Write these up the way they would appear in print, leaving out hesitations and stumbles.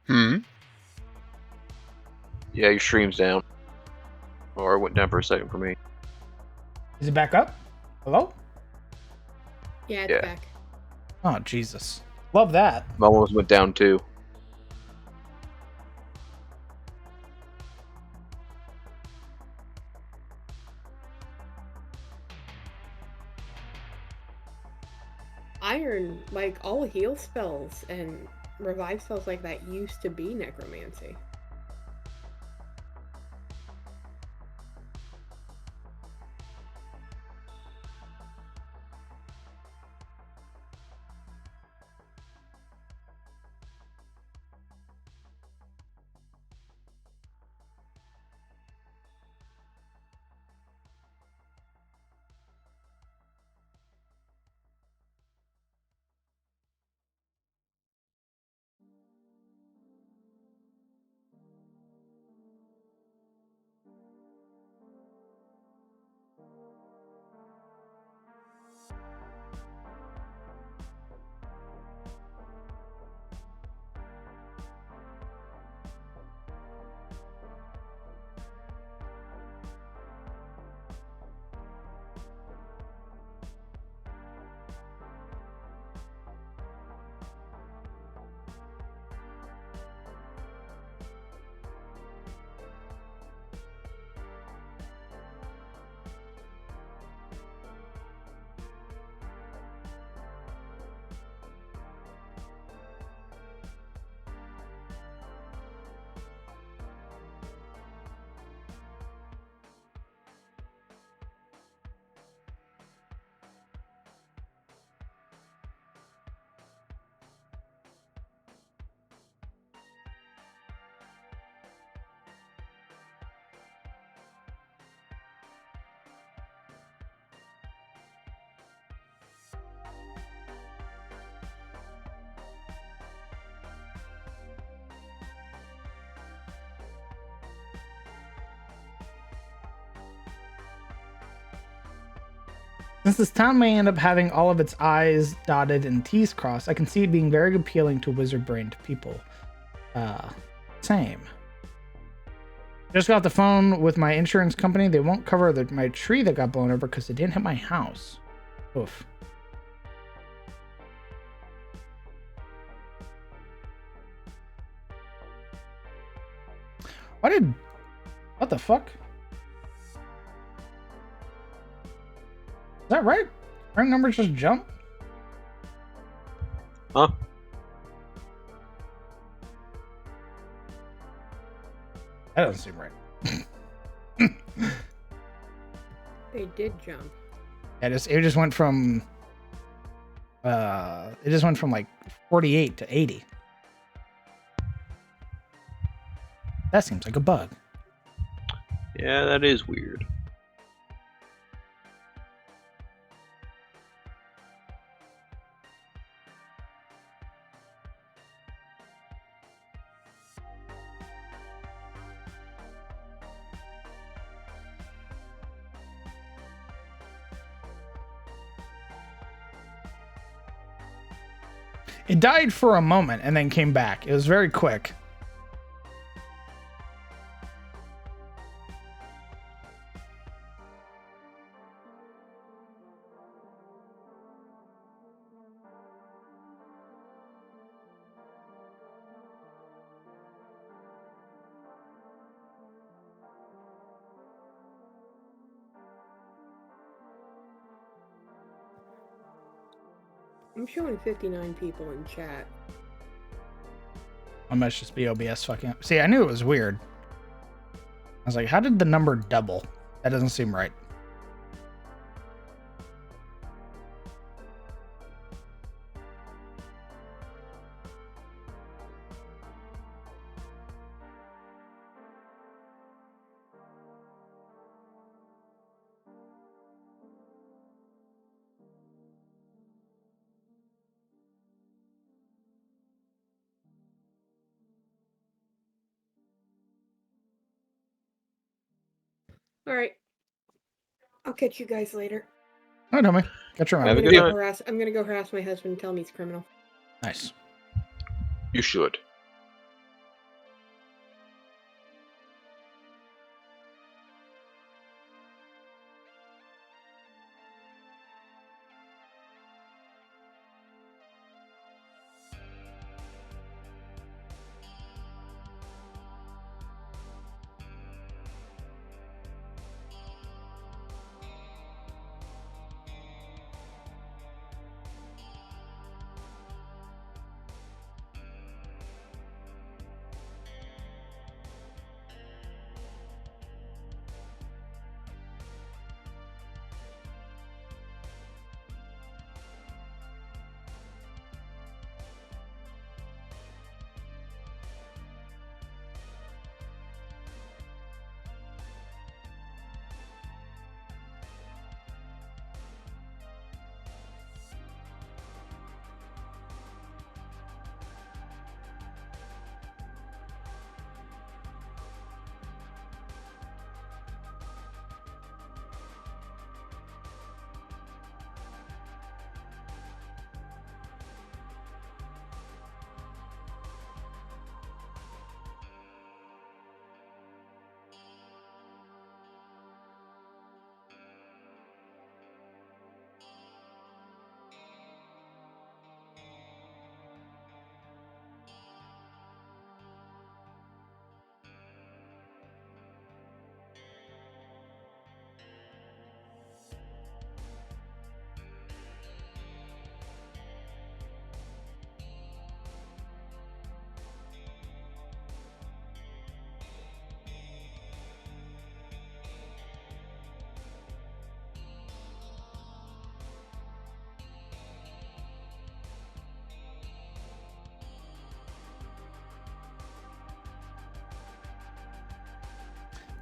Hmm. Yeah, your stream's down. Or it went down for a second for me. Is it back up? Hello? Yeah, it's Yeah. back. Oh, Jesus. Love that. My almost went down too. Iron, like all heal spells and revive spells like that used to be necromancy. Since this town may end up having all of its I's dotted and T's crossed, I can see it being very appealing to wizard-brained people. Same. Just got off the phone with my insurance company. They won't cover my tree that got blown over because it didn't hit my house. Oof. What the fuck? Is that right? Rank numbers just jump? Huh? That doesn't seem right. They did jump. It just went from like 48 to 80. That seems like a bug. Yeah, that is weird. It died for a moment and then came back. It was very quick. I'm showing 59 people in chat. I must just be OBS fucking up. See, I knew it was weird. I was like, how did the number double? That doesn't seem right. All right. I'll catch you guys later. Oh, tell me. Catch your Have a mind. good night. I'm gonna go harass my husband and tell him he's a criminal. Nice. You should.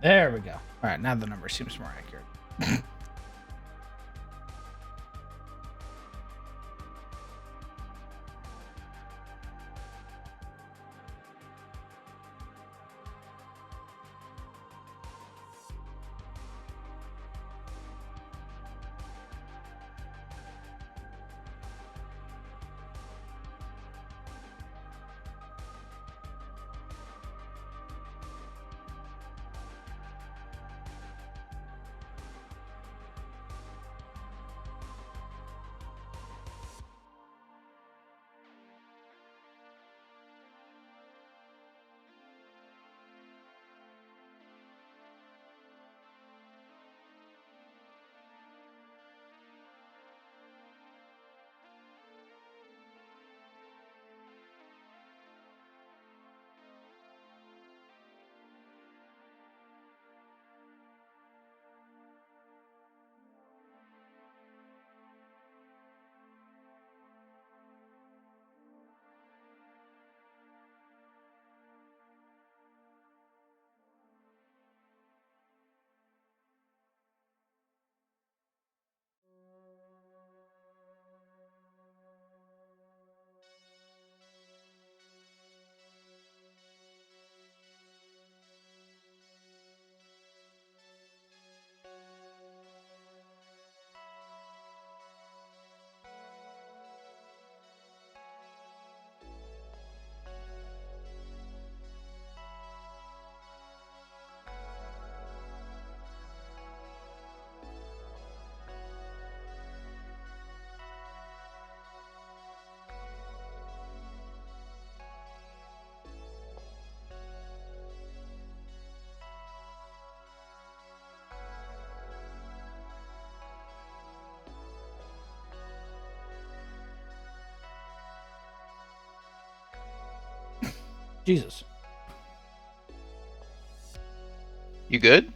There we go. All right, now the number seems more accurate. Jesus. You good?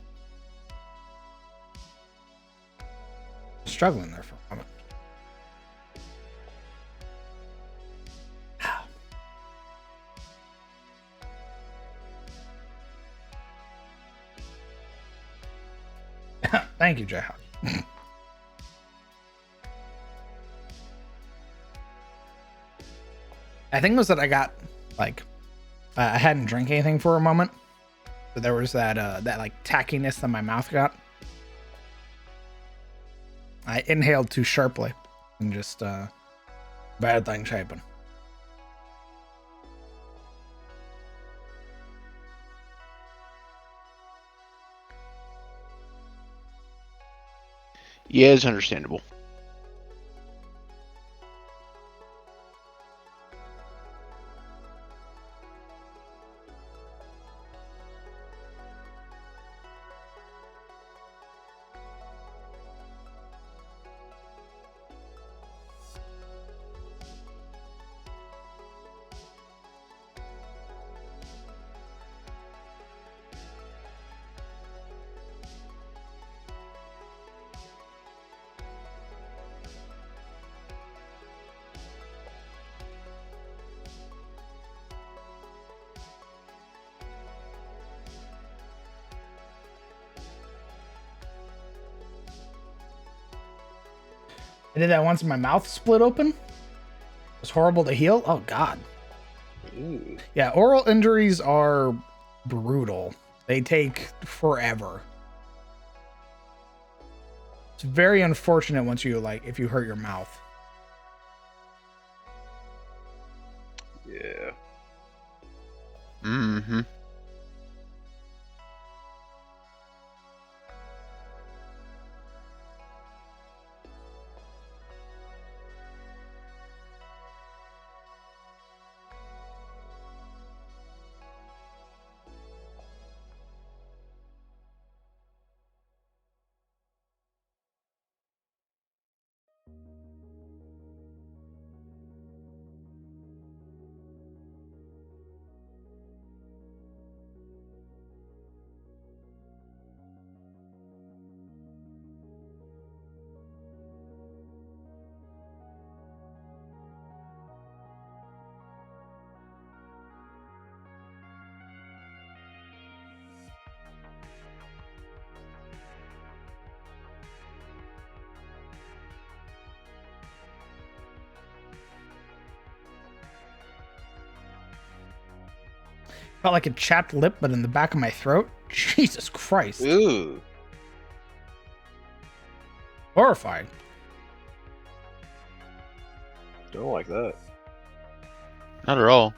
Struggling there for a moment. Thank you, Jayhawk. I think it was that I got like I hadn't drank anything for a moment, but there was that that like tackiness that my mouth got. I inhaled too sharply, and just bad things happen. Yeah, it's understandable. I did that once and my mouth split open. It was horrible to heal. Oh God. Ooh. Yeah, oral injuries are brutal. They take forever. It's very unfortunate once you if you hurt your mouth. Yeah. Mm-hmm. Felt like a chapped lip, but in the back of my throat. Jesus Christ. Ooh. Horrifying. Don't like that. Not at all.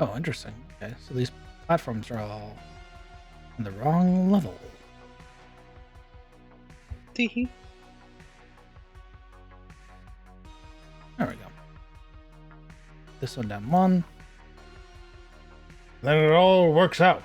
Oh, interesting. Okay, so these platforms are all on the wrong level. Teehee. There we go. This one down one. Then it all works out.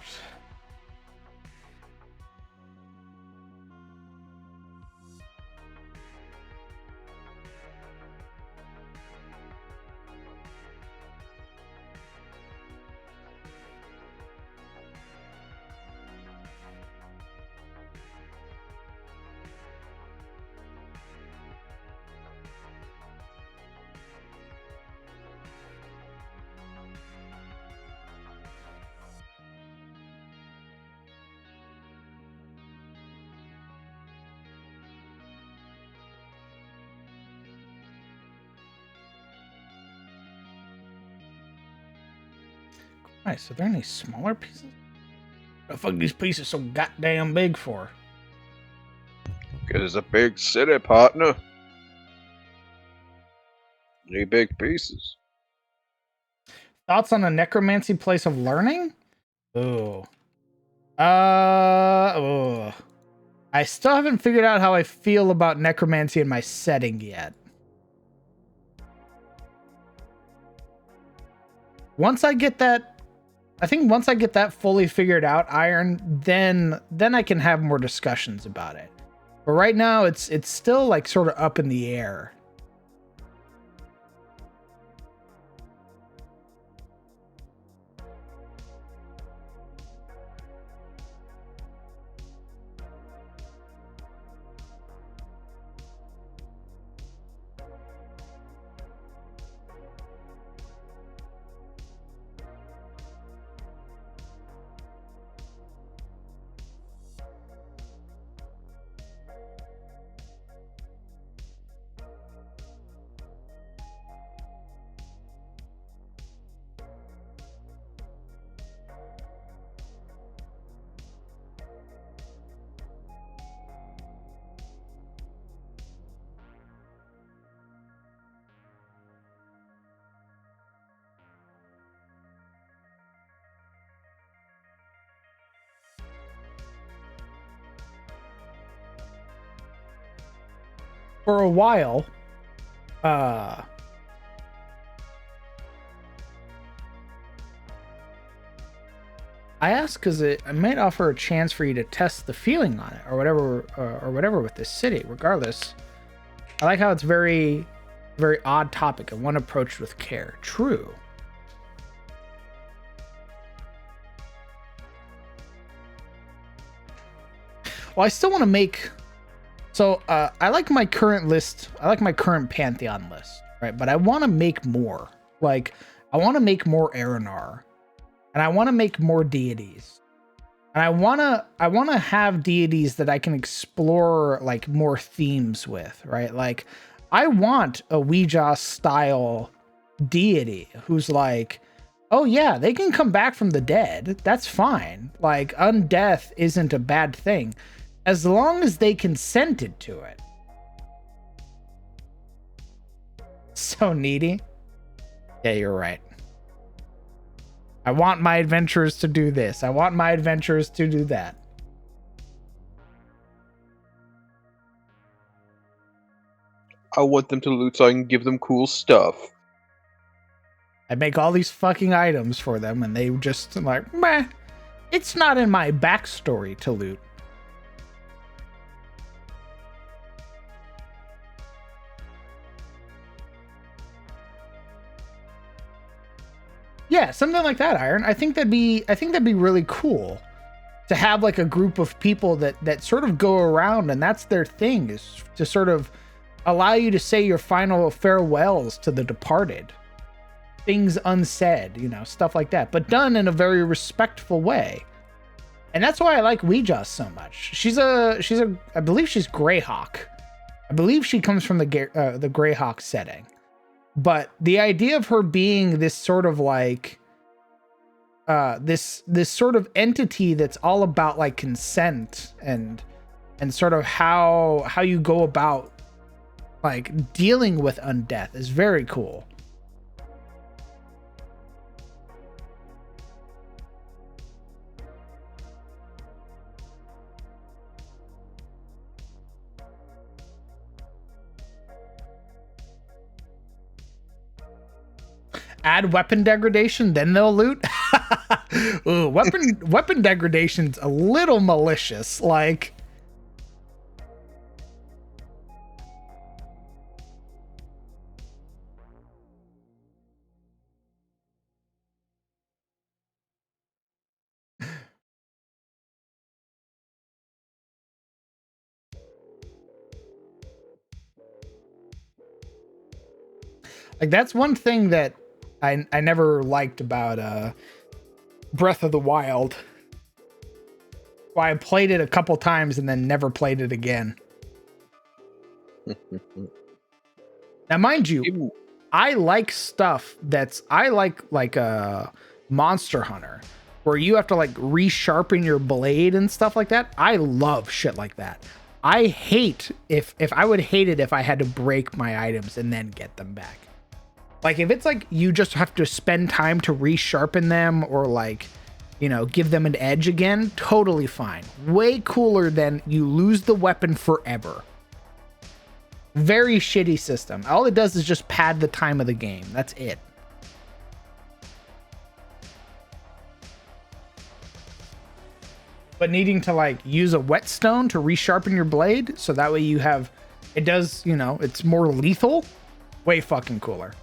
Nice. Are there any smaller pieces? What the fuck these pieces so goddamn big for? Because it's a big city, partner. Need big pieces. Thoughts on a necromancy place of learning? Ooh. I still haven't figured out how I feel about necromancy in my setting yet. Once I get that, I think once I get that fully figured out, Iron, then I can have more discussions about it. But right now, it's still like sort of up in the air. For a while, I asked because it might offer a chance for you to test the feeling on it, or whatever with this city. Regardless, I like how it's very, very odd topic and one approached with care. True. Well, I still want to make. So I like my current list. I like my current Pantheon list, right? But I want to make more. Like, I want to make more Aranar, and I want to make more deities, and I want to have deities that I can explore like more themes with, right? Like, I want a Ouija style deity who's like, oh yeah, they can come back from the dead. That's fine. Like, undeath isn't a bad thing, as long as they consented to it. So needy. Yeah, you're right. I want my adventurers to do this. I want my adventurers to do that. I want them to loot so I can give them cool stuff. I make all these fucking items for them, and they just like, meh. It's not in my backstory to loot. Yeah, something like that, Iron. I think that'd be really cool to have like a group of people that sort of go around and that's their thing, is to sort of allow you to say your final farewells to the departed. Things unsaid, you know, stuff like that, but done in a very respectful way. And that's why I like Ouija so much. She's a I believe she's Greyhawk. I believe she comes from the Greyhawk setting. But the idea of her being this sort of like this sort of entity that's all about like consent and sort of how you go about like dealing with undeath is very cool. Add weapon degradation, then they'll loot. Ooh, weapon degradation's a little malicious. Like, that's one thing that I never liked about Breath of the Wild. Why I played it a couple times and then never played it again. Now, mind you, I like stuff I like a Monster Hunter, where you have to like resharpen your blade and stuff like that. I love shit like that. I hate if I would hate it if I had to break my items and then get them back. Like, if it's like you just have to spend time to resharpen them or like, you know, give them an edge again, totally fine. Way cooler than you lose the weapon forever. Very shitty system. All it does is just pad the time of the game. That's it. But needing to like use a whetstone to resharpen your blade, so that way you have, it does, you know, it's more lethal. Way fucking cooler.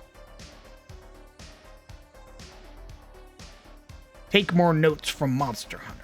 Take more notes from Monster Hunter.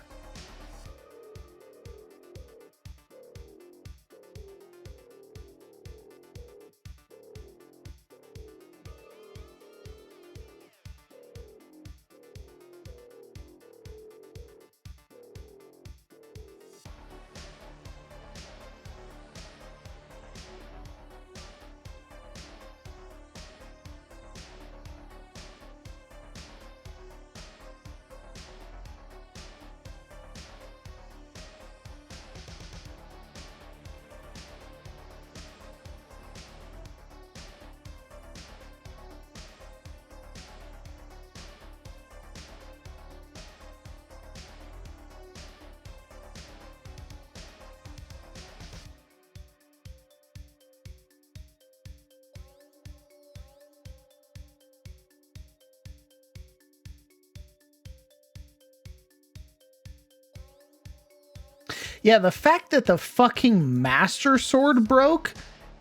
Yeah, the fact that the fucking Master Sword broke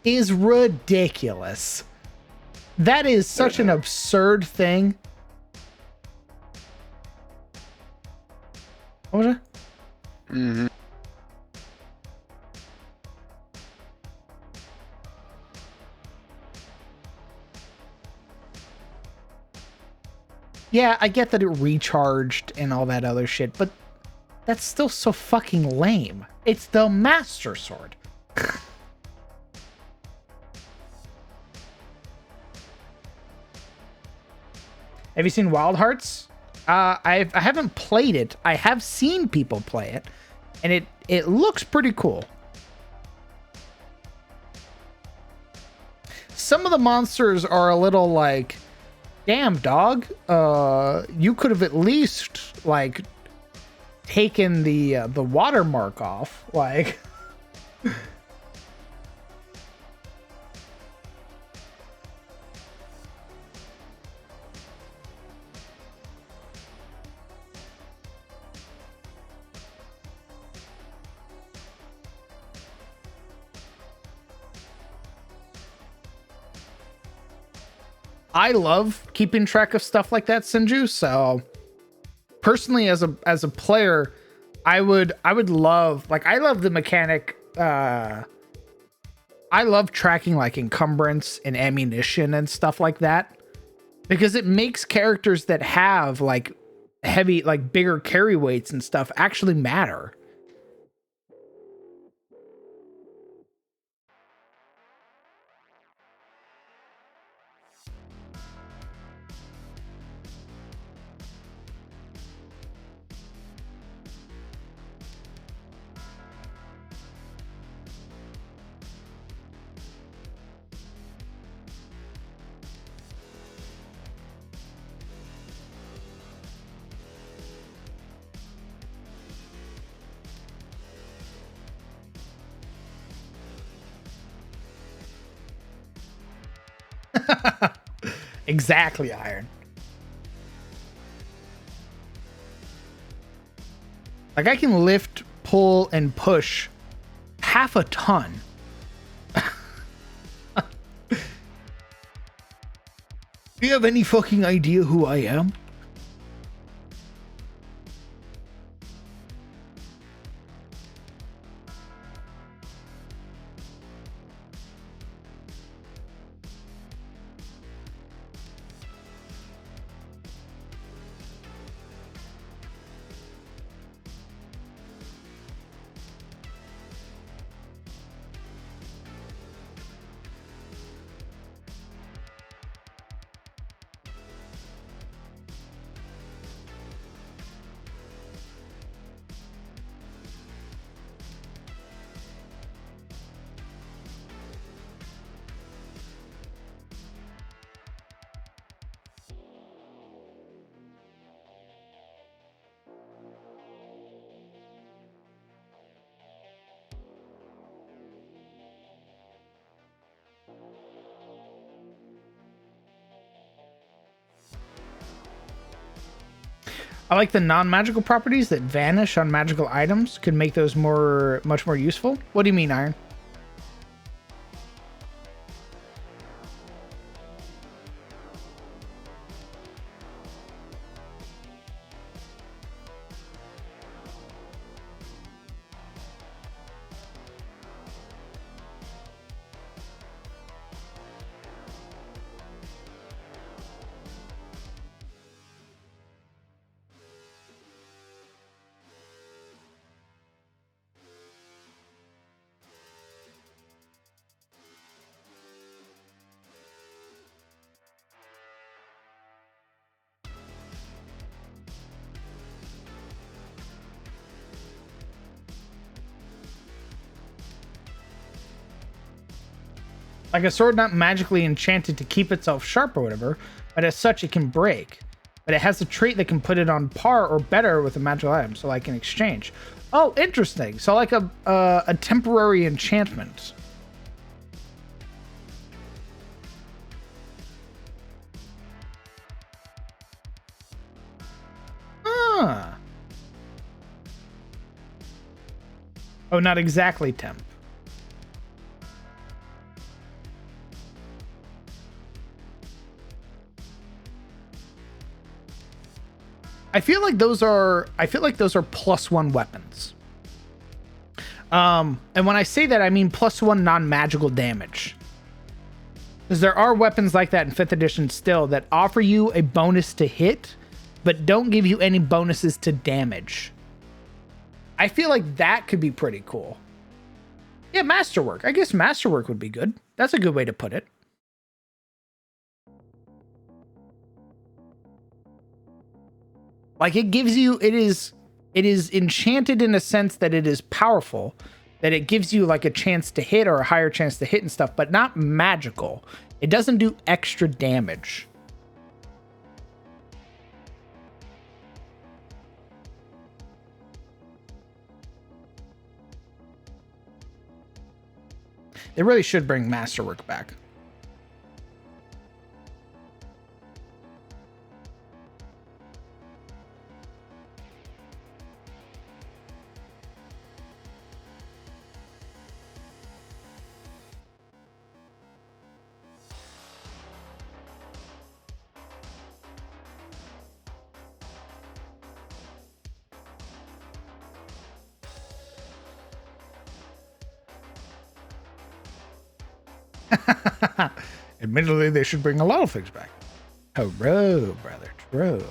is ridiculous. That is such an absurd thing. What was that? Mm-hmm. Yeah, I get that it recharged and all that other shit, but that's still so fucking lame. It's the Master Sword. Have you seen Wild Hearts? I haven't played it. I have seen people play it, and it looks pretty cool. Some of the monsters are a little like, damn dog, you could have at least like taken the watermark off, like. I love keeping track of stuff like that, Sinju. So personally, as a player, I would love, like, I love the mechanic. I love tracking like encumbrance and ammunition and stuff like that, because it makes characters that have like heavy, like bigger carry weights and stuff actually matter. Exactly, Iron. Like, I can lift, pull, and push half a ton. Do you have any fucking idea who I am? I like the non-magical properties that vanish on magical items. Could make those much more useful. What do you mean, Iron? Like a sword not magically enchanted to keep itself sharp or whatever, but as such it can break. But it has a trait that can put it on par or better with a magical item, so like an exchange. Oh, interesting. So like a temporary enchantment. Ah. Oh, not exactly temp. I feel like those are +1 weapons. And when I say that, I mean +1 non-magical damage. Because there are weapons like that in 5th edition still that offer you a bonus to hit, but don't give you any bonuses to damage. I feel like that could be pretty cool. Yeah, Masterwork. I guess Masterwork would be good. That's a good way to put it. Like, it gives you, it is enchanted in a sense that it is powerful, that it gives you like a chance to hit or a higher chance to hit and stuff, but not magical. It doesn't do extra damage. They really should bring Masterwork back. Admittedly, they should bring a lot of things back. Oh, true, brother, true.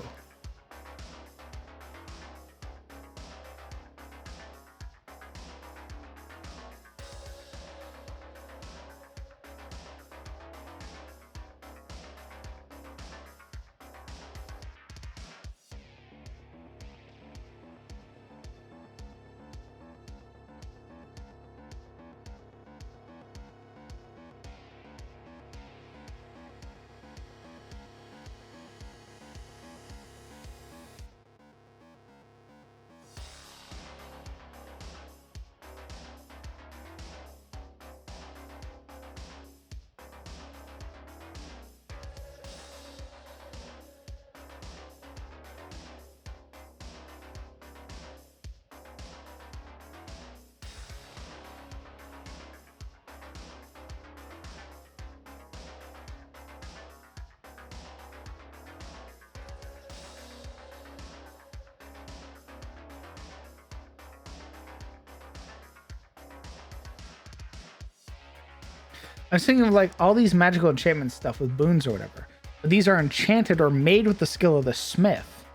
I was thinking of like all these magical enchantment stuff with boons or whatever. But these are enchanted or made with the skill of the smith.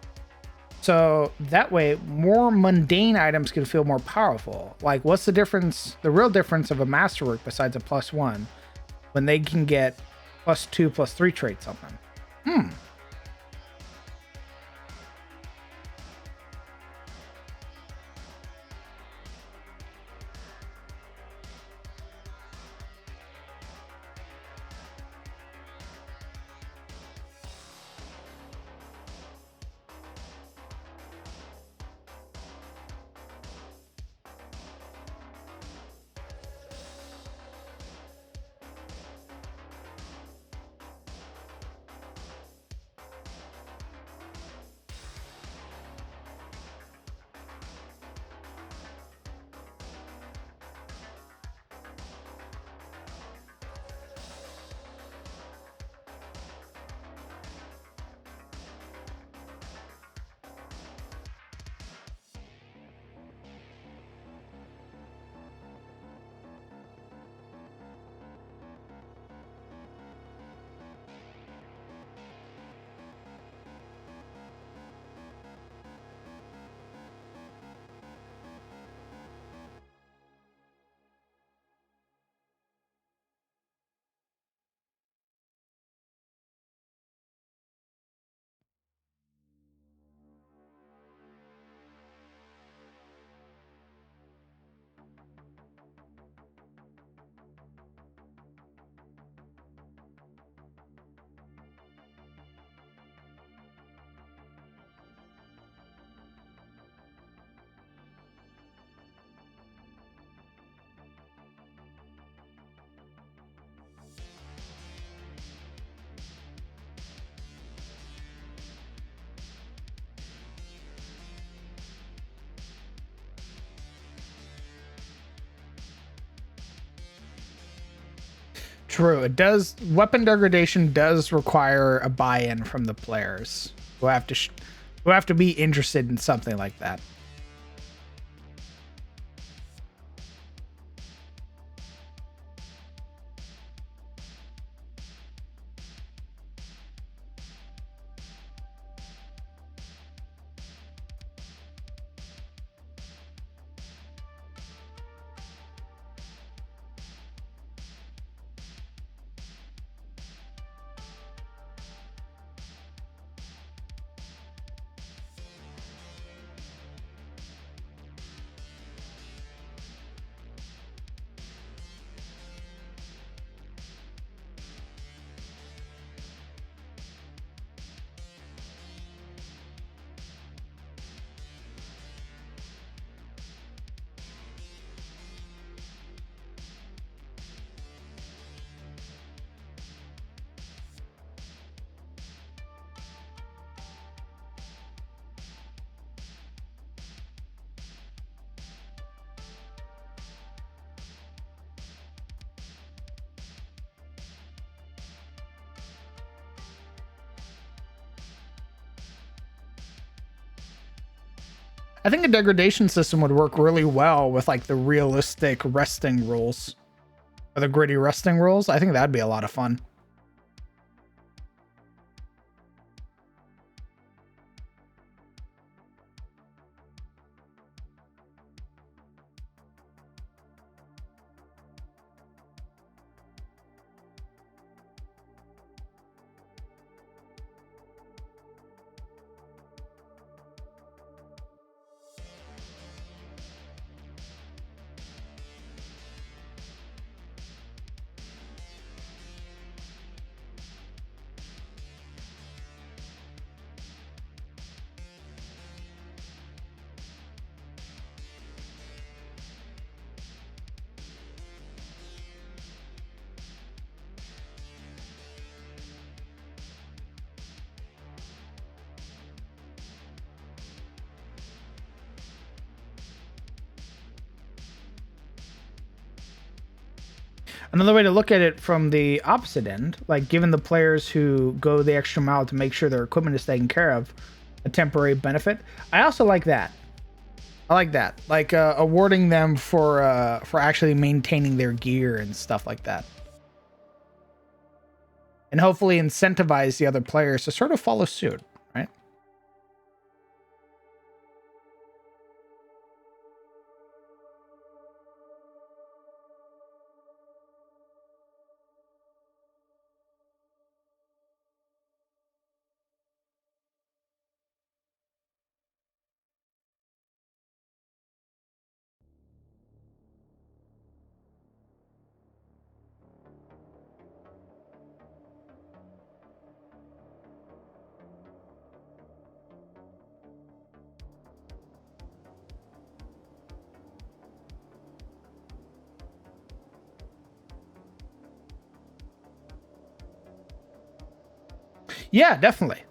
So that way, more mundane items can feel more powerful. Like, what's the difference, the real difference of a masterwork besides a +1 when they can get +2, +3 traits on them? True. It does. Weapon degradation does require a buy-in from the players who have to be interested in something like that. I think a degradation system would work really well with like the realistic resting rules, or the gritty resting rules. I think that'd be a lot of fun. Another way to look at it from the opposite end, like giving the players who go the extra mile to make sure their equipment is taken care of a temporary benefit. I also like that. I like that, like awarding them for actually maintaining their gear and stuff like that, and hopefully incentivize the other players to sort of follow suit, right? Yeah, definitely,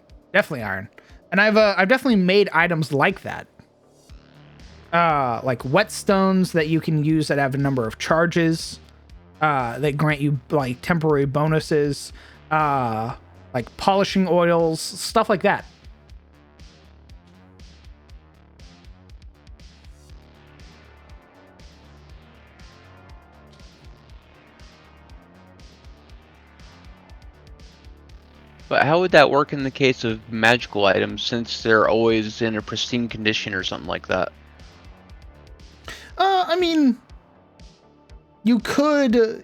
Iron. And I've definitely made items like that, like whetstones that you can use that have a number of charges, that grant you like temporary bonuses, like polishing oils, stuff like that. But how would that work in the case of magical items, since they're always in a pristine condition or something like that? I mean, you could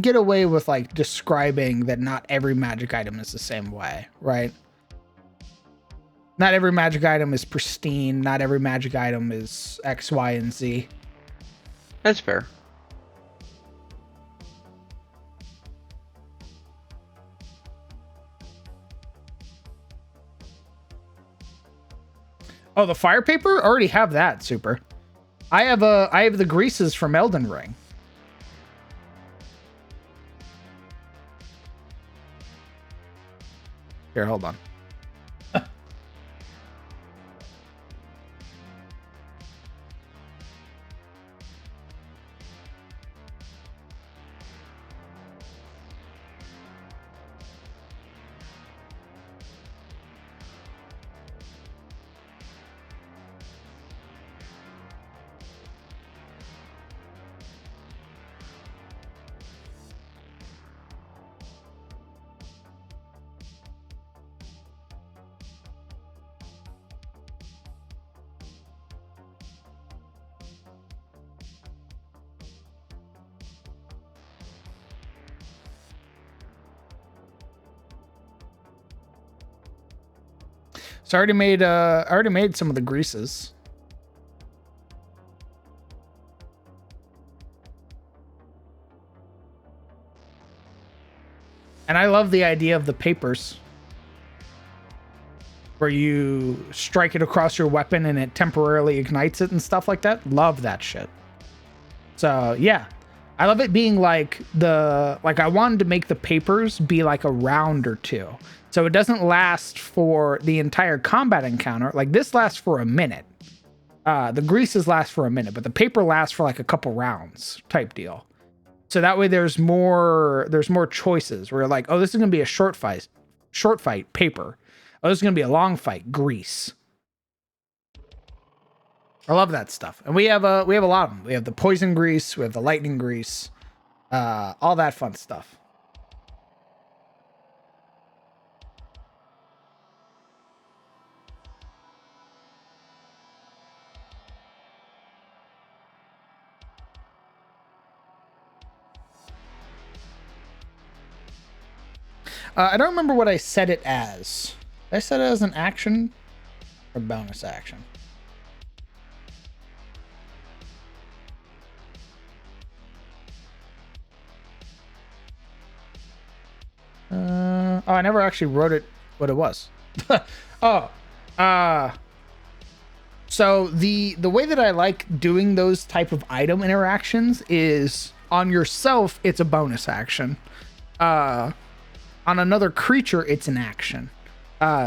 get away with like describing that not every magic item is the same way, right? Not every magic item is pristine. Not every magic item is X, Y, and Z. That's fair. Oh, the fire paper? I already have that, super. I have the greases from Elden Ring. Here, hold on. So I already made some of the greases. And I love the idea of the papers, where you strike it across your weapon and it temporarily ignites it and stuff like that. Love that shit. So yeah, I love it being like I wanted to make the papers be like a round or two. So it doesn't last for the entire combat encounter. Like this lasts for a minute. The greases last for a minute, but the paper lasts for like a couple rounds type deal. So that way there's more choices where you're like, oh, this is going to be a short fight, paper. Oh, this is going to be a long fight, grease. I love that stuff. And we have a lot of them. We have the poison grease, we have the lightning grease, all that fun stuff. I don't remember what I set it as. Did I set it as an action or bonus action? I never actually wrote it what it was. So the way that I like doing those type of item interactions is on yourself, it's a bonus action. On another creature, it's an action.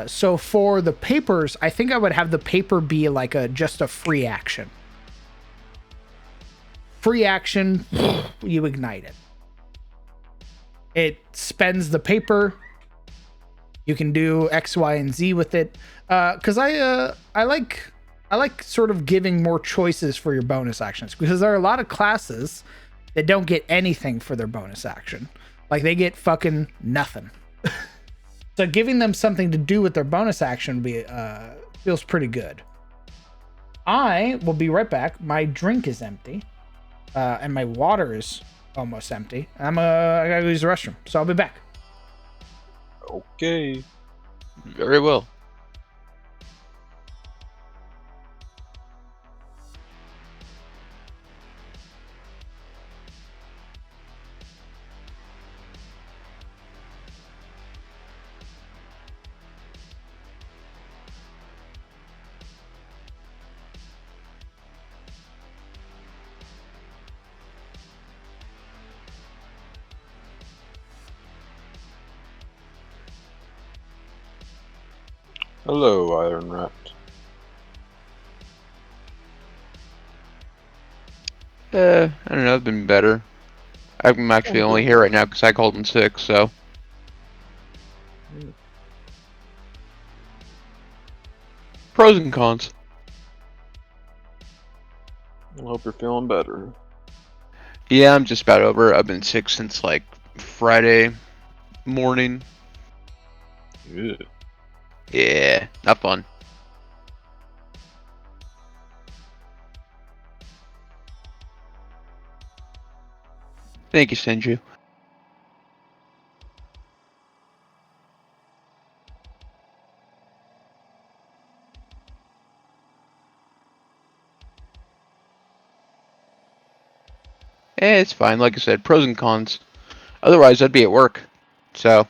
So for the papers, I think I would have the paper be like just a free action. Free action, you ignite it. It spends the paper. You can do X, Y, and Z with it. Because I like sort of giving more choices for your bonus actions, because there are a lot of classes that don't get anything for their bonus action. Like they get fucking nothing. So giving them something to do with their bonus action feels pretty good. I will be right back. My drink is empty, and my water is almost empty. I gotta use the restroom, so I'll be back. Okay. Very well. Hello, Iron Rat. I don't know. I've been better. I'm actually only here right now because I called in sick. So. Pros and cons. I hope you're feeling better. Yeah, I'm just about over it. I've been sick since like Friday morning. Yeah. Yeah, not fun. Thank you, Senju. It's fine. Like I said, pros and cons. Otherwise, I'd be at work. So,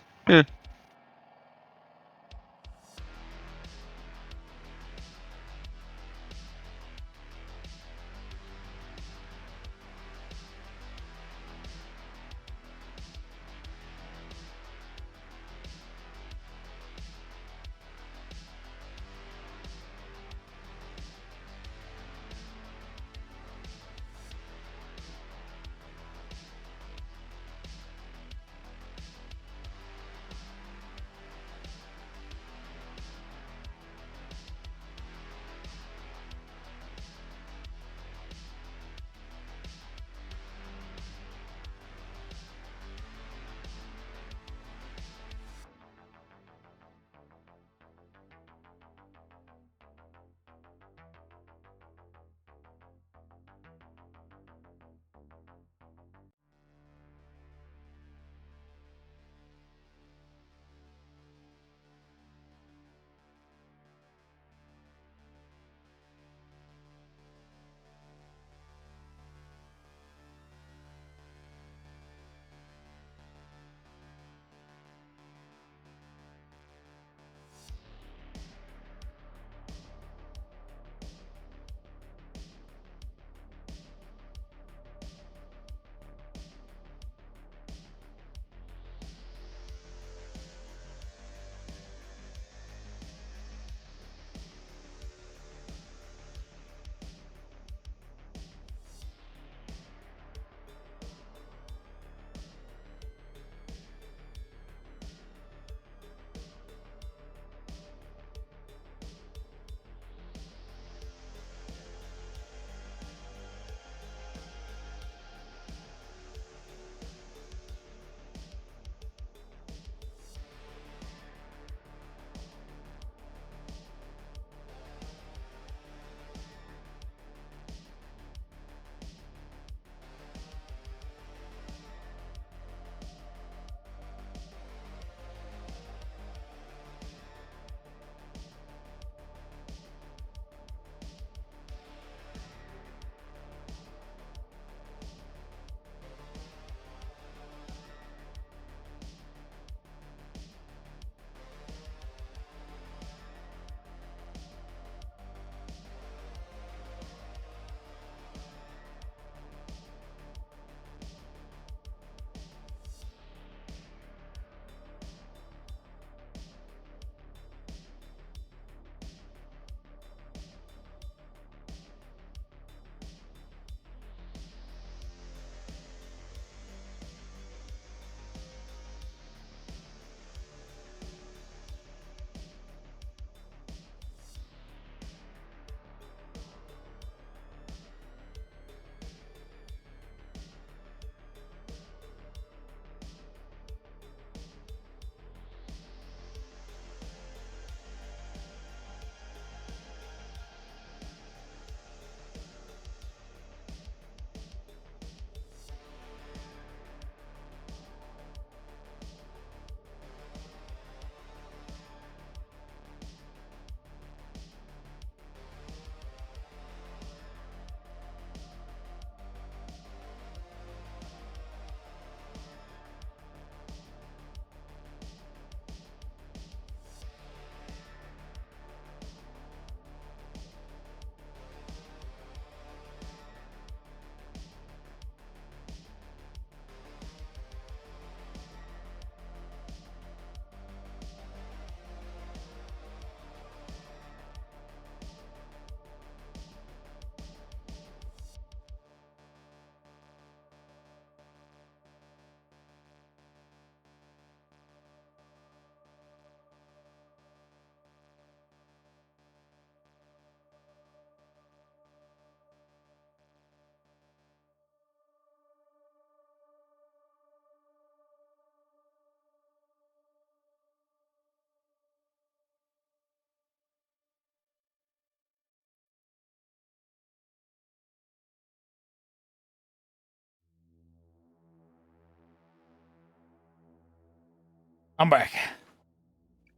I'm back.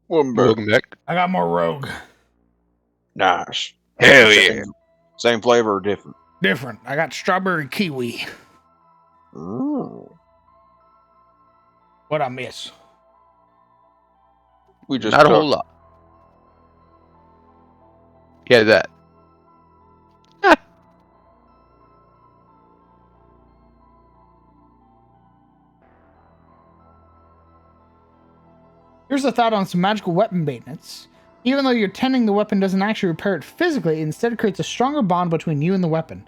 Welcome back. I got more rogue. Nice. Hell yeah. Same flavor or different? Different. I got strawberry kiwi. Ooh. What I miss? We just Not a cooked. whole lot. Yeah, that. Here's a thought on some magical weapon maintenance. Even though you're tending the weapon doesn't actually repair it physically, it instead creates a stronger bond between you and the weapon.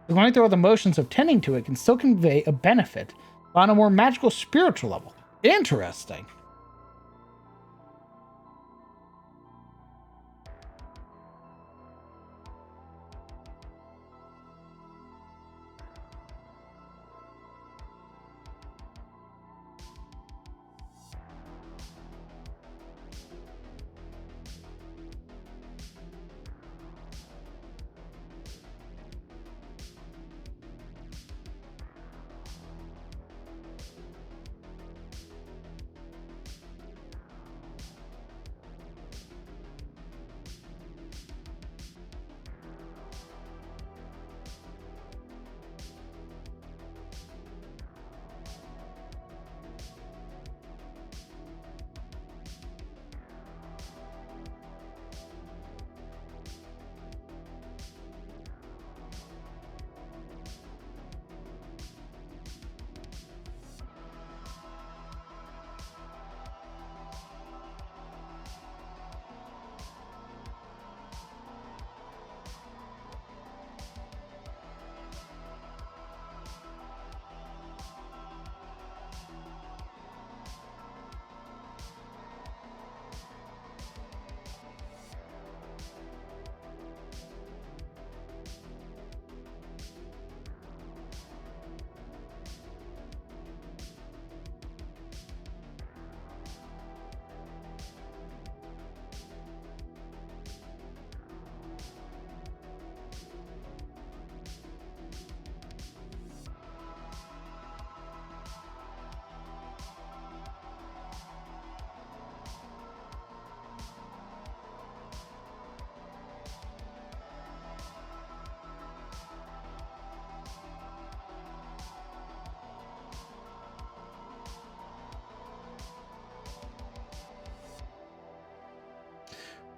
So going through all the motions of tending to it can still convey a benefit, but on a more magical spiritual level. Interesting.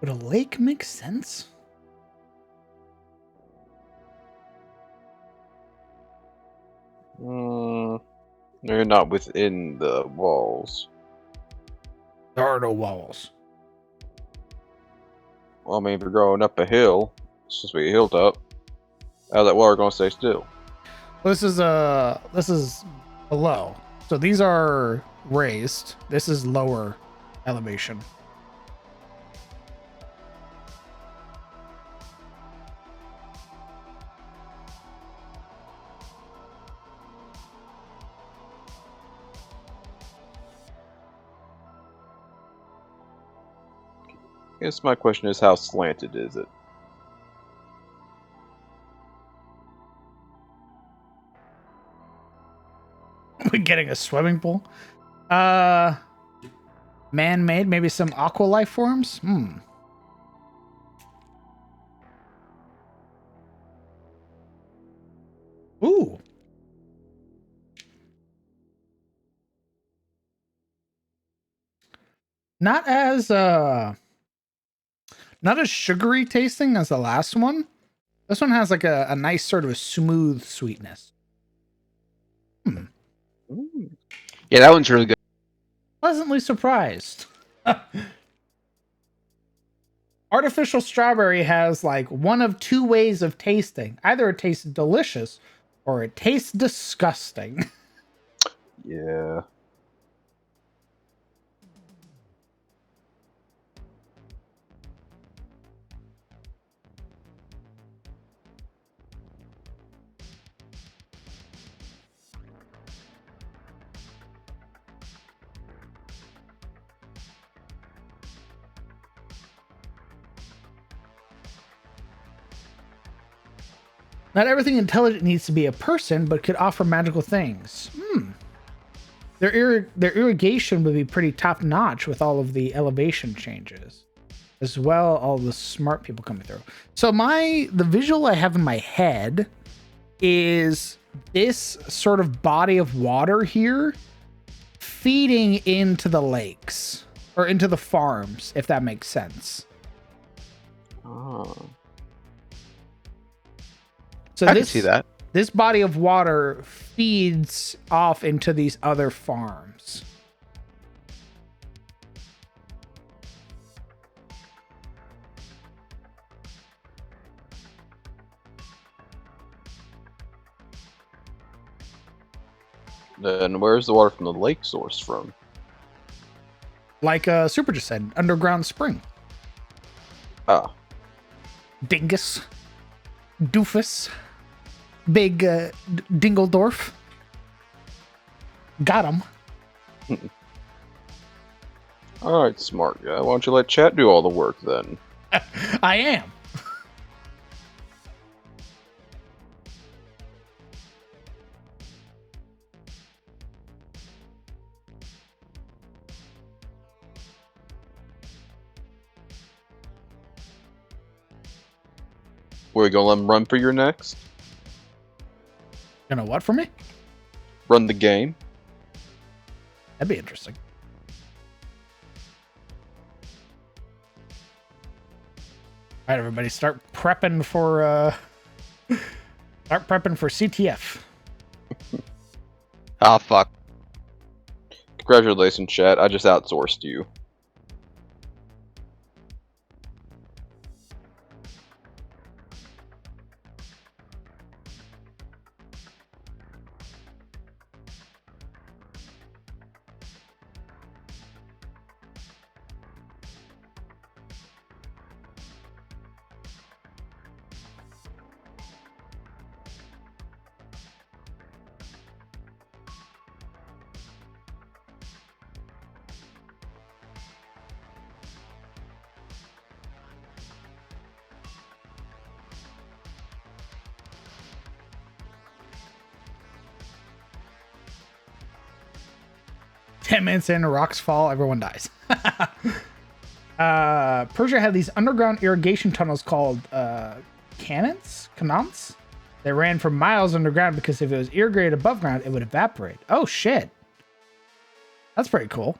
Would a lake make sense? They're not within the walls. There are no walls. Well, I mean, if you're going up a hill, it's supposed to be a hilltop. How's that water gonna stay still? This is below. So these are raised. This is lower elevation. I guess my question is, how slanted is it? We're getting a swimming pool. Man-made, maybe some aqua life forms. Ooh. Not as sugary tasting as the last one. This one has like a nice sort of a smooth sweetness. Yeah, that one's really good. Pleasantly surprised. Artificial strawberry has like one of two ways of tasting. Either it tastes delicious or it tastes disgusting. Yeah. Not everything intelligent needs to be a person, but could offer magical things. their irrigation would be pretty top notch with all of the elevation changes, as well all the smart people coming through. So the visual I have in my head is this sort of body of water here feeding into the lakes or into the farms, if that makes sense. Oh. So I can see that. This body of water feeds off into these other farms. Then where's the water from the lake source from? Like Super just said, underground spring. Ah, Dingus. Doofus. Big Dingledorf. Got him. alright, smart guy. Why don't you let chat do all the work then? I am. Were you gonna let him run for your next? Gonna what for me? Run the game? That'd be interesting. All right, everybody, start prepping for CTF. Ah, fuck. Congratulations, chat. I just outsourced you. Ten minutes in, rocks fall, everyone dies. Persia had these underground irrigation tunnels called canons. They ran for miles underground because if it was irrigated above ground, it would evaporate. Oh shit, that's pretty cool.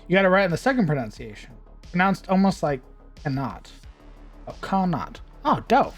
You got it right in the second pronunciation. Pronounced almost like cannot. Oh, cannot. Oh, dope.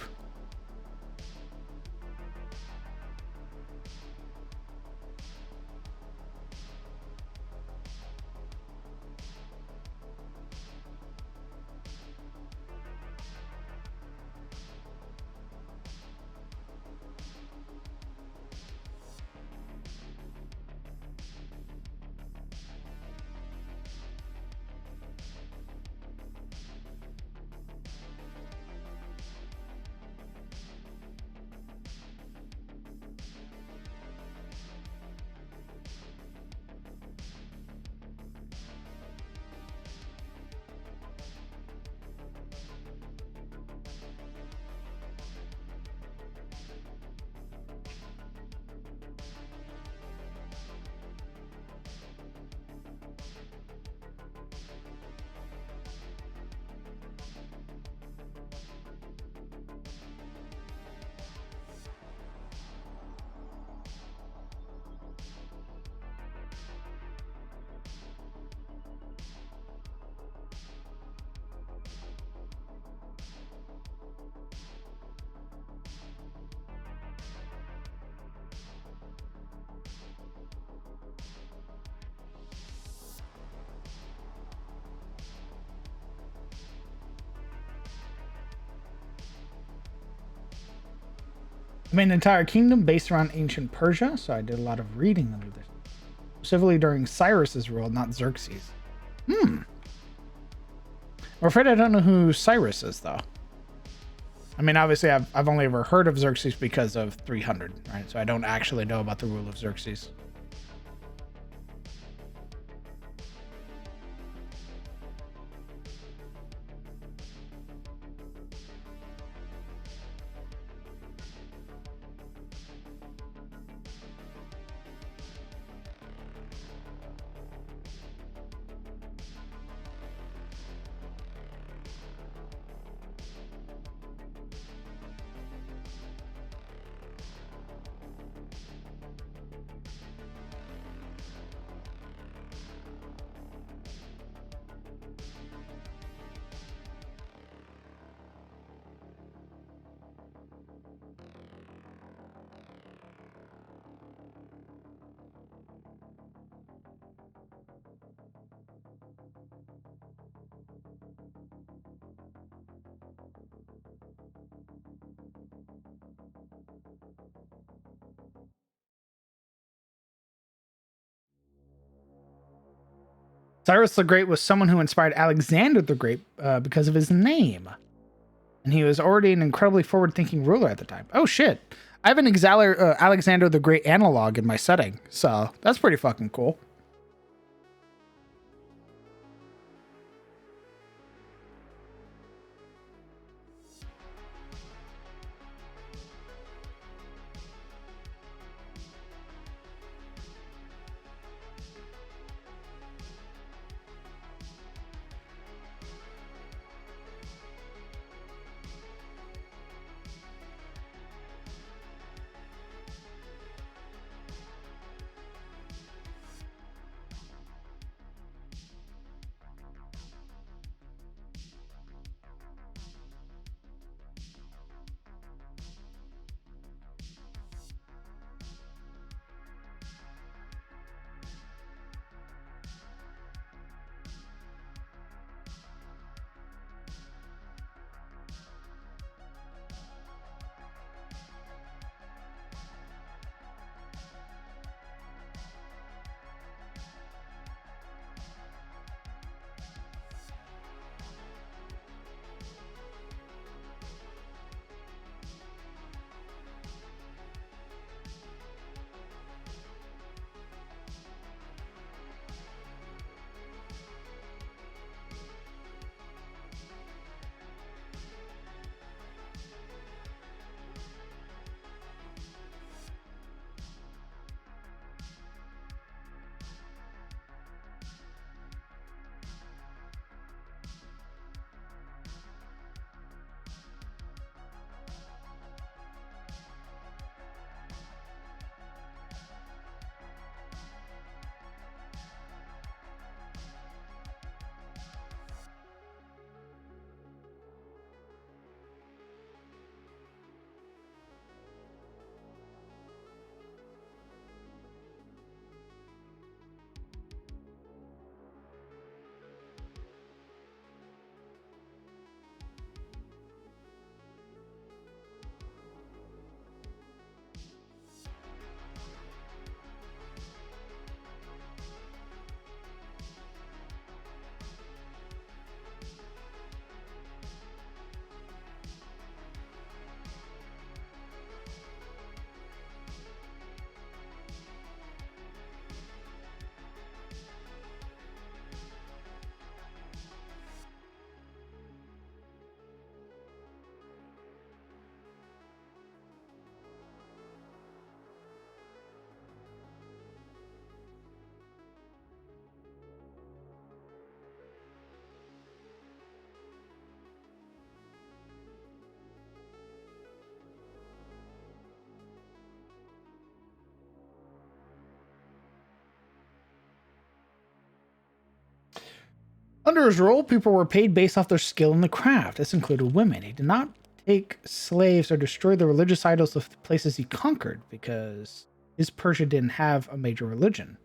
I made an entire kingdom based around ancient Persia, so I did a lot of reading under this. Specifically during Cyrus's rule, not Xerxes. I'm afraid I don't know who Cyrus is, though. I mean, obviously, I've only ever heard of Xerxes because of 300, right? So I don't actually know about the rule of Xerxes. Cyrus the Great was someone who inspired Alexander the Great because of his name. And he was already an incredibly forward-thinking ruler at the time. Oh, shit. I have an Alexander the Great analog in my setting, so that's pretty fucking cool. Under his rule, people were paid based off their skill in the craft. This included women. He did not take slaves or destroy the religious idols of the places he conquered because his Persia didn't have a major religion.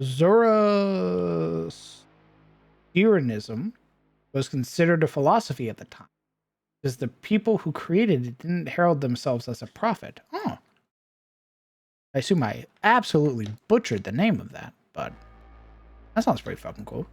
Zoroastrianism was considered a philosophy at the time. Because the people who created it didn't herald themselves as a prophet. Oh. I assume I absolutely butchered the name of that, but that sounds pretty fucking cool.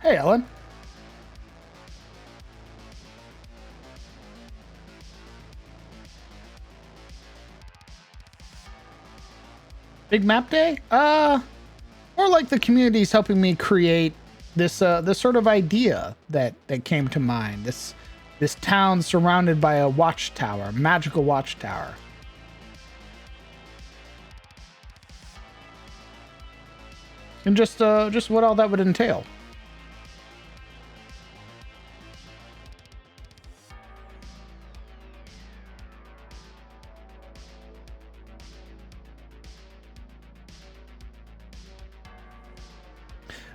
Hey, Ellen. Big map day? More like the community's helping me create this this sort of idea that came to mind. This town surrounded by a watchtower, magical watchtower. And just what all that would entail.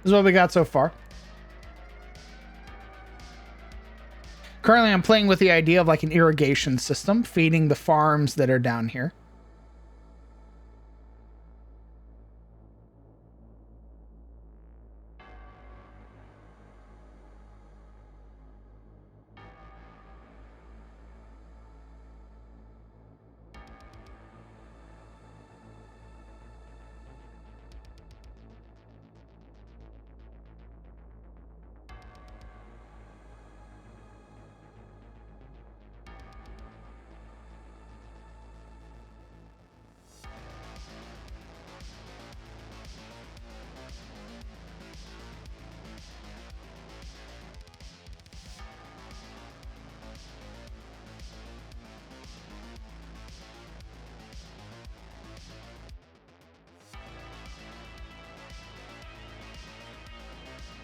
This is what we got so far. Currently, I'm playing with the idea of like an irrigation system, feeding the farms that are down here.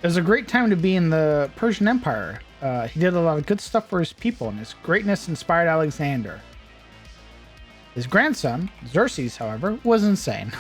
It was a great time to be in the Persian Empire. He did a lot of good stuff for his people, and his greatness inspired Alexander. His grandson, Xerxes, however, was insane.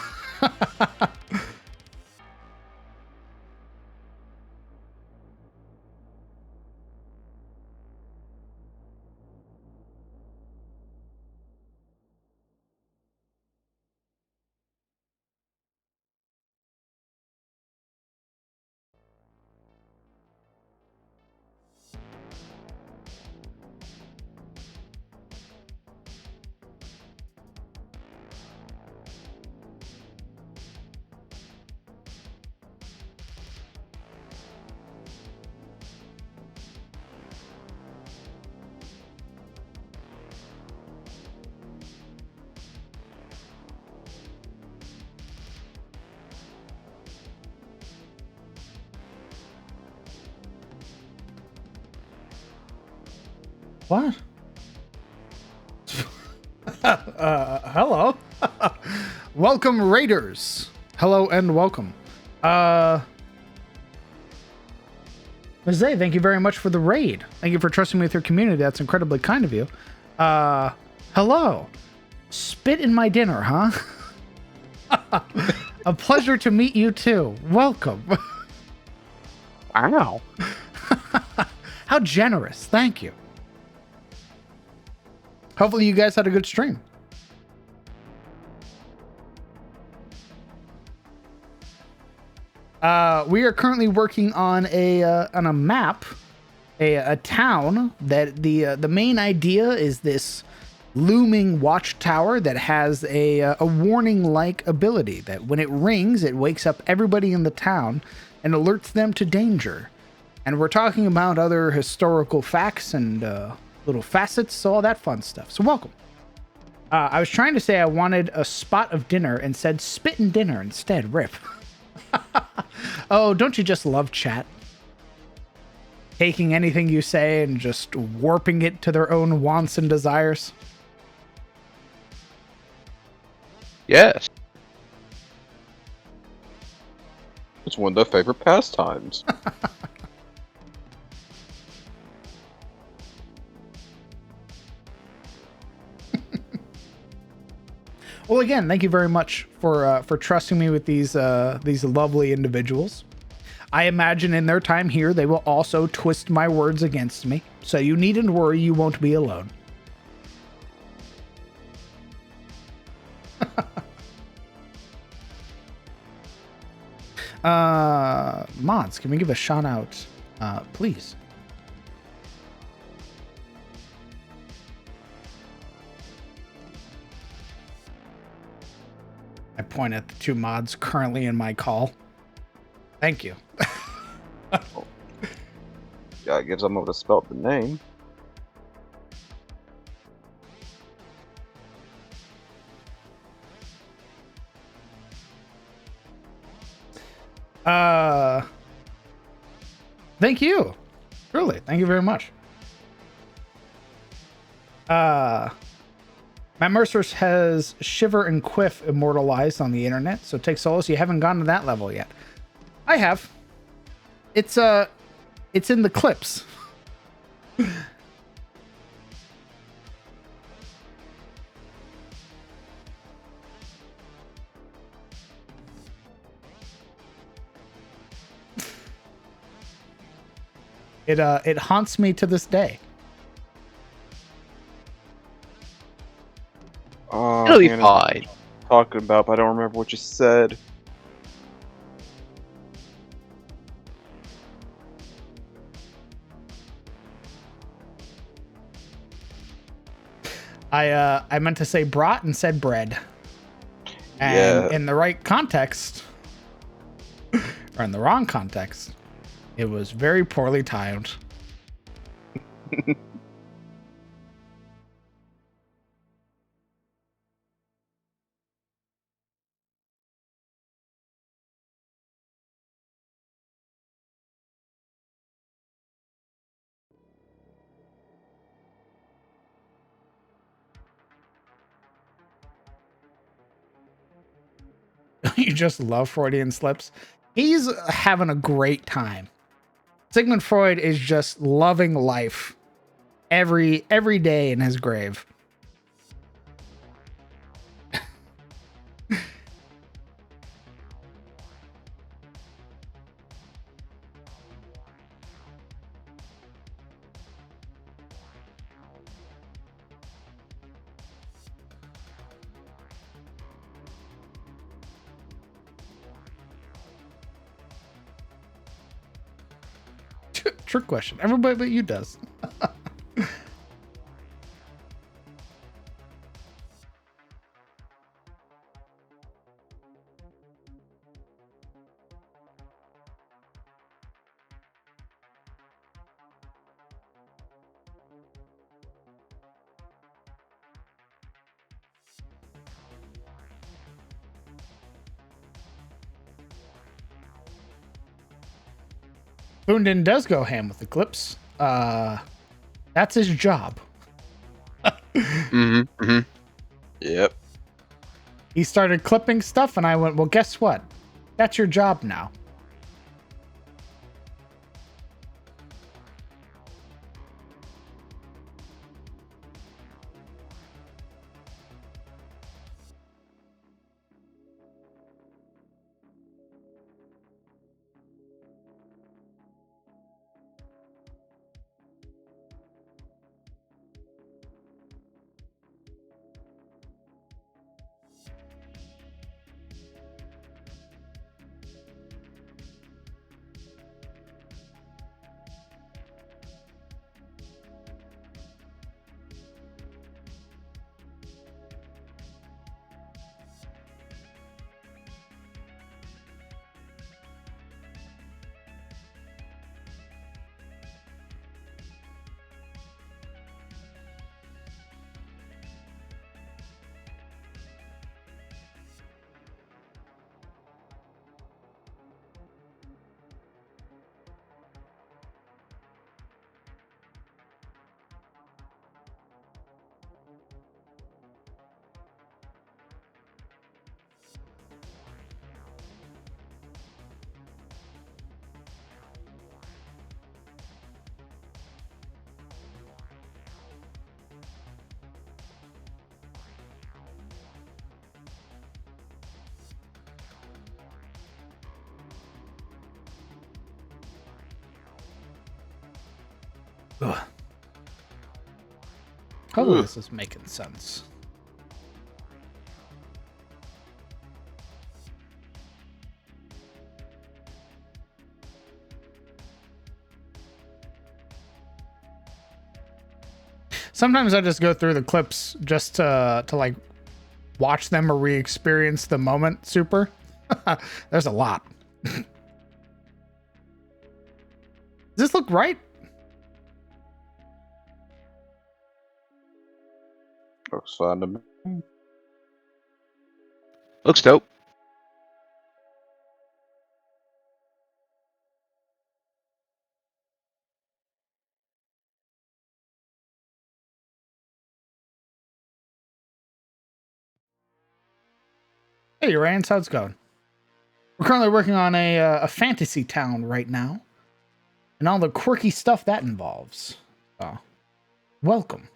What? Hello. Welcome, Raiders. Hello and welcome. Jose, thank you very much for the raid. Thank you for trusting me with your community. That's incredibly kind of you. Hello. Spit in my dinner, huh? A pleasure to meet you too. Welcome. Wow. How generous. Thank you. Hopefully you guys had a good stream. We are currently working on a map, a town that the main idea is this looming watchtower that has a warning-like ability that when it rings, it wakes up everybody in the town and alerts them to danger. And we're talking about other historical facts and little facets, so all that fun stuff. So welcome. I was trying to say I wanted a spot of dinner and said spit and dinner instead. Rip. Oh, don't you just love chat? Taking anything you say and just warping it to their own wants and desires. Yes. It's one of their favorite pastimes. Well, again, thank you very much for trusting me with these lovely individuals. I imagine in their time here, they will also twist my words against me. So you needn't worry, you won't be alone. Mods, can we give a shout out, please? I point at the two mods currently in my call. Thank you. Yeah, it gives them able to spell the name. Thank you. Truly, thank you very much. Matt Mercer has Shiver and Quiff immortalized on the internet, so take solace. You haven't gone to that level yet. I have. It's in the clips. It haunts me to this day. It'll be fine. Talking about, but I don't remember what you said. I meant to say brat and said bread. And Yeah. in the right context, or in the wrong context, it was very poorly timed. You just love Freudian slips. He's having a great time. Sigmund Freud is just loving life every day in his grave. Trick question. Everybody but you does. Boondin does go ham with the clips. That's his job. Yep. He started clipping stuff, and I went, well, guess what? That's your job now. Ugh. Hopefully Ugh. this is making sense. Sometimes I just go through the clips just to like watch them or re-experience the moment super. There's a lot. Does this look right? Looks fine to me. Looks dope. Hey, Rance, how's it going? We're currently working on a fantasy town right now, and all the quirky stuff that involves. So, welcome.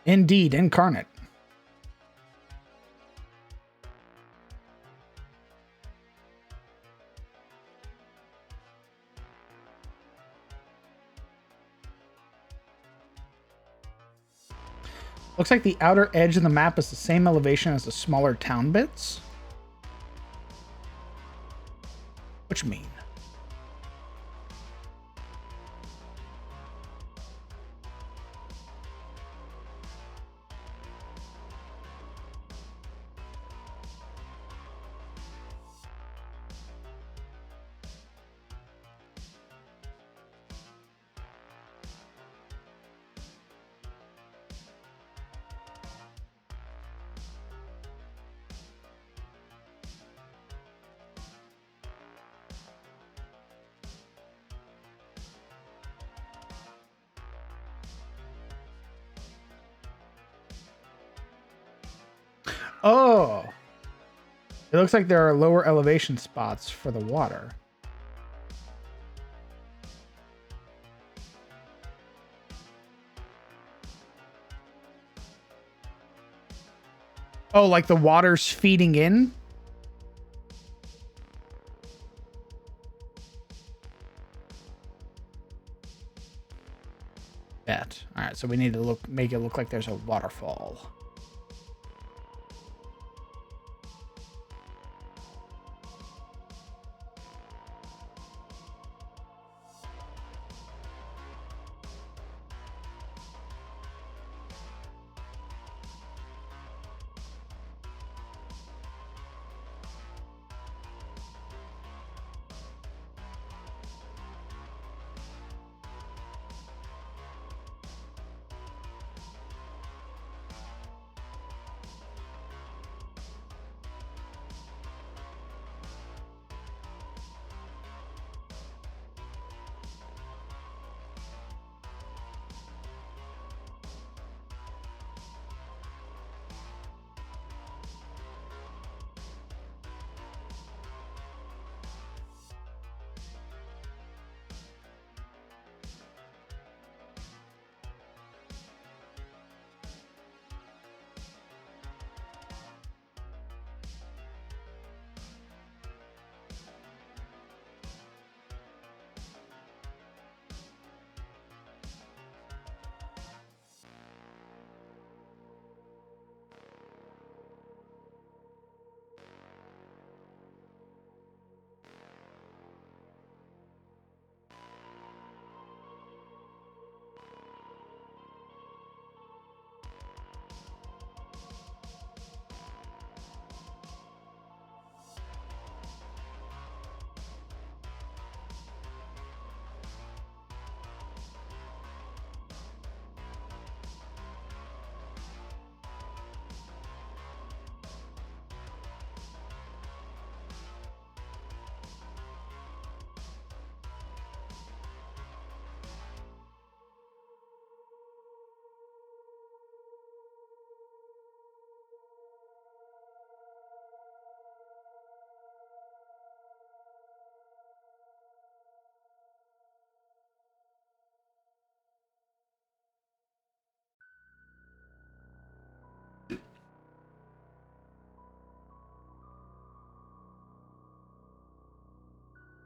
Indeed, incarnate. Looks like the outer edge of the map is the same elevation as the smaller town bits. What you mean? Oh, it looks like there are lower elevation spots for the water. Oh, like the water's feeding in? Bet. All right, so we need to make it look like there's a waterfall.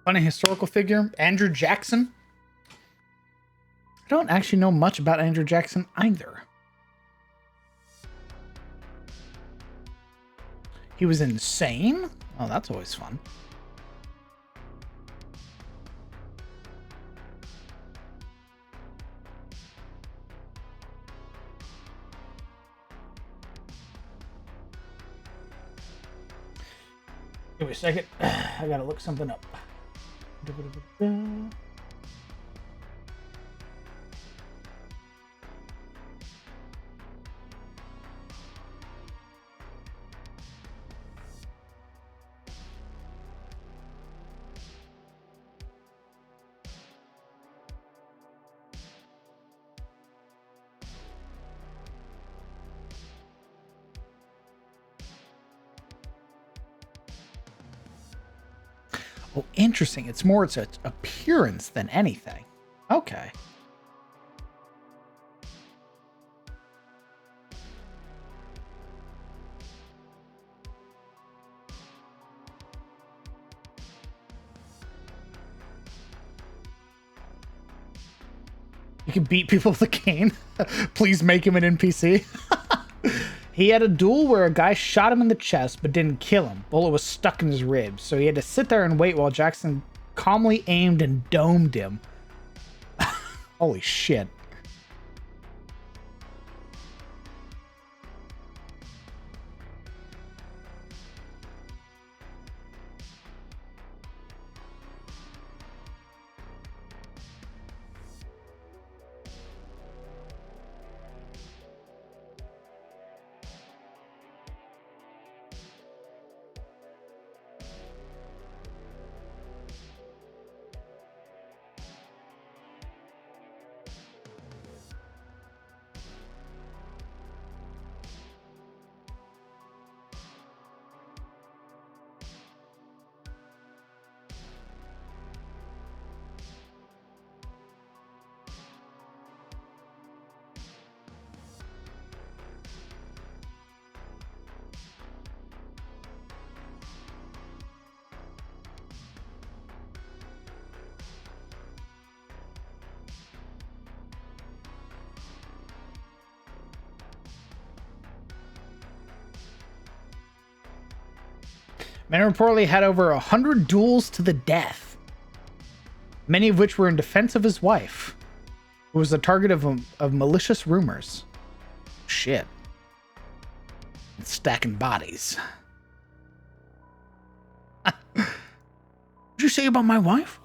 Funny historical figure, Andrew Jackson. I don't actually know much about Andrew Jackson either. He was insane? Oh, that's always fun. Give me a second. I gotta look something up. Oh, interesting. It's more its appearance than anything. Okay. You can beat people with a cane. Please make him an NPC. He had a duel where a guy shot him in the chest but didn't kill him. Bullet was stuck in his ribs, so he had to sit there and wait while Jackson calmly aimed and domed him. Holy shit. Men reportedly had over 100 duels to the death, many of which were in defense of his wife, who was the target of malicious rumors. Shit. And stacking bodies. What'd you say about my wife?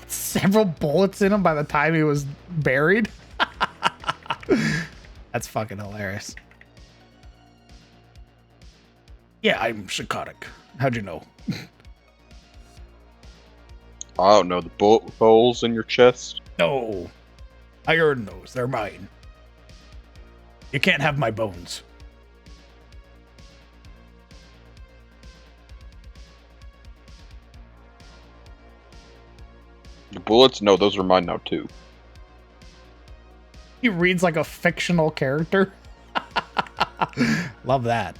Several bullets in him by the time he was buried. That's fucking hilarious. Yeah, I'm psychotic. How'd you know? I don't know, the bullet holes in your chest? No. I earned those. They're mine. You can't have my bones. The bullets? No, those are mine now too. He reads like a fictional character. Love that.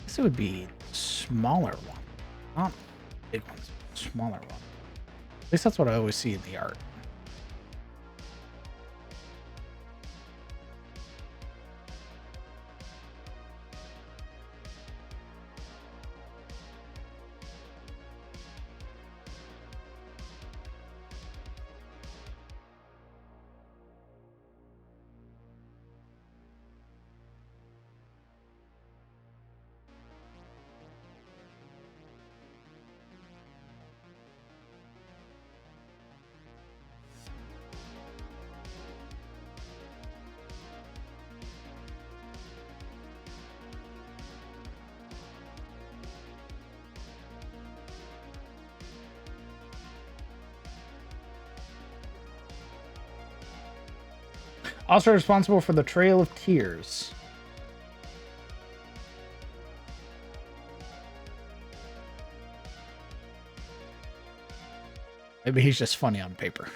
This would be smaller one, not big ones, smaller one. At least that's what I always see in the art. Also responsible for the Trail of Tears. Maybe he's just funny on paper.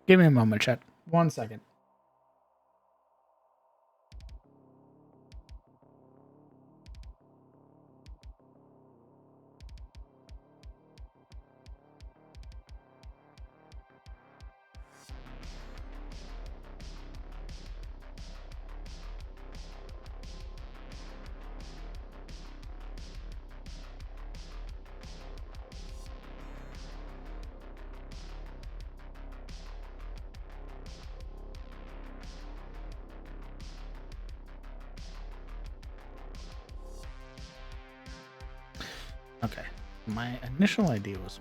Give me a moment, chat. 1 second. Okay. My initial idea was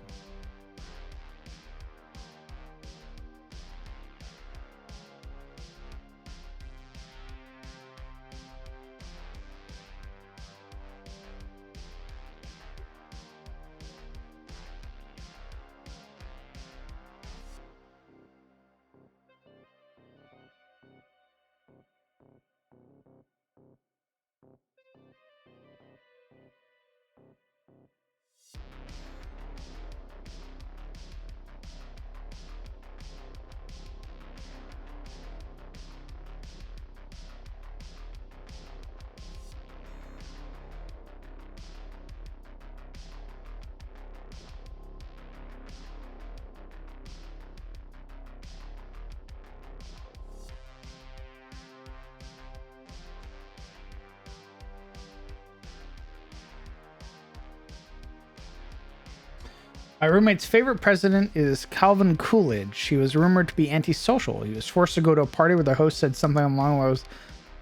my roommate's favorite president is Calvin Coolidge. He was rumored to be antisocial. He was forced to go to a party where the host said something along those lines.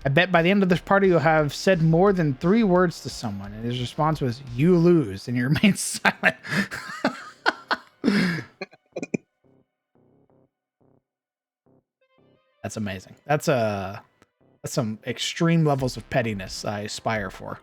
I bet by the end of this party you'll have said more than 3 words to someone. And his response was, "You lose," and you remain silent. That's amazing. That's some extreme levels of pettiness I aspire for.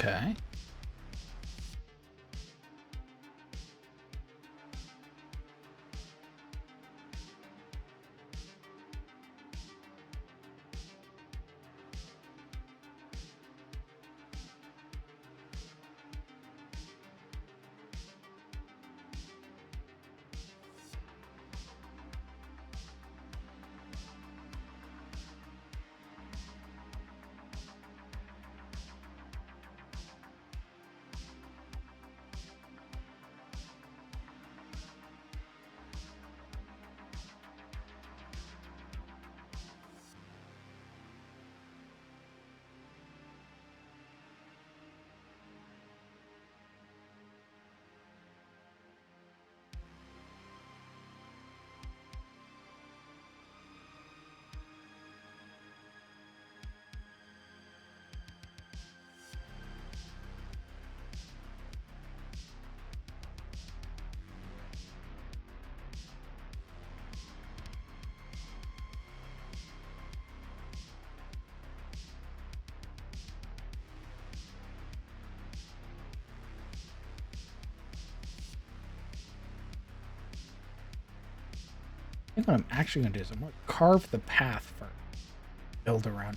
Okay. I think what I'm actually going to do is I'm going to carve the path first. Build around.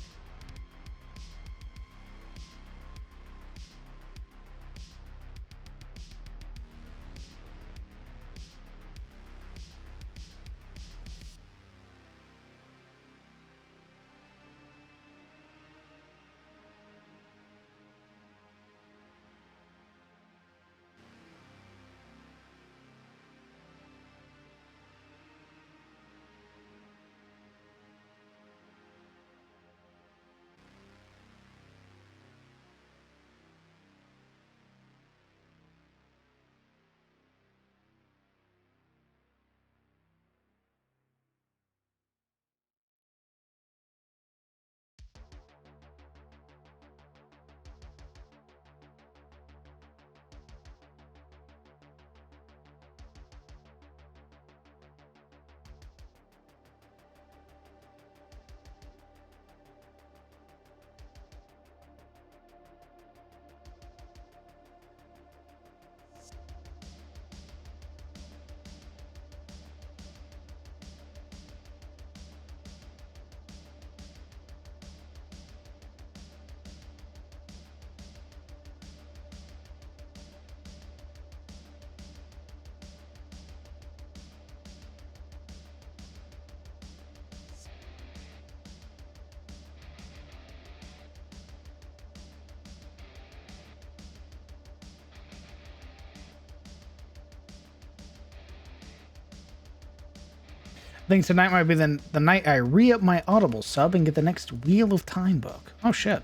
I think tonight might be the night I re-up my Audible sub and get the next Wheel of Time book. Oh shit.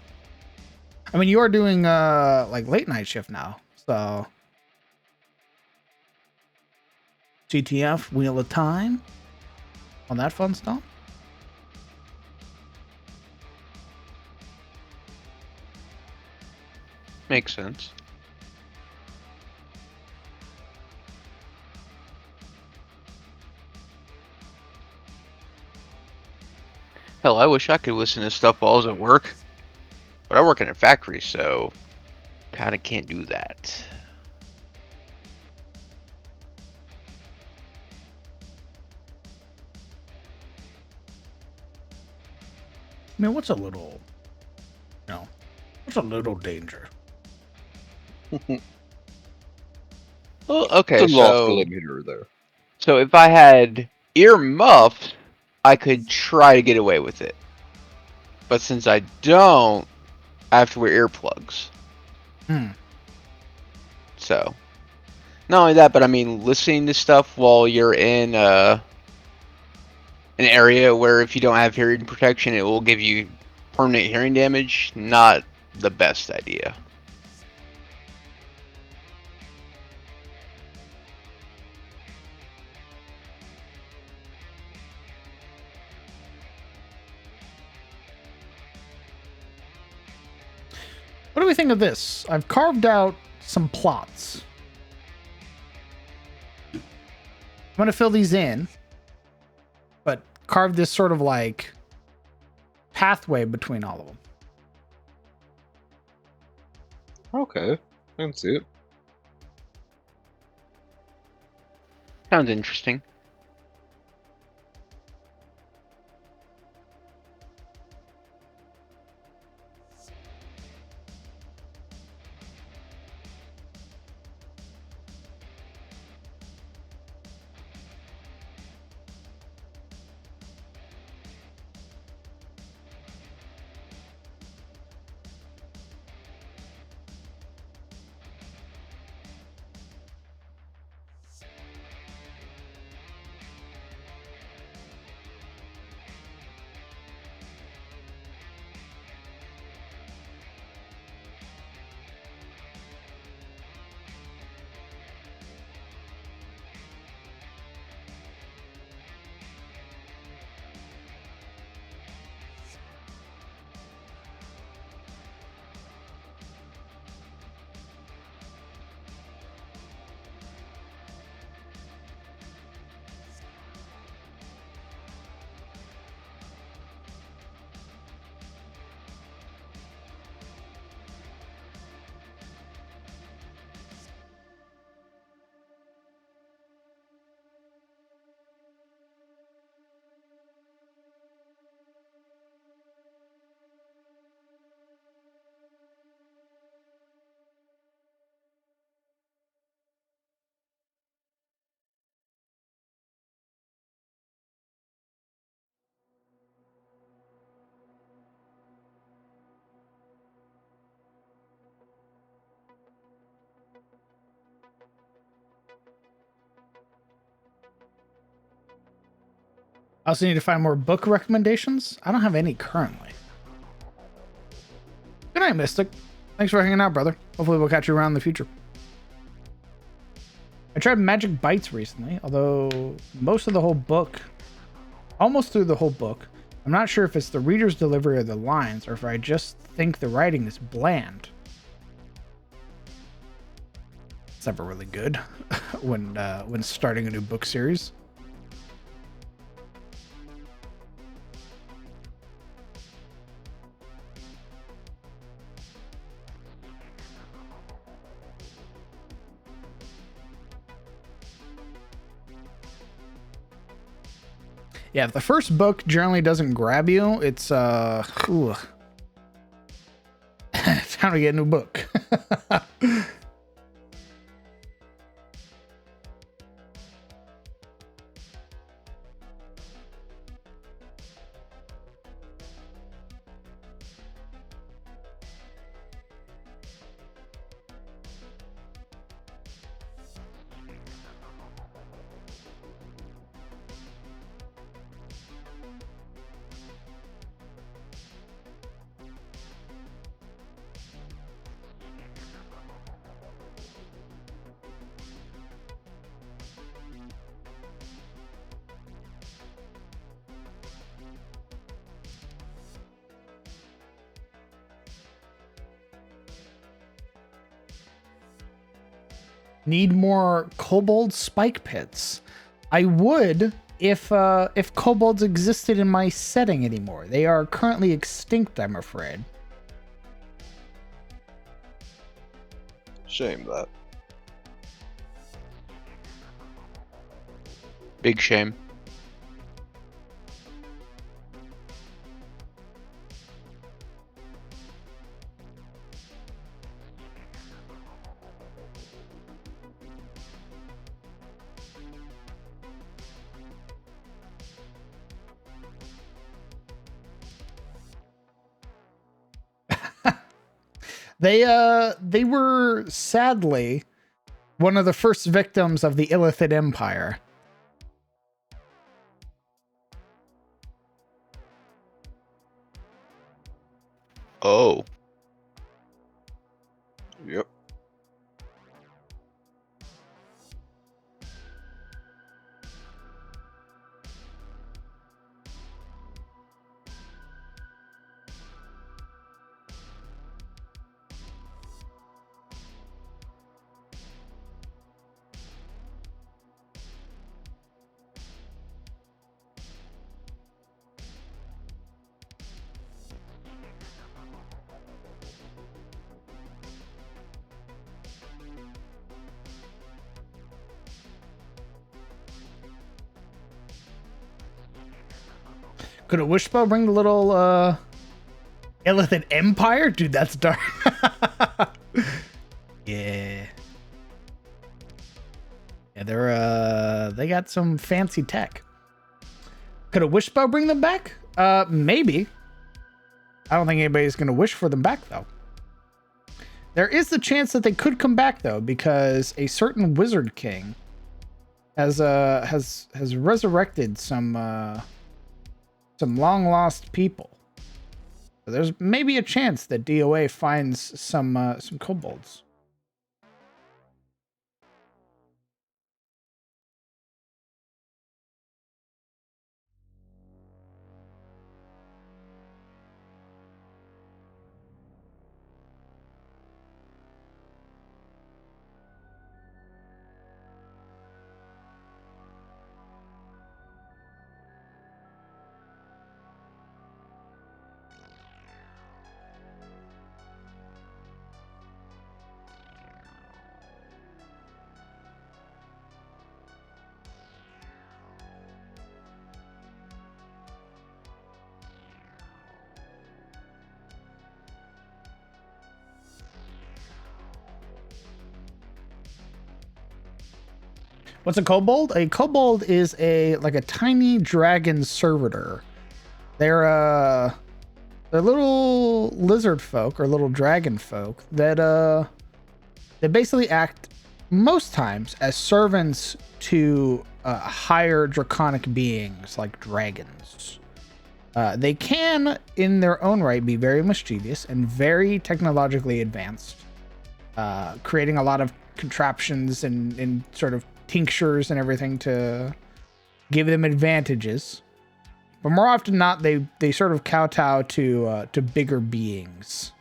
I mean, you are doing like late night shift now, so GTF, Wheel of Time, all that fun stuff. Makes sense. Hell, I wish I could listen to stuff while I was at work. But I work in a factory, so kinda can't do that. I mean, what's a little, you know, what's a little danger? Well, okay, Some lost so kilometer there. so if I had ear muffs, I could try to get away with it. But since I don't, I have to wear earplugs. Hmm. So, not only that, but I mean, listening to stuff while you're in an area where if you don't have hearing protection, it will give you permanent hearing damage. Not the best idea. What do we think of this? I've carved out some plots. I'm going to fill these in, but carve this sort of like pathway between all of them. Okay, I can see it. Sounds interesting. I also need to find more book recommendations. I don't have any currently. Good night, Mystic. Thanks for hanging out, brother. Hopefully we'll catch you around in the future. I tried Magic Bites recently, although most of the whole book, almost through the whole book, I'm not sure if it's the reader's delivery of the lines or if I just think the writing is bland. It's never really good when starting a new book series. Yeah, if the first book generally doesn't grab you, it's ooh. It's time to get a new book. Need more kobold spike pits. I would if kobolds existed in my setting anymore. They are currently extinct, I'm afraid. Shame that. Big shame. They were sadly one of the first victims of the Illithid Empire. Oh. Yep. Could a wish spell bring the little Illithid Empire? Dude, that's dark. Yeah. Yeah, they got some fancy tech. Could a wish spell bring them back? Maybe. I don't think anybody's gonna wish for them back though. There is the chance that they could come back though, because a certain wizard king has resurrected some long lost people. So there's maybe a chance that DOA finds some kobolds. What's a kobold? A kobold is a tiny dragon servitor. They're little lizard folk or little dragon folk that they basically act most times as servants to higher draconic beings like dragons. They can, in their own right, be very mischievous and very technologically advanced, creating a lot of contraptions and sort of tinctures and everything to give them advantages. But more often than not, they sort of kowtow to bigger beings.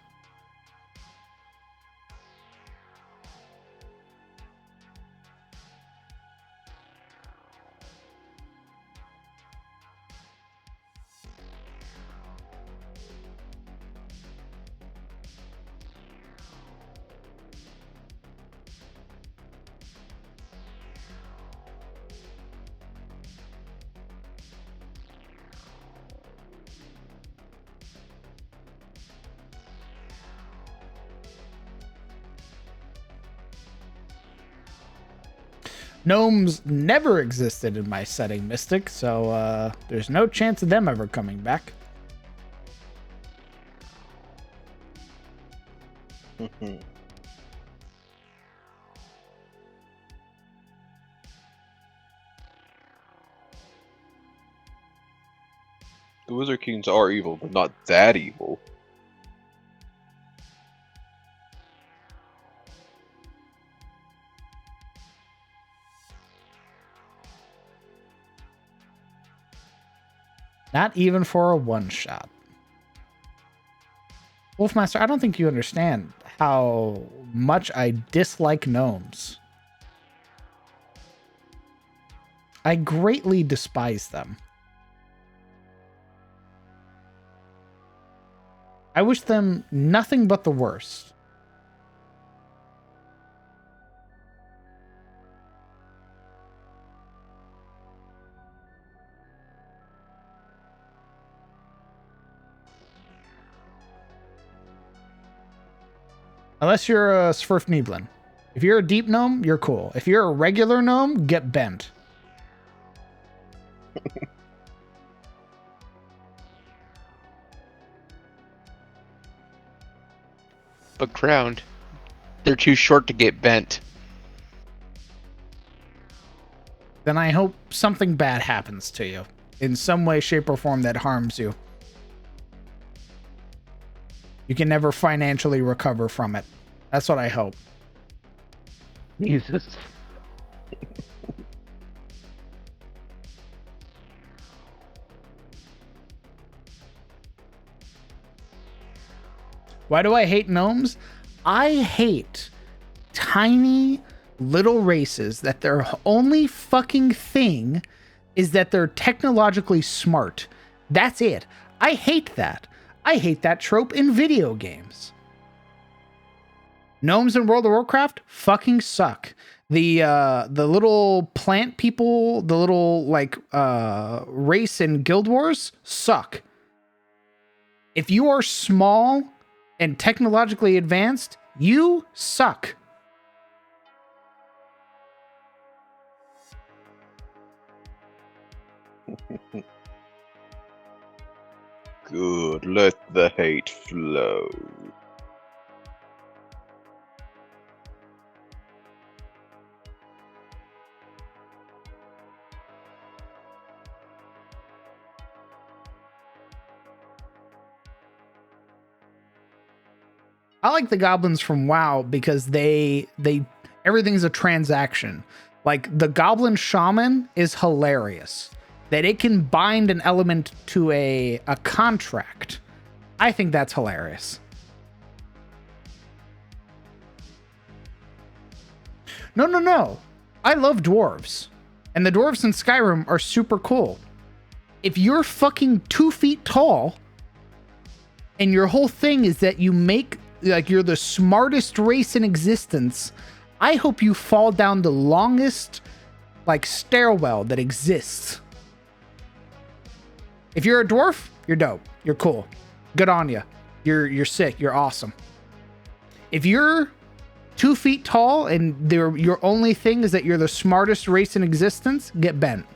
Gnomes never existed in my setting, Mystic, so there's no chance of them ever coming back. The Wizard Kings are evil, but not that evil. Not even for a one-shot. Wolfmaster, I don't think you understand how much I dislike gnomes. I greatly despise them. I wish them nothing but the worst. Unless you're a Svirfneblin. If you're a deep gnome, you're cool. If you're a regular gnome, get bent. But crowned, they're too short to get bent. Then I hope something bad happens to you in some way, shape, or form that harms you. You can never financially recover from it. That's what I hope. Jesus. Why do I hate gnomes? I hate tiny little races that their only fucking thing is that they're technologically smart. That's it. I hate that. I hate that trope in video games. Gnomes in World of Warcraft fucking suck. the little plant people, the little like race in Guild Wars suck. If you are small and technologically advanced, you suck. Good, let the hate flow. I like the goblins from WoW because they everything's a transaction. Like the goblin shaman is hilarious. That it can bind an element to a contract. I think that's hilarious. No. I love dwarves. And the dwarves in Skyrim are super cool. If you're fucking 2 feet tall and your whole thing is that you make like you're the smartest race in existence, I hope you fall down the longest like stairwell that exists. If you're a dwarf, you're dope. You're cool. Good on you. You're sick. You're awesome. If you're 2 feet tall and your only thing is that you're the smartest race in existence, get bent.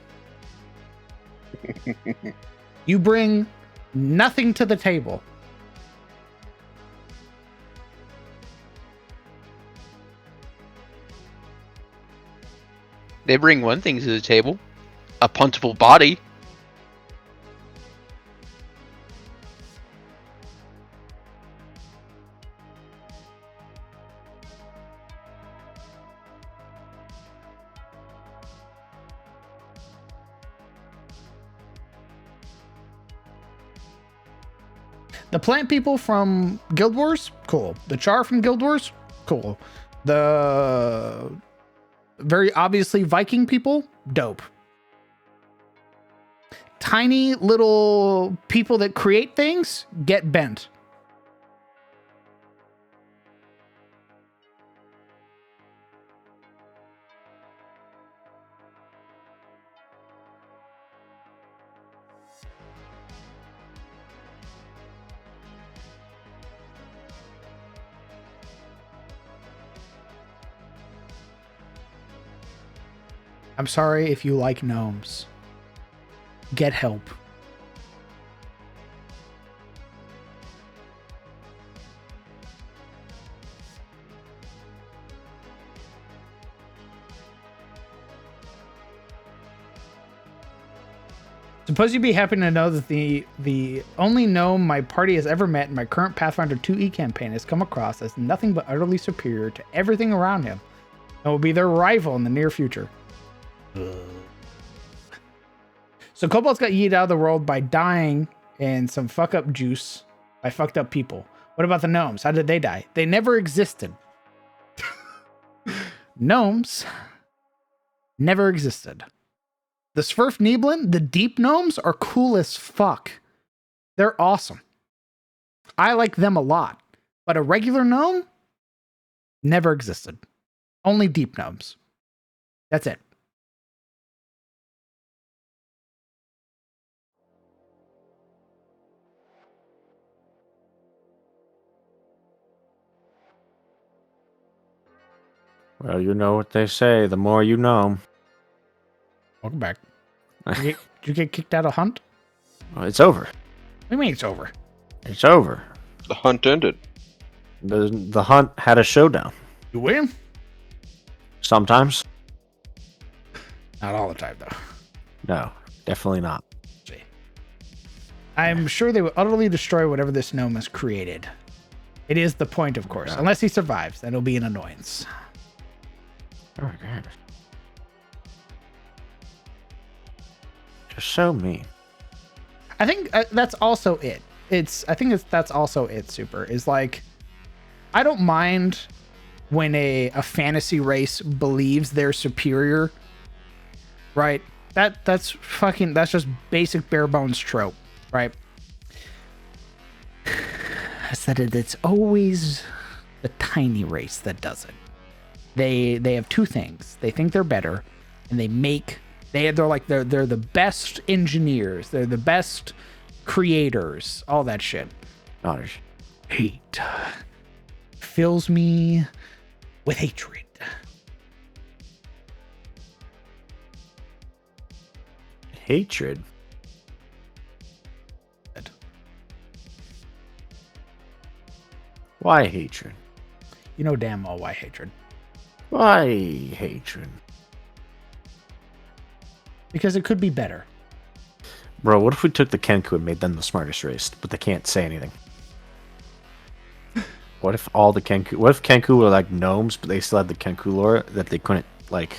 You bring nothing to the table. They bring one thing to the table. A puntable body. The plant people from Guild Wars, cool. The char from Guild Wars, cool. The very obviously Viking people, dope. Tiny little people that create things, get bent. I'm sorry if you like gnomes. Get help. Suppose you'd be happy to know that the only gnome my party has ever met in my current Pathfinder 2e campaign has come across as nothing but utterly superior to everything around him, and will be their rival in the near future. So kobolds got yeeted out of the world by dying in some fuck up juice by fucked up people. What about the gnomes? How did they die? They never existed. Gnomes never existed. The Svirfneblin, the deep gnomes, are cool as fuck. They're awesome. I like them a lot. But a regular gnome never existed. Only deep gnomes. That's it. Well, you know what they say, the more you know. Welcome back. Did you get kicked out of Hunt? Well, it's over. What do you mean it's over? It's over. The hunt ended. The hunt had a showdown. You win? Sometimes. Not all the time, though. No, definitely not. See. I'm sure they will utterly destroy whatever this gnome has created. It is the point, of course. Yeah. Unless he survives, then it'll be an annoyance. Oh my god. Just so mean. I think that's also it. That's also it, Super. Is like, I don't mind when a fantasy race believes they're superior. Right? That's just basic bare bones trope, right? I said it's always the tiny race that does it. They have two things. They think they're better, and they're the best engineers. They're the best creators. All that shit. Otters. Hate fills me with hatred. Hatred. Why hatred? You know damn well why hatred. Why hatred? Because it could be better. Bro, what if we took the Kenku and made them the smartest race, but they can't say anything? What if Kenku were like gnomes, but they still had the Kenku lore that they couldn't, like,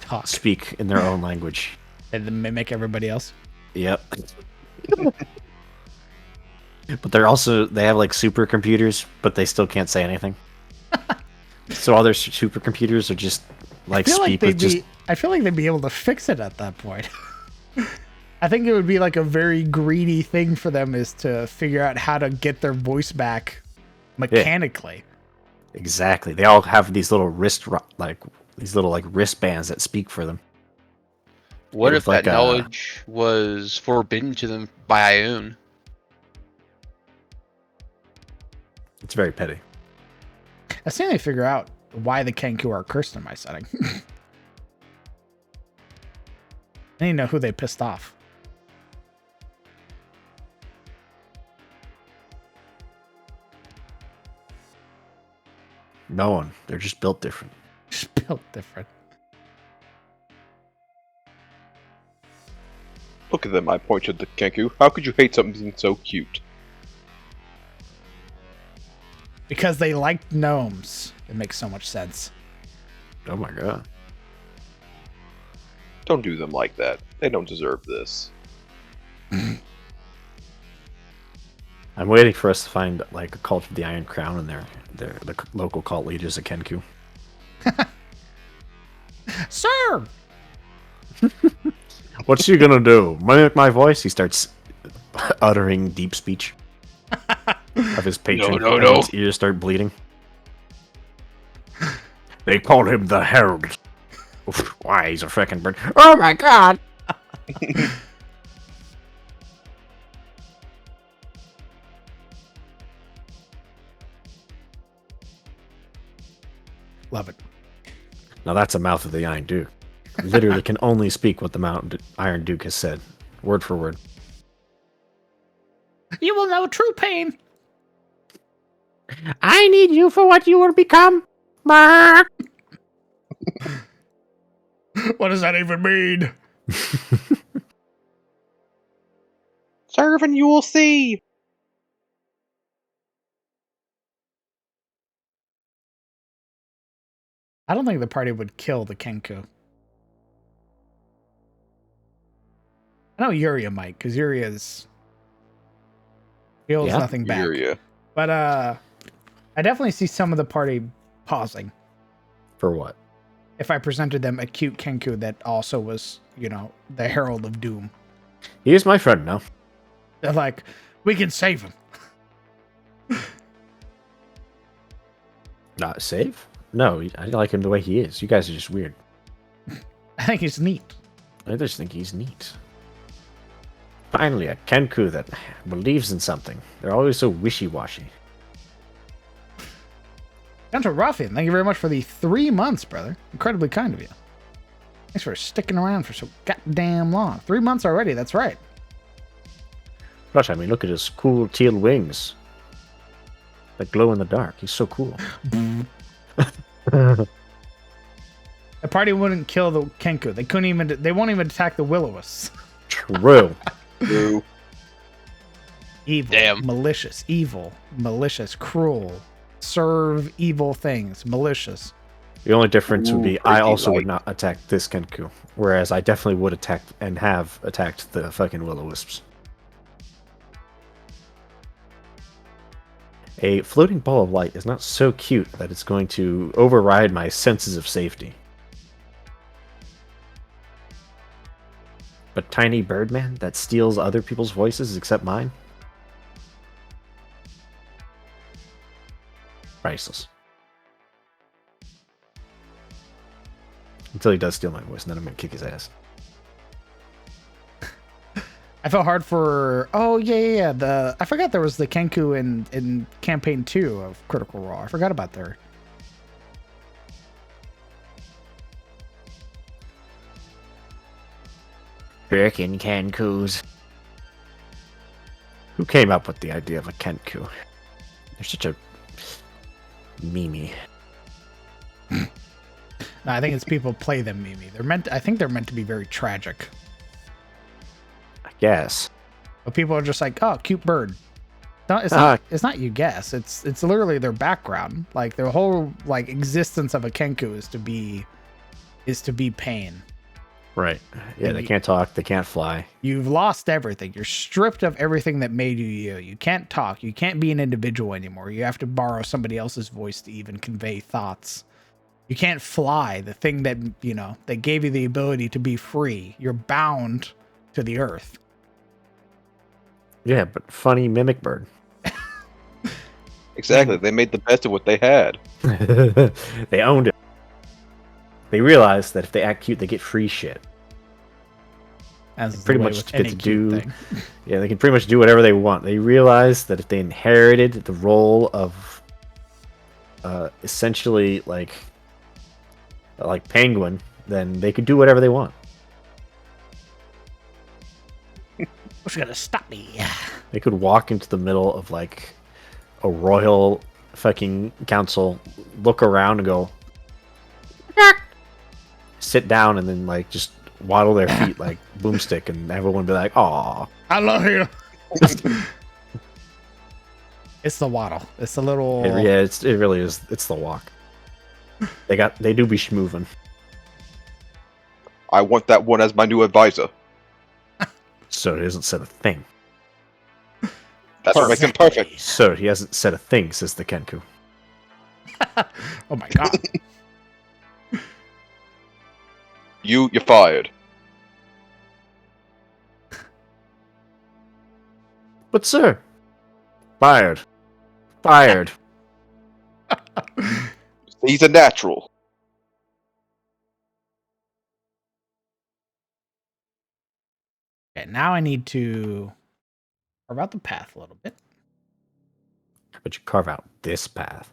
Talk. speak in their own language? And then mimic everybody else. Yep. But they have like supercomputers, but they still can't say anything. So all their supercomputers are just like speak with just. I feel like they'd be able to fix it at that point. I think it would be like a very greedy thing for them is to figure out how to get their voice back mechanically. Exactly. They all have these little wristbands that speak for them. What if like that knowledge was forbidden to them by Ioun? It's very petty. I still need to figure out why the Kenku are cursed in my setting. I need to know who they pissed off. No one. They're just built different. Just built different. Look at them, I point to the Kenku. How could you hate something so cute? Because they liked gnomes. It makes so much sense. Oh my god. Don't do them like that. They don't deserve this. I'm waiting for us to find like a cult of the Iron Crown and the local cult leaders of Kenku. Sir! What's he gonna do? Mimic my voice? He starts uttering deep speech of his patron. No. And his ears start bleeding. They call him the Herald. Oof, why, he's a frickin' bird. Oh my god! Love it. Now that's a mouth of the Iron Duke. Literally can only speak what the Iron Duke has said, word for word. You will know true pain. I need you for what you will become. What does that even mean? Serve and you will see! I don't think the party would kill the Kenku. I know Yuria might, because Yuria's feels nothing back. Yuria. But I definitely see some of the party pausing For what? if I presented them a cute Kenku that also was, the Herald of Doom. He is my friend now. They're like, we can save him. Not save? No, I like him the way he is. You guys are just weird. I think it's neat. I just think he's neat. Finally, a Kenku that believes in something. They're always so wishy-washy. Gunter Ruffian, thank you very much for the 3 months, brother. Incredibly kind of you. Thanks for sticking around for so goddamn long. 3 months already, that's right. Plus, I mean, look at his cool teal wings. That glow in the dark. He's so cool. The party wouldn't kill the Kenku. They won't even attack the Will-O-Wisps. True. True. Evil. Damn. Malicious, cruel. Serve evil things. Malicious. The only difference would be Ooh, I freaky also would light. not attack this Kenku. Whereas I definitely would attack and have attacked the fucking Will-O-Wisps. A floating ball of light is not so cute that it's going to override my senses of safety. But tiny Birdman that steals other people's voices except mine? Priceless. Until he does steal my voice, and then I'm gonna kick his ass. I felt hard for. Oh yeah. I forgot there was the Kenku in campaign 2 of Critical Role. I forgot about there. Frickin' Kenkus. Who came up with the idea of a Kenku? They're such a meme. No, I think it's people play them meme. I think they're meant to be very tragic. I guess. But people are just like, oh, cute bird. No, it's not you guess. It's literally their background. Like their whole like existence of a Kenku is to be pain. Right. Yeah, And they you- can't talk, they can't fly. You've lost everything. You're stripped of everything that made you you. You can't talk. You can't be an individual anymore. You have to borrow somebody else's voice to even convey thoughts. You can't fly, the thing that, that gave you the ability to be free. You're bound to the earth. Yeah, but funny mimic bird. Exactly. They made the best of what they had. They owned it. They realized that if they act cute, they get free shit. As is the Pretty way much with get any to cute do- thing. Yeah, they can pretty much do whatever they want. They realized that if they inherited the role of essentially like Penguin, then they could do whatever they want. What's gonna stop me? They could walk into the middle of like a royal fucking council, look around and go, sit down, and then like just waddle their feet like boomstick, and everyone be like, "Aw." I love you. It's the waddle. It's the little. Yeah, it really is. It's the walk. They do be schmoovin'. I want that one as my new advisor. So he hasn't said a thing. That's what makes him perfect. So he hasn't said a thing, says the Kenku. Oh my god. You're fired. But sir, fired. He's a natural. Okay, now I need to carve out the path a little bit. But you carve out this path.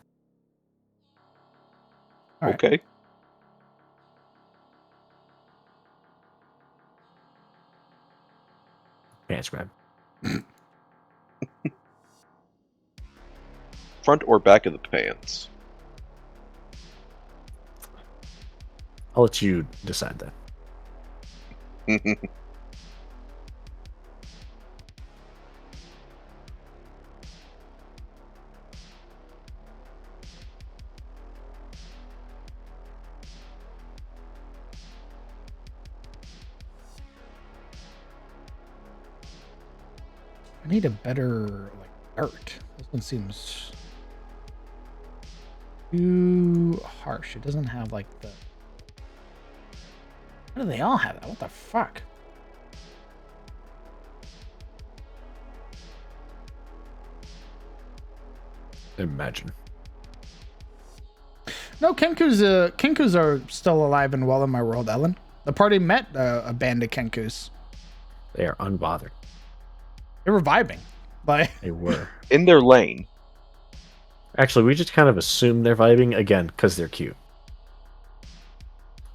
All right. Okay. Pants grab. Front or back of the pants? I'll let you decide that. I need a better like art. This one seems too harsh. It doesn't have like the. How do they all have that? What the fuck? Imagine. No, Kenkus are still alive and well in my world, Ellen. The party met a band of Kenkus. They are unbothered. They were vibing. Like, They were. In their lane. Actually, we just kind of assume they're vibing again because they're cute.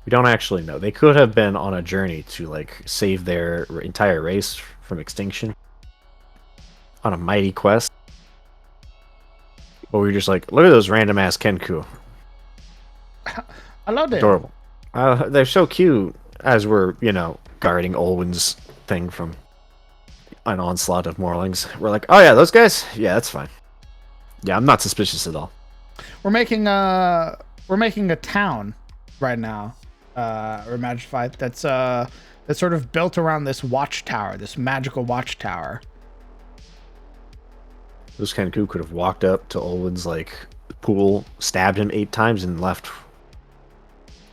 We don't actually know. They could have been on a journey to like save their entire race from extinction on a mighty quest. But we were just like, look at those random ass Kenku. I loved it. Adorable. They're so cute as we're, guarding Olwen's thing from an onslaught of Morlings. We're like, oh yeah, those guys? Yeah, that's fine. Yeah, I'm not suspicious at all. We're making a town right now, Remagified. That's sort of built around this watchtower, this magical watchtower. Those Kenku could have walked up to Olwen's like pool, stabbed him 8 times, and left.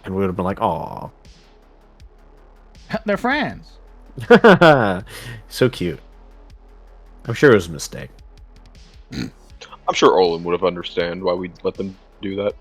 And we would have been like, "Aw, They're friends. so cute." I'm sure it was a mistake. I'm sure Olin would have understand why we let them do that.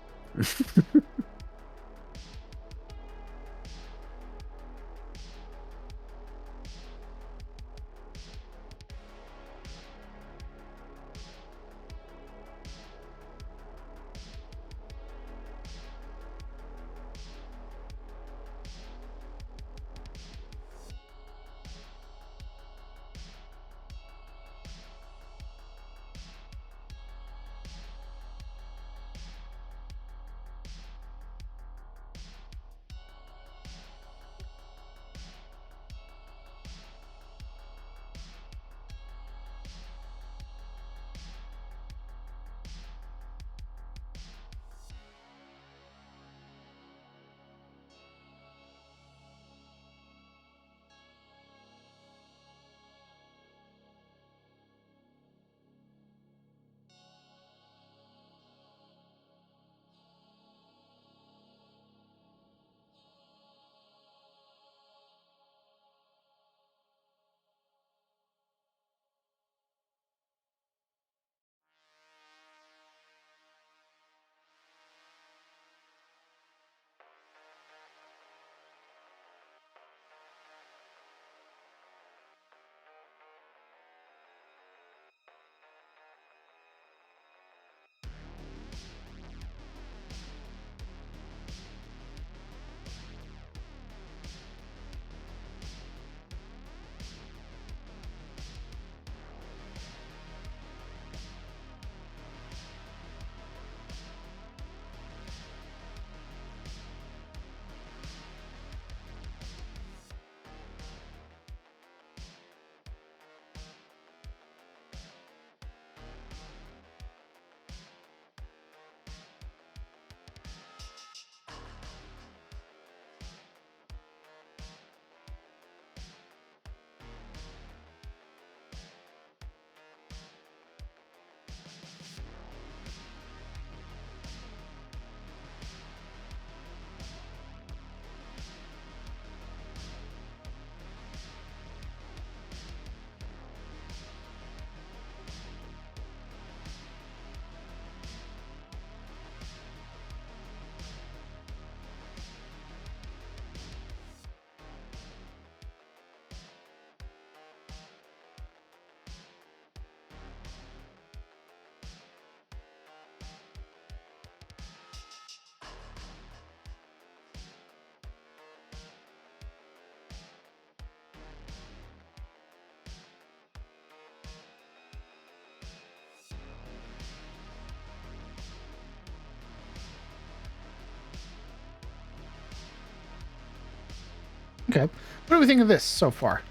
Okay. What do we think of this so far?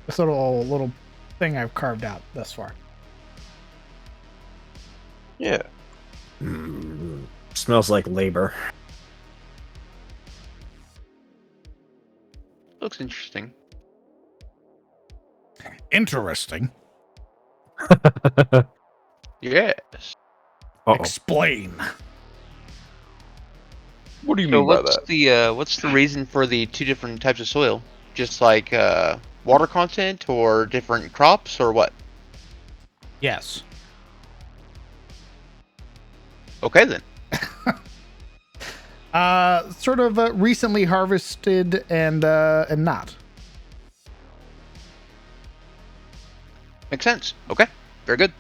This little thing I've carved out thus far. Yeah. Smells like labor. Looks interesting. Interesting. Yes. Explain. What do you So mean by that? what's the reason for the two different types of soil? Just like water content or different crops or what? Yes. Okay then. Sort of recently harvested and not. Makes sense. Okay. Very good.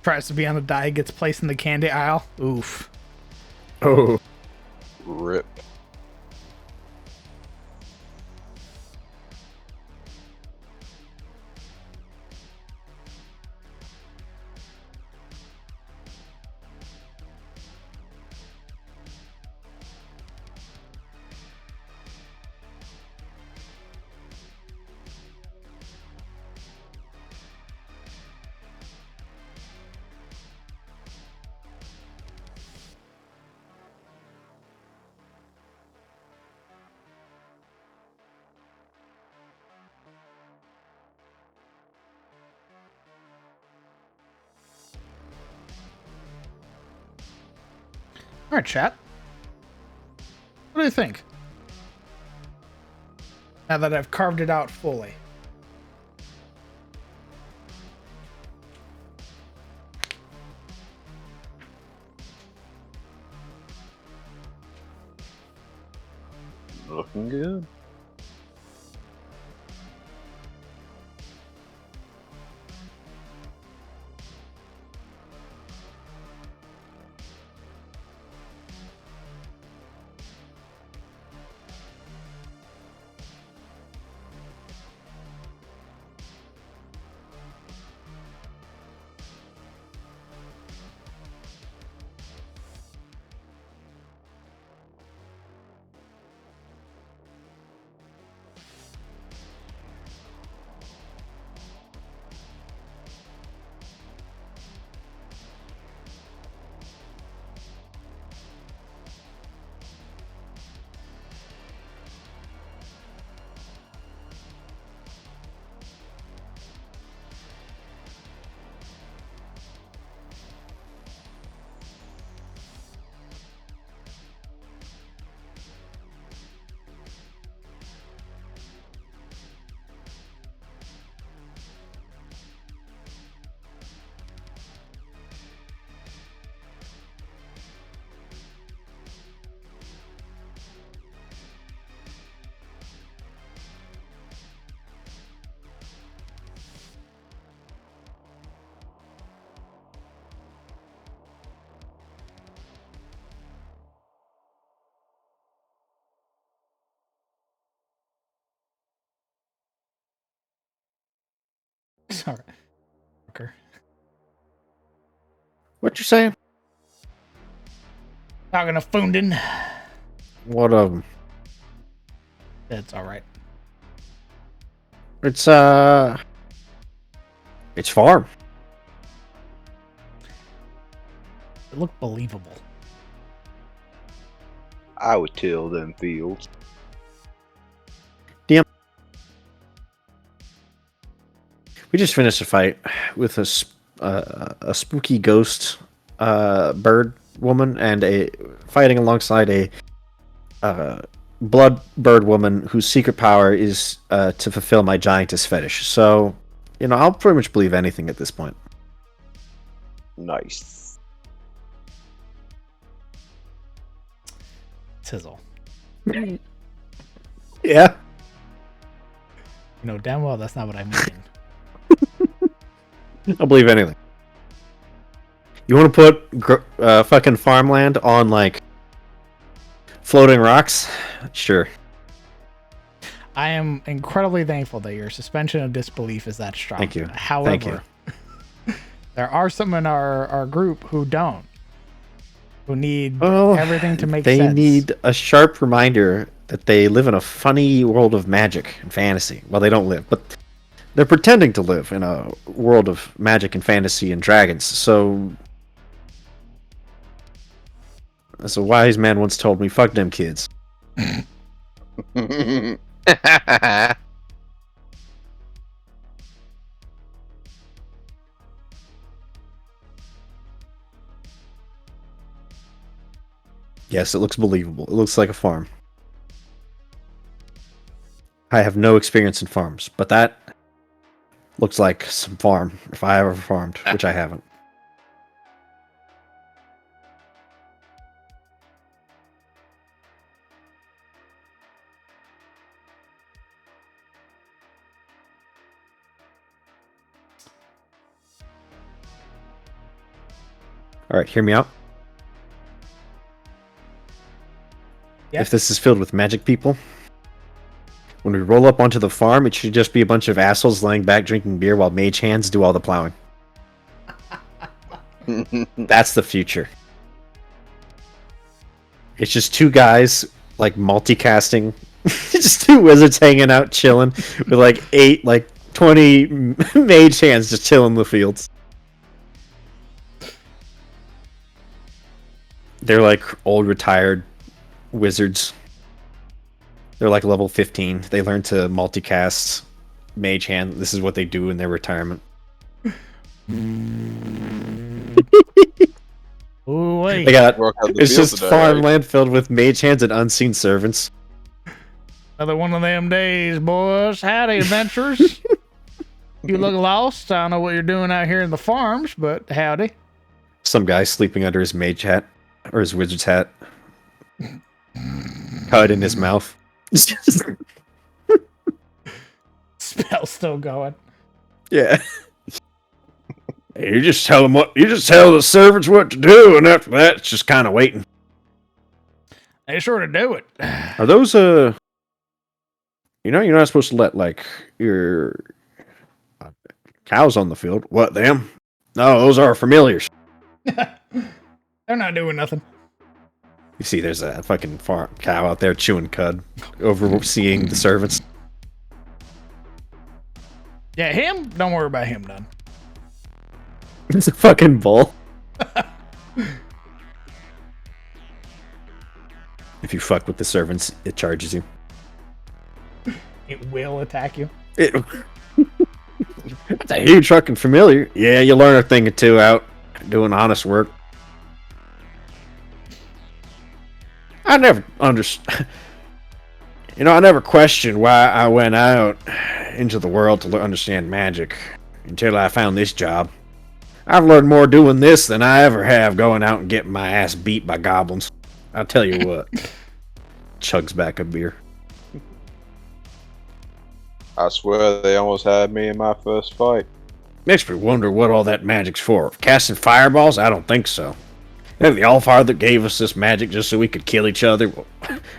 Tries to be on the die, gets placed in the candy aisle. Oof. Oh. Rip. All right, chat. What do you think? Now that I've carved it out fully. Looking good. Sorry. Okay. What you saying? Talking to Funden. What of them? That's all right. It's farm. It looked believable. I would till them fields. We just finished a fight with a spooky ghost bird woman and fighting alongside a blood bird woman whose secret power is to fulfill my giantess fetish. So, I'll pretty much believe anything at this point. Nice. Tizzle. Yeah. Damn well that's not what I mean. I'll believe anything. You want to put fucking farmland on, like, floating rocks? Sure. I am incredibly thankful that your suspension of disbelief is that strong. Thank you. However, there are some in our group who don't. Who need everything to make sense. They need a sharp reminder that they live in a funny world of magic and fantasy. Well, they don't live, but they're pretending to live in a world of magic and fantasy and dragons. So, as a wise man once told me, fuck them kids. Yes, it looks believable. It looks like a farm. I have no experience in farms, but that looks like some farm, if I ever farmed, which I haven't. Alright, hear me out. Yep. If this is filled with magic people, when we roll up onto the farm, it should just be a bunch of assholes laying back drinking beer while mage hands do all the plowing. That's the future. It's just two guys, like, multicasting. Just two wizards hanging out, chilling, with, like, 20 mage hands just chilling in the fields. They're, like, old, retired wizards. They're like level 15. They learn to multicast mage hand. This is what they do in their retirement. Ooh, wait. They got Work out the it's field just today, farmland filled with mage hands and unseen servants. Another one of them days, boys. Howdy, adventurers. You look lost. I don't know what you're doing out here in the farms, but howdy. Some guy sleeping under his mage hat or his wizard's hat. Cut in his mouth. Spell still going. Yeah. You just tell the servants what to do, and after that, it's just kind of waiting. They sure to do it. Are those you're not supposed to let like your cows on the field. What, them? No, those are familiars. They're not doing nothing. You see, there's a fucking farm cow out there chewing cud, overseeing the servants. Yeah, him? Don't worry about him, none. It's a fucking bull. If you fuck with the servants, it charges you. It will attack you. That's a huge fucking familiar. Yeah, you learn a thing or two out doing honest work. I never understood. I never questioned why I went out into the world to understand magic until I found this job. I've learned more doing this than I ever have going out and getting my ass beat by goblins. I'll tell you what. Chugs back a beer. I swear they almost had me in my first fight. Makes me wonder what all that magic's for. Casting fireballs? I don't think so. Maybe the Allfather gave us this magic just so we could kill each other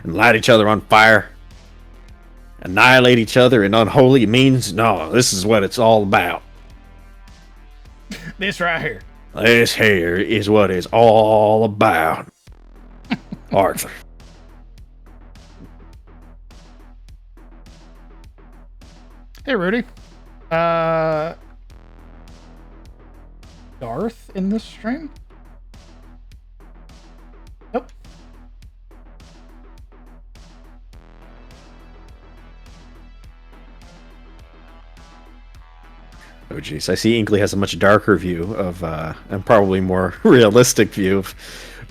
and light each other on fire. Annihilate each other in unholy means? No, this is what it's all about. This right here. This here is what it's all about. Arthur. Hey, Rudy. Darth in this stream? Nope. Oh, jeez. I see Inkley has a much darker view of, and probably more realistic view of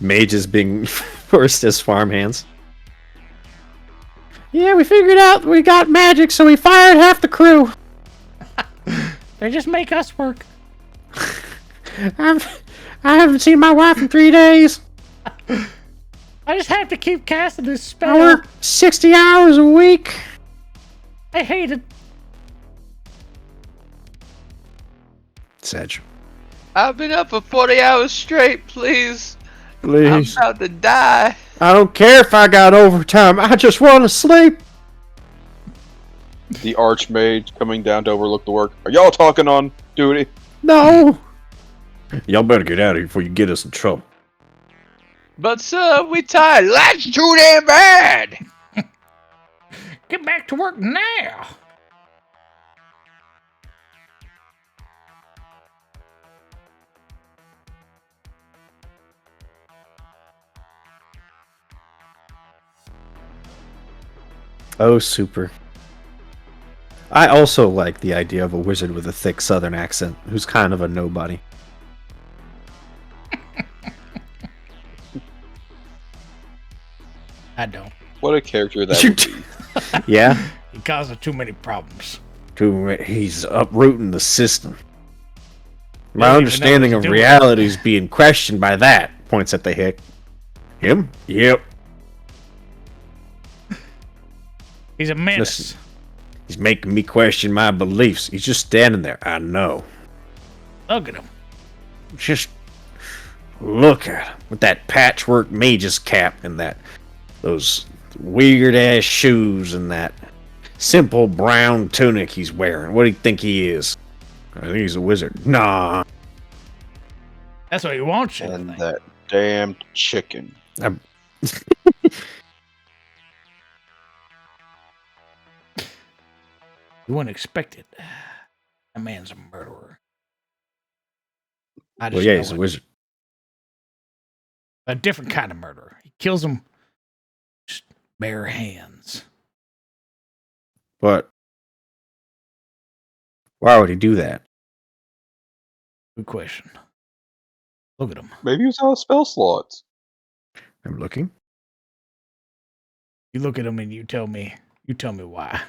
mages being forced as farmhands. Yeah, we figured out we got magic, so we fired half the crew. They just make us work. I haven't seen my wife in 3 days. I just have to keep casting this I spell. work 60 hours a week. I hate it. Sedge. I've been up for 40 hours straight, please. Please. I'm about to die. I don't care if I got overtime. I just want to sleep. The Archmage coming down to overlook the work. Are y'all talking on duty? No. Y'all better get out of here before you get us in trouble. But sir, we tired. That's too damn bad. Get back to work now. Oh, super. I also like the idea of a wizard with a thick southern accent who's kind of a nobody. I don't. What a character that would be. Yeah? He causes too many problems. He's uprooting the system. My Don't even know understanding what of to do with reality is being questioned by that. Points at the hick. Him? Yep. He's a menace. Listen. He's making me question my beliefs. He's just standing there. I know. Look at him. Just look at him with that patchwork mage's cap and those weird ass shoes and that simple brown tunic he's wearing. What do you think he is? I think he's a wizard. Nah. That's what he wants you to And think. that damned chicken. You wouldn't expect it. That man's a murderer. I just Well, yeah, know he's a it. wizard. A different kind of murderer. He kills them just bare hands. But why would he do that? Good question. Look at him. Maybe he was out of spell slots. I'm looking. You look at him and you tell me why.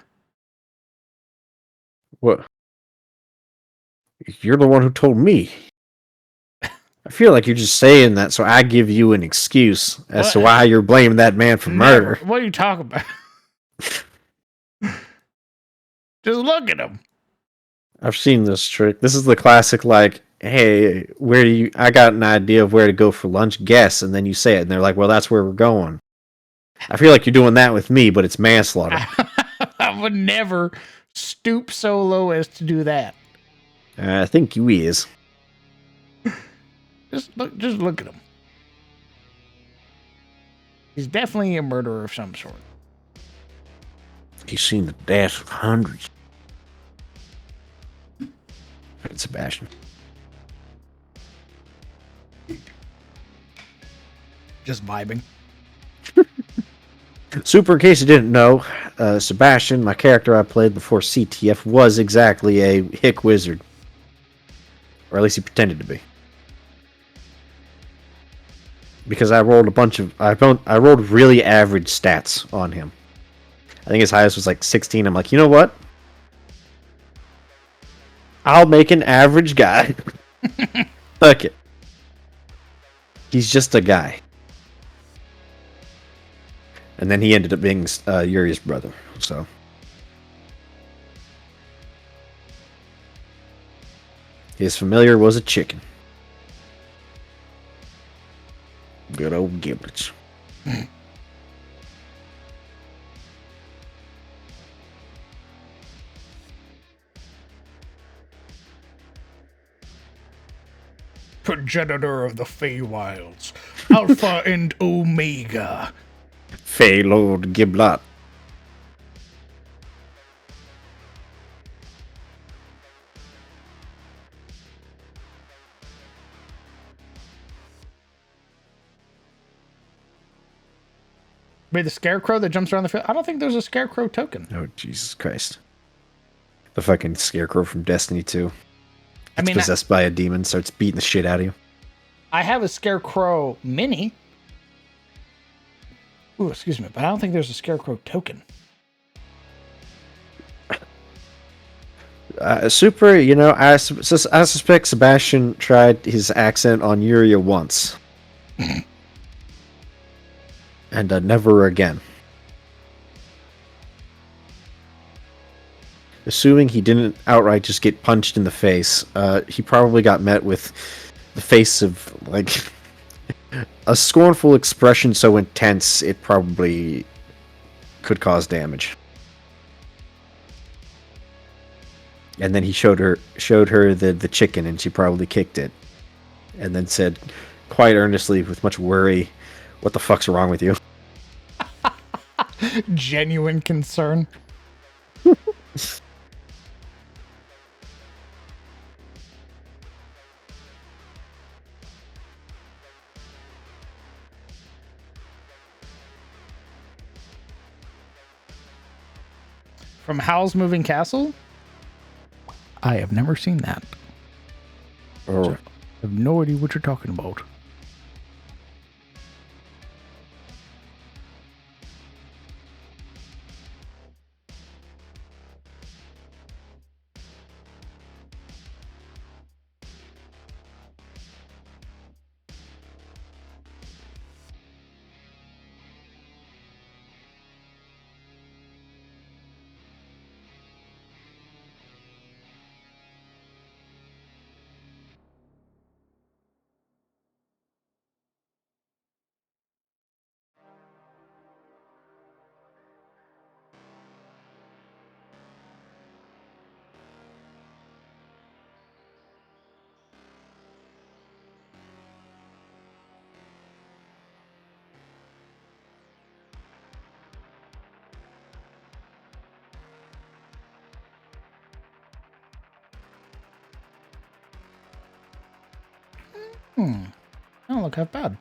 What? You're the one who told me. I feel like you're just saying that so I give you an excuse as to What? why you're blaming that man for murder. Never. What are you talking about? Just look at him. I've seen this trick. This is the classic, like, hey, I got an idea of where to go for lunch, guess, and then you say it, and they're like, well, that's where we're going. I feel like you're doing that with me, but it's manslaughter. I would never stoop so low as to do that. I think you is. Just look at him. He's definitely a murderer of some sort. He's seen the death of hundreds. It's Sebastian. Just vibing. Super, in case you didn't know, Sebastian, my character I played before CTF, was exactly a hick wizard. Or at least he pretended to be. Because I rolled I rolled really average stats on him. I think his highest was like 16. I'm like, you know what? I'll make an average guy. Fuck it. He's just a guy. And then he ended up being Yuri's brother. So his familiar was a chicken. Good old giblets. progenitor of the Feywilds, Alpha and Omega. Fey Lord Giblat. Wait, the scarecrow that jumps around the field? I don't think there's a scarecrow token. Oh, Jesus Christ. The fucking scarecrow from Destiny 2. I It's mean, possessed by a demon, starts beating the shit out of you. I have a scarecrow mini. Ooh, excuse me, but I don't think there's a scarecrow token. Super, you know, I suspect Sebastian tried his accent on Yuria once. And never again. Assuming he didn't outright just get punched in the face, he probably got met with the face of, like, a scornful expression so intense it probably could cause damage. And then he showed her the chicken, and she probably kicked it. And then said, quite earnestly, with much worry, "What the fuck's wrong with you?" Genuine concern. From Howl's Moving Castle? I have never seen that. Or I have no idea what you're talking about. Oh, look how bad.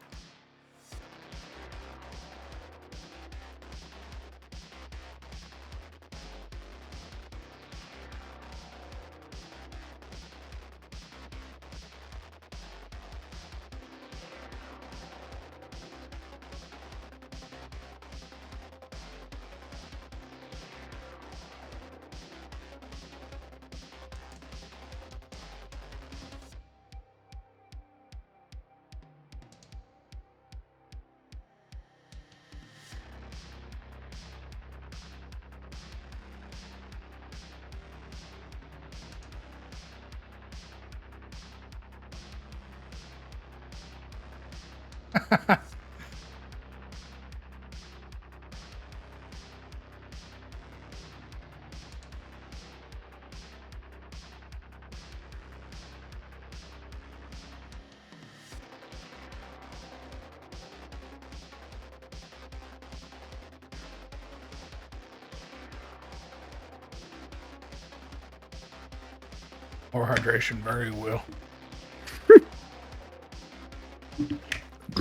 More hydration, very well.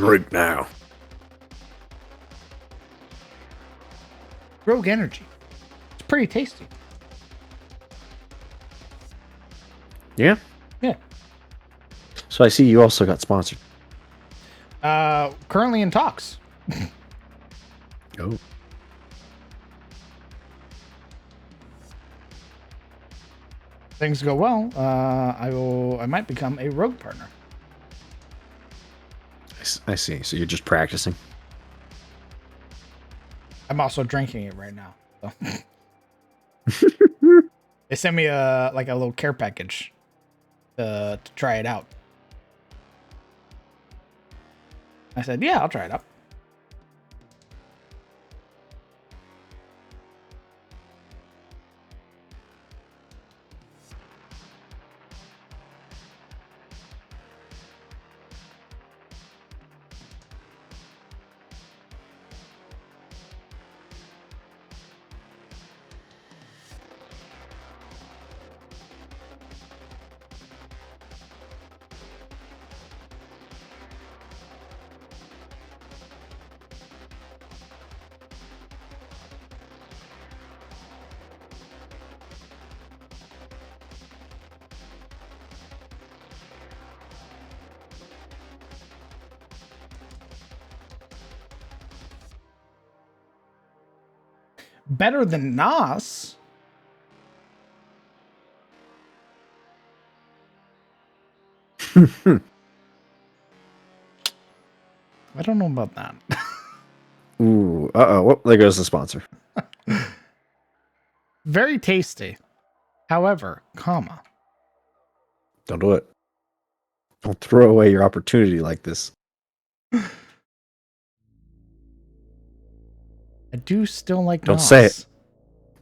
drink now. Rogue Energy. It's pretty tasty. Yeah. Yeah. So I see you also got sponsored. Currently in talks. Oh. Things go well. I might become a rogue partner. I see. So you're just practicing. I'm also drinking it right now. So. They sent me a little care package to try it out. I said, yeah, I'll try it out. better than Nos. I don't know about that. Ooh, oh, there goes the sponsor. Very tasty. However, comma. Don't do it. Don't throw away your opportunity like this. I do still like Don't Nos. say it.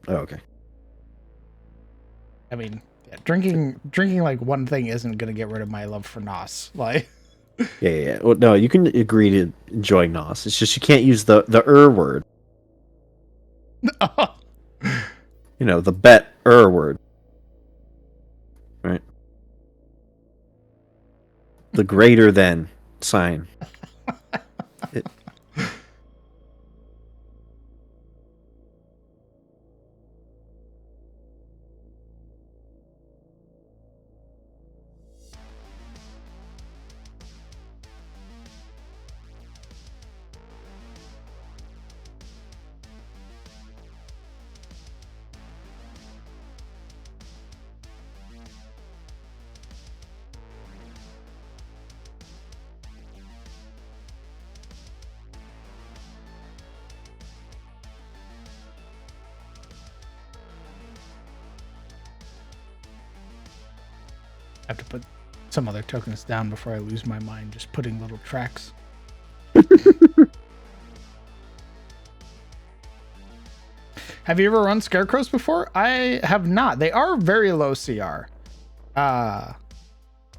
Oh, okay. I mean, yeah, drinking like one thing isn't gonna get rid of my love for Nos. Like, Yeah. Well, no, you can agree to enjoy Nos. It's just you can't use the word. You know, the bet word. Right? The greater than sign. I have to put some other tokens down before I lose my mind. Just putting little tracks. Have you ever run Scarecrows before? I have not. They are very low CR. And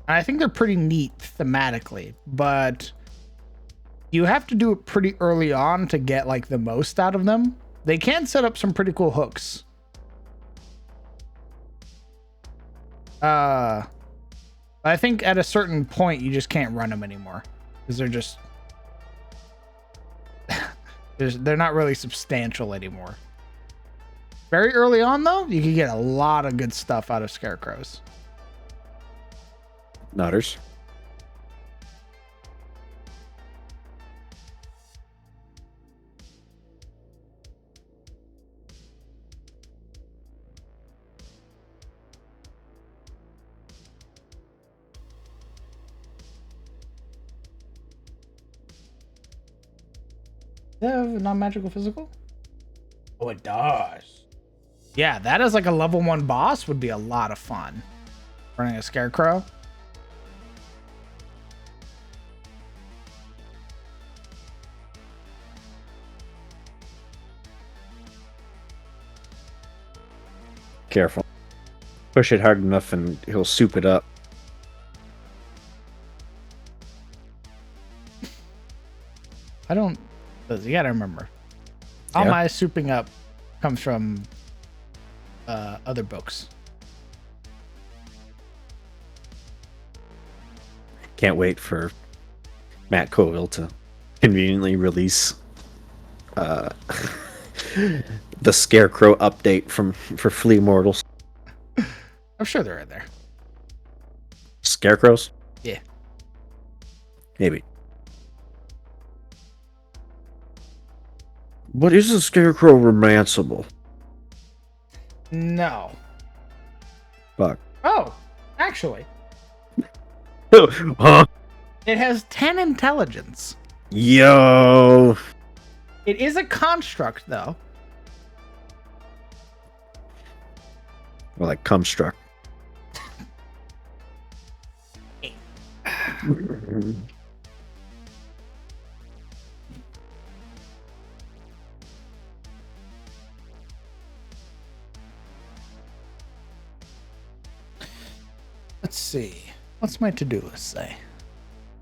I think they're pretty neat thematically, but you have to do it pretty early on to get like the most out of them. They can set up some pretty cool hooks. I think at a certain point you just can't run them anymore because they're just they're not really substantial anymore. Very early on though, you can get a lot of good stuff out of Scarecrows. Nodders. Does it have a non-magical physical? Oh, it does. Yeah, that is like a level 1 boss would be a lot of fun. Running a Scarecrow. Careful. Push it hard enough and he'll soup it up. I don't... You gotta remember. All Yeah. my souping up comes from other books. Can't wait for Matt Colville to conveniently release the Scarecrow update for Flea Mortals. I'm sure they're in there. Scarecrows? Yeah. Maybe. But is a Scarecrow romanceable? No. Fuck. Oh, actually, Huh? it has 10 intelligence. Yo. It is a construct, though. Well, like Cumstruck. Let's see. What's my to-do list say?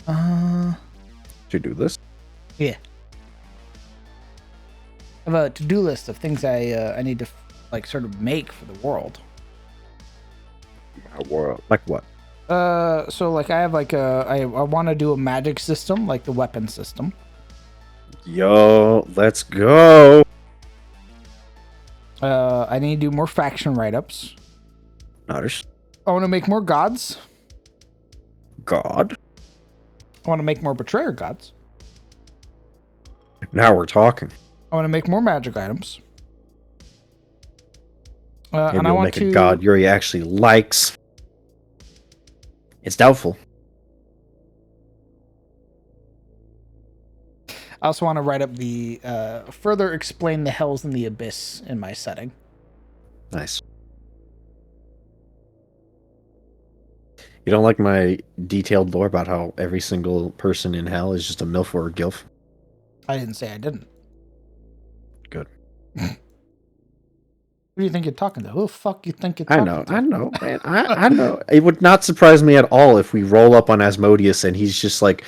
To do this? Yeah. I have a to-do list of things I need to like sort of make for the world. Like what? So like I have like I want to do a magic system, like the weapon system. Yo, let's go. I need to do more faction write-ups. Nodders. I want to make more gods. God. I want to make more betrayer gods. Now we're talking. I want to make more magic items. Maybe And I we'll want make to a god Yuri actually likes. It's doubtful. I also want to write up the further explain the hells and the abyss in my setting. Nice. You don't like my detailed lore about how every single person in hell is just a MILF or a GILF? I didn't say I didn't. Good. Who do you think you're talking to? Who the fuck you think you're I talking know, to? I know, man. I know. It would not surprise me at all if we roll up on Asmodeus and he's just like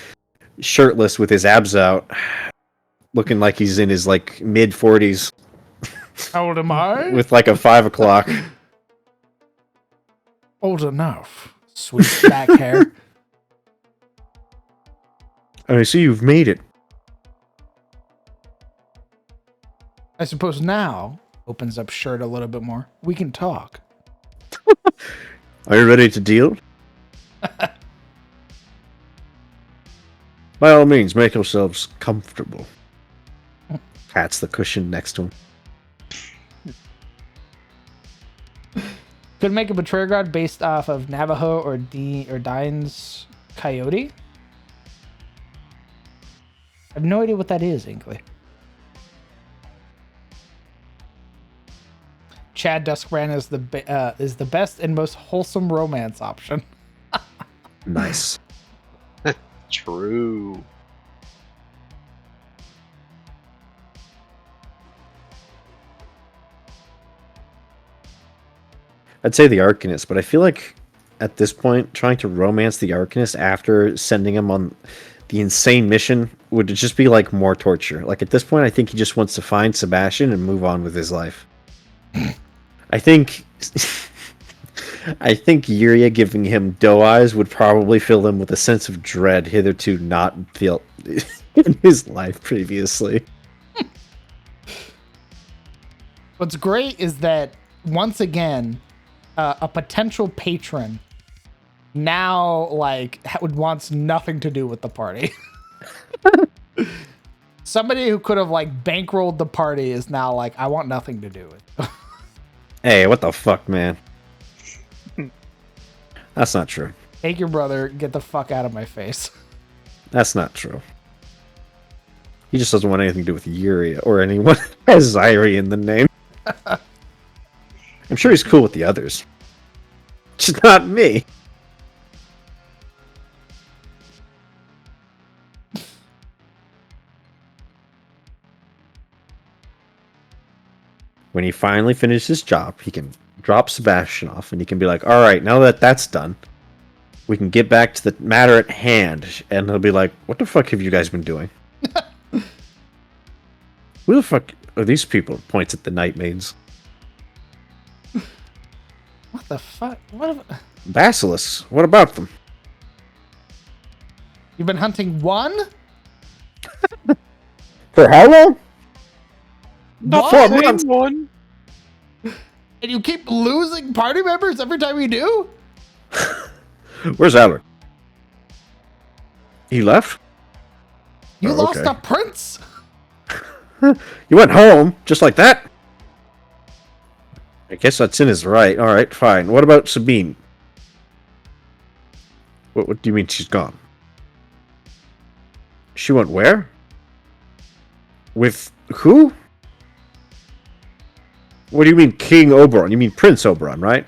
shirtless with his abs out, looking like he's in his like mid 40s How old am I? with like a 5 o'clock. Old enough. Sweet back hair. I see you've made it. I suppose now opens up shirt a little bit more. We can talk. Are you ready to deal? By all means, make yourselves comfortable. Pats the cushion next to him. Could make a betrayer god based off of Navajo or Dine's coyote. I have no idea what that is, Inkley. Chad Duskbrand is the best and most wholesome romance option. Nice. True. I'd say the Arcanist, but I feel like at this point, trying to romance the Arcanist after sending him on the insane mission would just be like more torture. Like at this point, I think he just wants to find Sebastian and move on with his life. I think Yuria giving him doe eyes would probably fill him with a sense of dread hitherto not felt in his life previously. What's great is that once again, a potential patron now wants nothing to do with the party. Somebody who could have like bankrolled the party is now like, I want nothing to do with it. Hey, what the fuck, man? That's not true. Take your brother, get the fuck out of my face. That's not true. He just doesn't want anything to do with Yuria or anyone that has Zyri in the name. I'm sure he's cool with the others. Just not me. When he finally finishes his job, he can drop Sebastian off and he can be like, alright, now that that's done, we can get back to the matter at hand. And he'll be like, what the fuck have you guys been doing? Who the fuck are these people? Points at the Night Maids. What the fuck? What? Basilisks, what about them? You've been hunting one? For how long? Not 4 months. One. And you keep losing party members every time you do? Where's Alec? He left? You Oh, lost okay. a prince? You went home, just like that? I guess that's in his right. Alright, fine. What about Sabine? What do you mean she's gone? She went where? With who? What do you mean King Oberon? You mean Prince Oberon, right?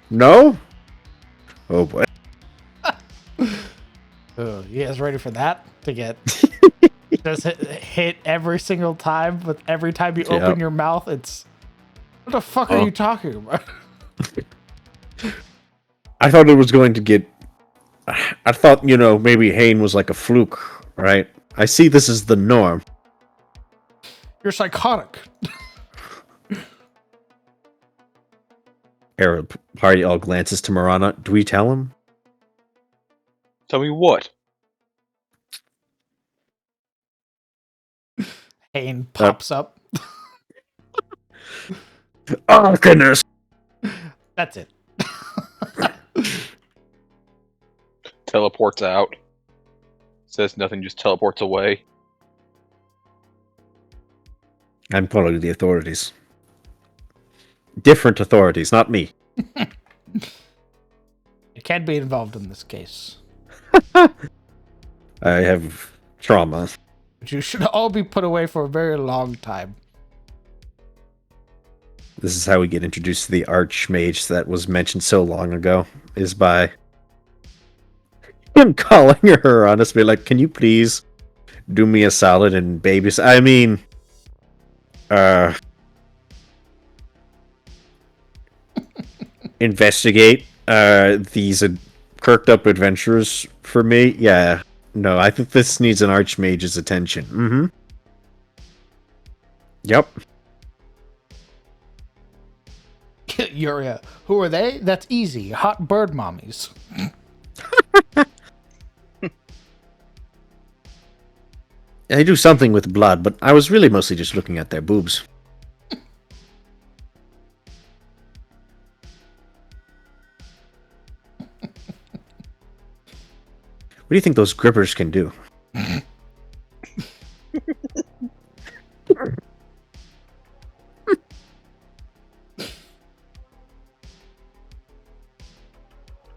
No? Oh boy. Oh, you guys ready for that? To get just hit every single time, but every time you open your mouth, it's what the fuck are you talking about? I thought it was going to get. I thought, maybe Hayne was like a fluke, right? I see this as the norm. You're psychotic. Arab party all glances to Marana. Do we tell him? Tell me what? Hayne pops up. Oh goodness! That's it. Teleports out. Says nothing, just teleports away. I'm following the authorities. Different authorities, not me. It can't be involved in this case. I have trauma. But you should all be put away for a very long time. This is how we get introduced to the archmage that was mentioned so long ago, is by him calling her on us, be like, can you please do me a solid and babysit? I mean, investigate these kirked up adventurers for me? Yeah. No, I think this needs an archmage's attention. Mm-hmm. Yep. Yuria, who are they? That's easy. Hot bird mommies. I do something with blood, but I was really mostly just looking at their boobs. What do you think those grippers can do? Hell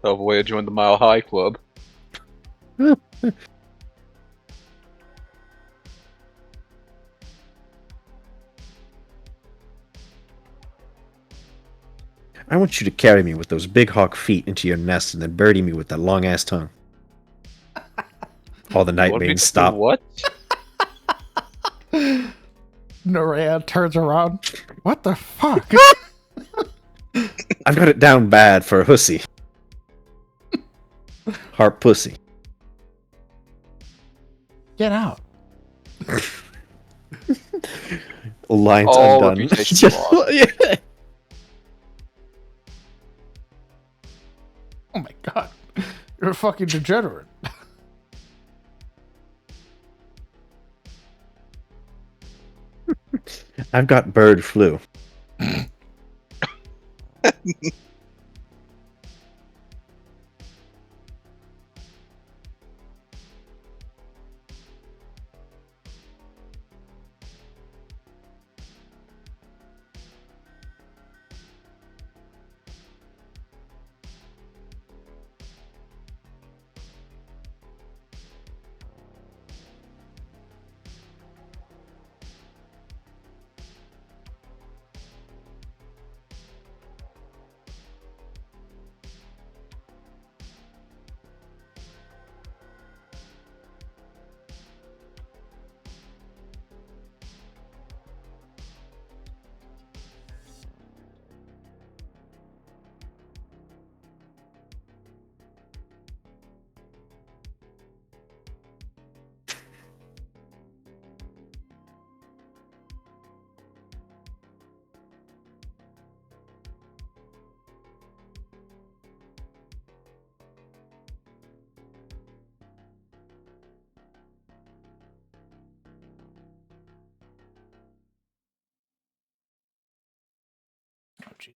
of a way to join the Mile High Club. I want you to carry me with those big hawk feet into your nest and then birdie me with that long ass tongue. All the night What maidens do stop. What? Nerea turns around. What the fuck? I've got it down bad for a hussy. Harp pussy. Get out. Lines All undone. reputation Just- lost. yeah. Oh my god. You're a fucking degenerate. I've got bird flu. Oh, gee.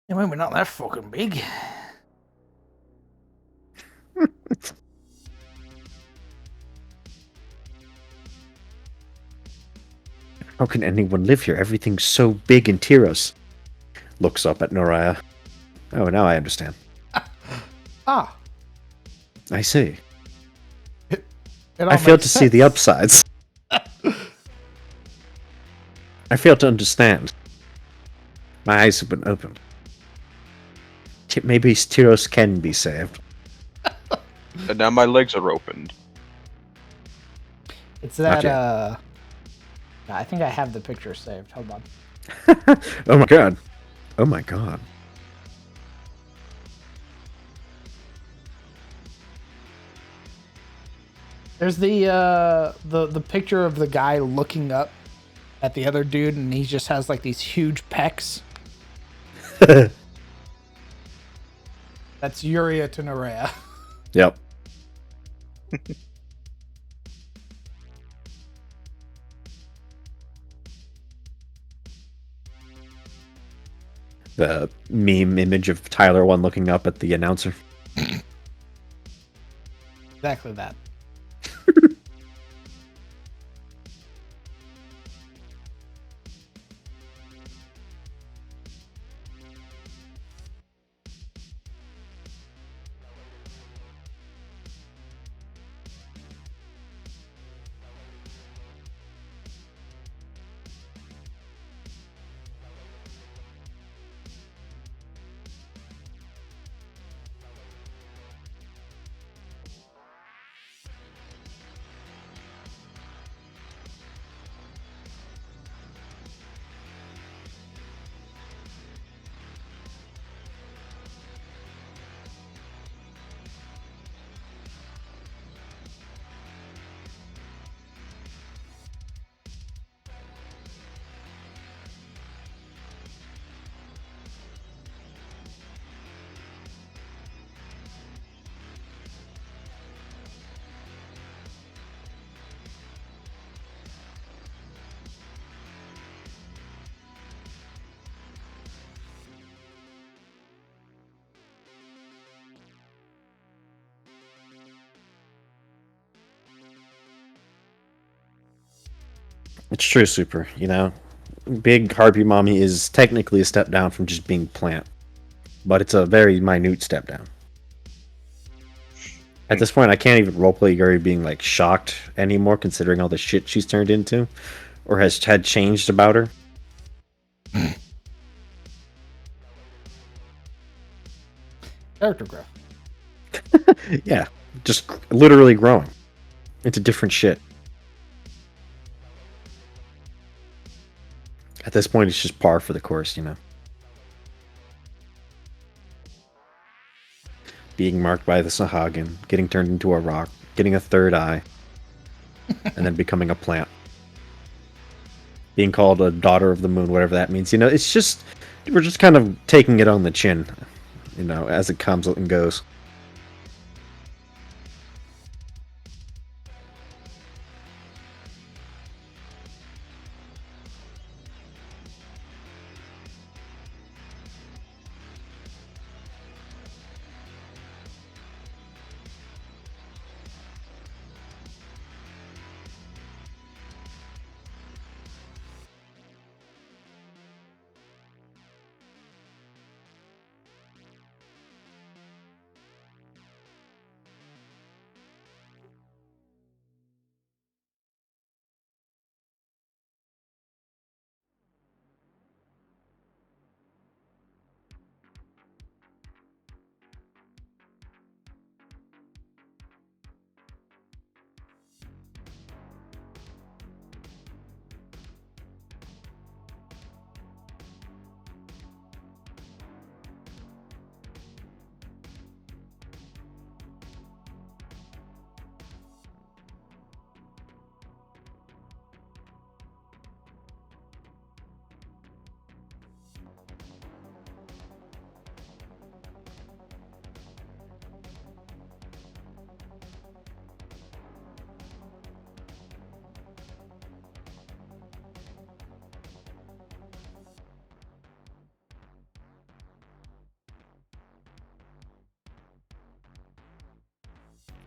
Yeah, maybe not that fucking big. How can anyone live here? Everything's so big in Tyros. Looks up at Noraya. Oh, now I understand. Ah. I see. It all I failed makes to see the sense. upsides. I failed to understand. My eyes have been opened. Maybe Tyros can be saved. And now my legs are opened. It's Not that, yet. I think I have the picture saved. Hold on. Oh my god. Oh my god. There's the picture of the guy looking up at the other dude, and he just has like these huge pecs. That's Yuria to Nerea. Yep. The meme image of Tyler one looking up at the announcer. Exactly that. It's true, Super. You know, big harpy mommy is technically a step down from just being plant, but it's a very minute step down. At this point, I can't even roleplay Yuri being like shocked anymore, considering all the shit she's turned into, or has had changed about her. Character growth. Yeah, just literally growing into different shit. At this point, it's just par for the course, you know. Being marked by the Sahagin, getting turned into a rock, getting a third eye, and then becoming a plant. Being called a daughter of the moon, whatever that means. You know, it's just, we're just kind of taking it on the chin, you know, as it comes and goes.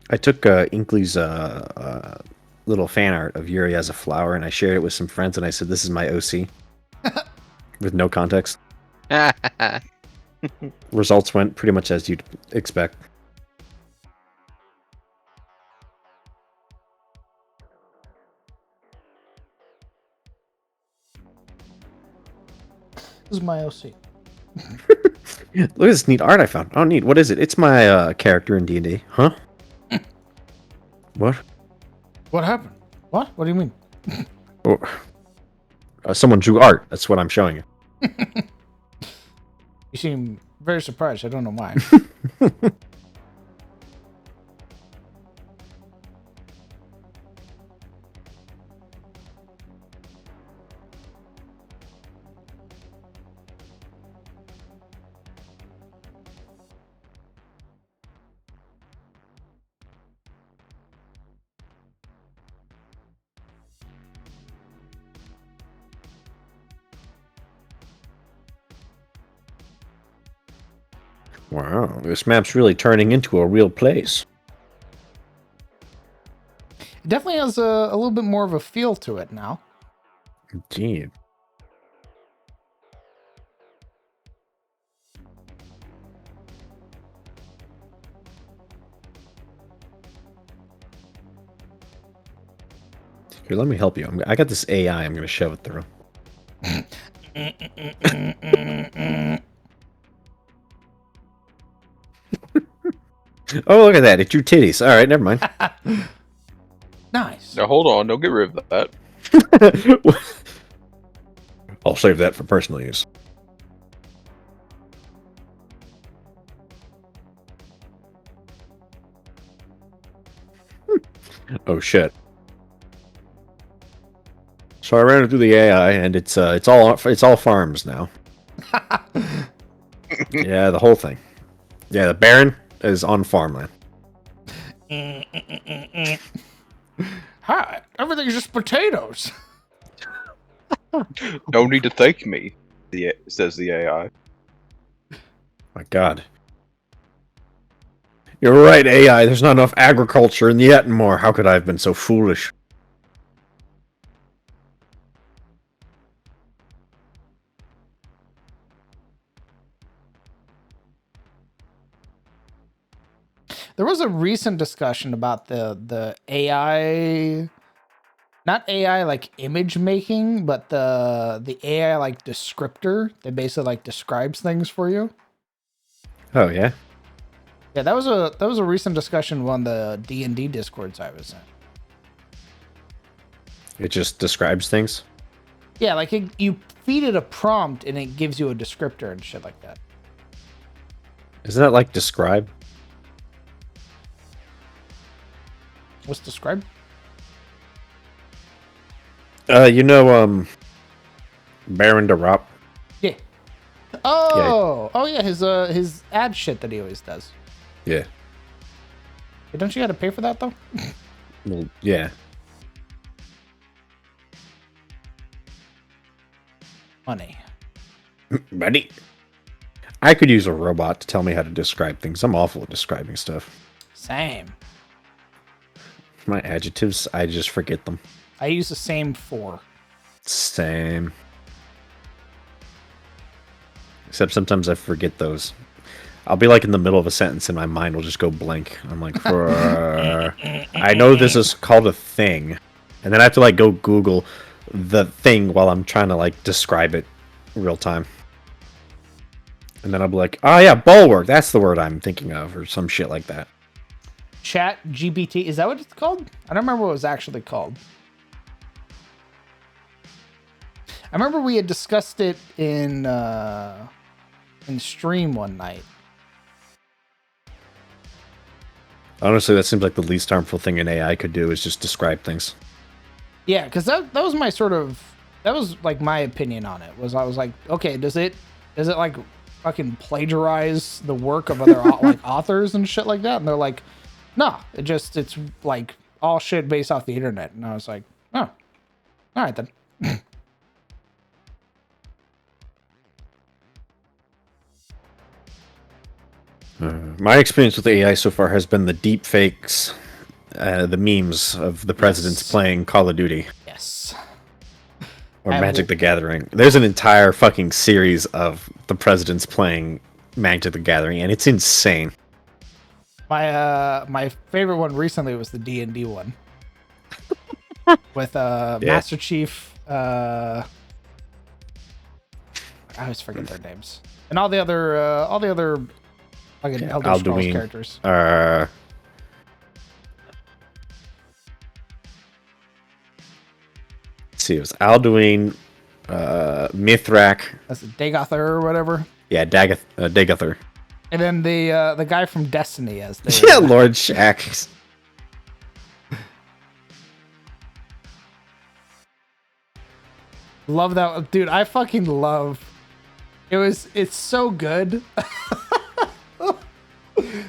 I took Inkley's little fan art of Yuri as a flower, and I shared it with some friends, and I said, "This is my OC," with no context. Results went pretty much as you'd expect. This is my OC. Look at this neat art I found. Oh, neat. What is it? It's my character in D&D. Huh? What? What happened? What? What do you mean? Oh. Someone drew art. That's what I'm showing you. You seem very surprised. I don't know why. Wow, this map's really turning into a real place. It definitely has a little bit more of a feel to it now. Indeed. Here, let me help you. I got this AI I'm going to shove it through. Oh, look at that. It drew titties. All right, never mind. Nice. Now hold on, don't get rid of that. I'll save that for personal use. Oh shit. So I ran it through the AI, and it's all farms now. Yeah, the whole thing. Yeah, the Baron is on farmland. Hi, everything's just potatoes. No need to thank me, says the AI. My God. You're right, AI. There's not enough agriculture in the Ettenmore. How could I have been so foolish? There was a recent discussion about the AI, not AI like image making, but the AI like descriptor that basically like describes things for you. Oh yeah. Yeah, that was a recent discussion on the D&D Discords I was in. It just describes things. Yeah, like you feed it a prompt and it gives you a descriptor and shit like that. Isn't that like describe? What's described? Baron DeRop. Yeah. Oh yeah, his ad shit that he always does. Yeah. Hey, don't you got to pay for that though? Well, yeah. Money. Buddy. I could use a robot to tell me how to describe things. I'm awful at describing stuff. Same. My adjectives, I just forget them. I use the same 4. Same. Except sometimes I forget those. I'll be like in the middle of a sentence and my mind will just go blank. I'm like, I know this is called a thing. And then I have to like go Google the thing while I'm trying to like describe it real time. And then I'll be like, oh yeah, bulwark, that's the word I'm thinking of, or some shit like that. Chat GPT, is that what it's called? I don't remember what it was actually called. I remember we had discussed it in stream one night. Honestly, that seems like the least harmful thing an AI could do is just describe things. Yeah, because that was my that was like my opinion on it. I was like, okay, does it like fucking plagiarize the work of other like authors and shit like that? And they're like, no, it's like all shit based off the internet. And I was like, oh, all right then. My experience with AI so far has been the deep fakes, the memes of the presidents playing Call of Duty Yes. or Magic the Gathering. There's an entire fucking series of the presidents playing Magic the Gathering, and it's insane. My favorite one recently was the D&D one with Master Chief. I always forget their names, and all the other fucking Elder Scrolls Alduin. characters. Let's see, it was Alduin, Mithrak. That's Dagothar or whatever. Yeah, Dagothar. And then the guy from Destiny as the Yeah, Lord Shax. Love that, dude. I fucking love. It's so good.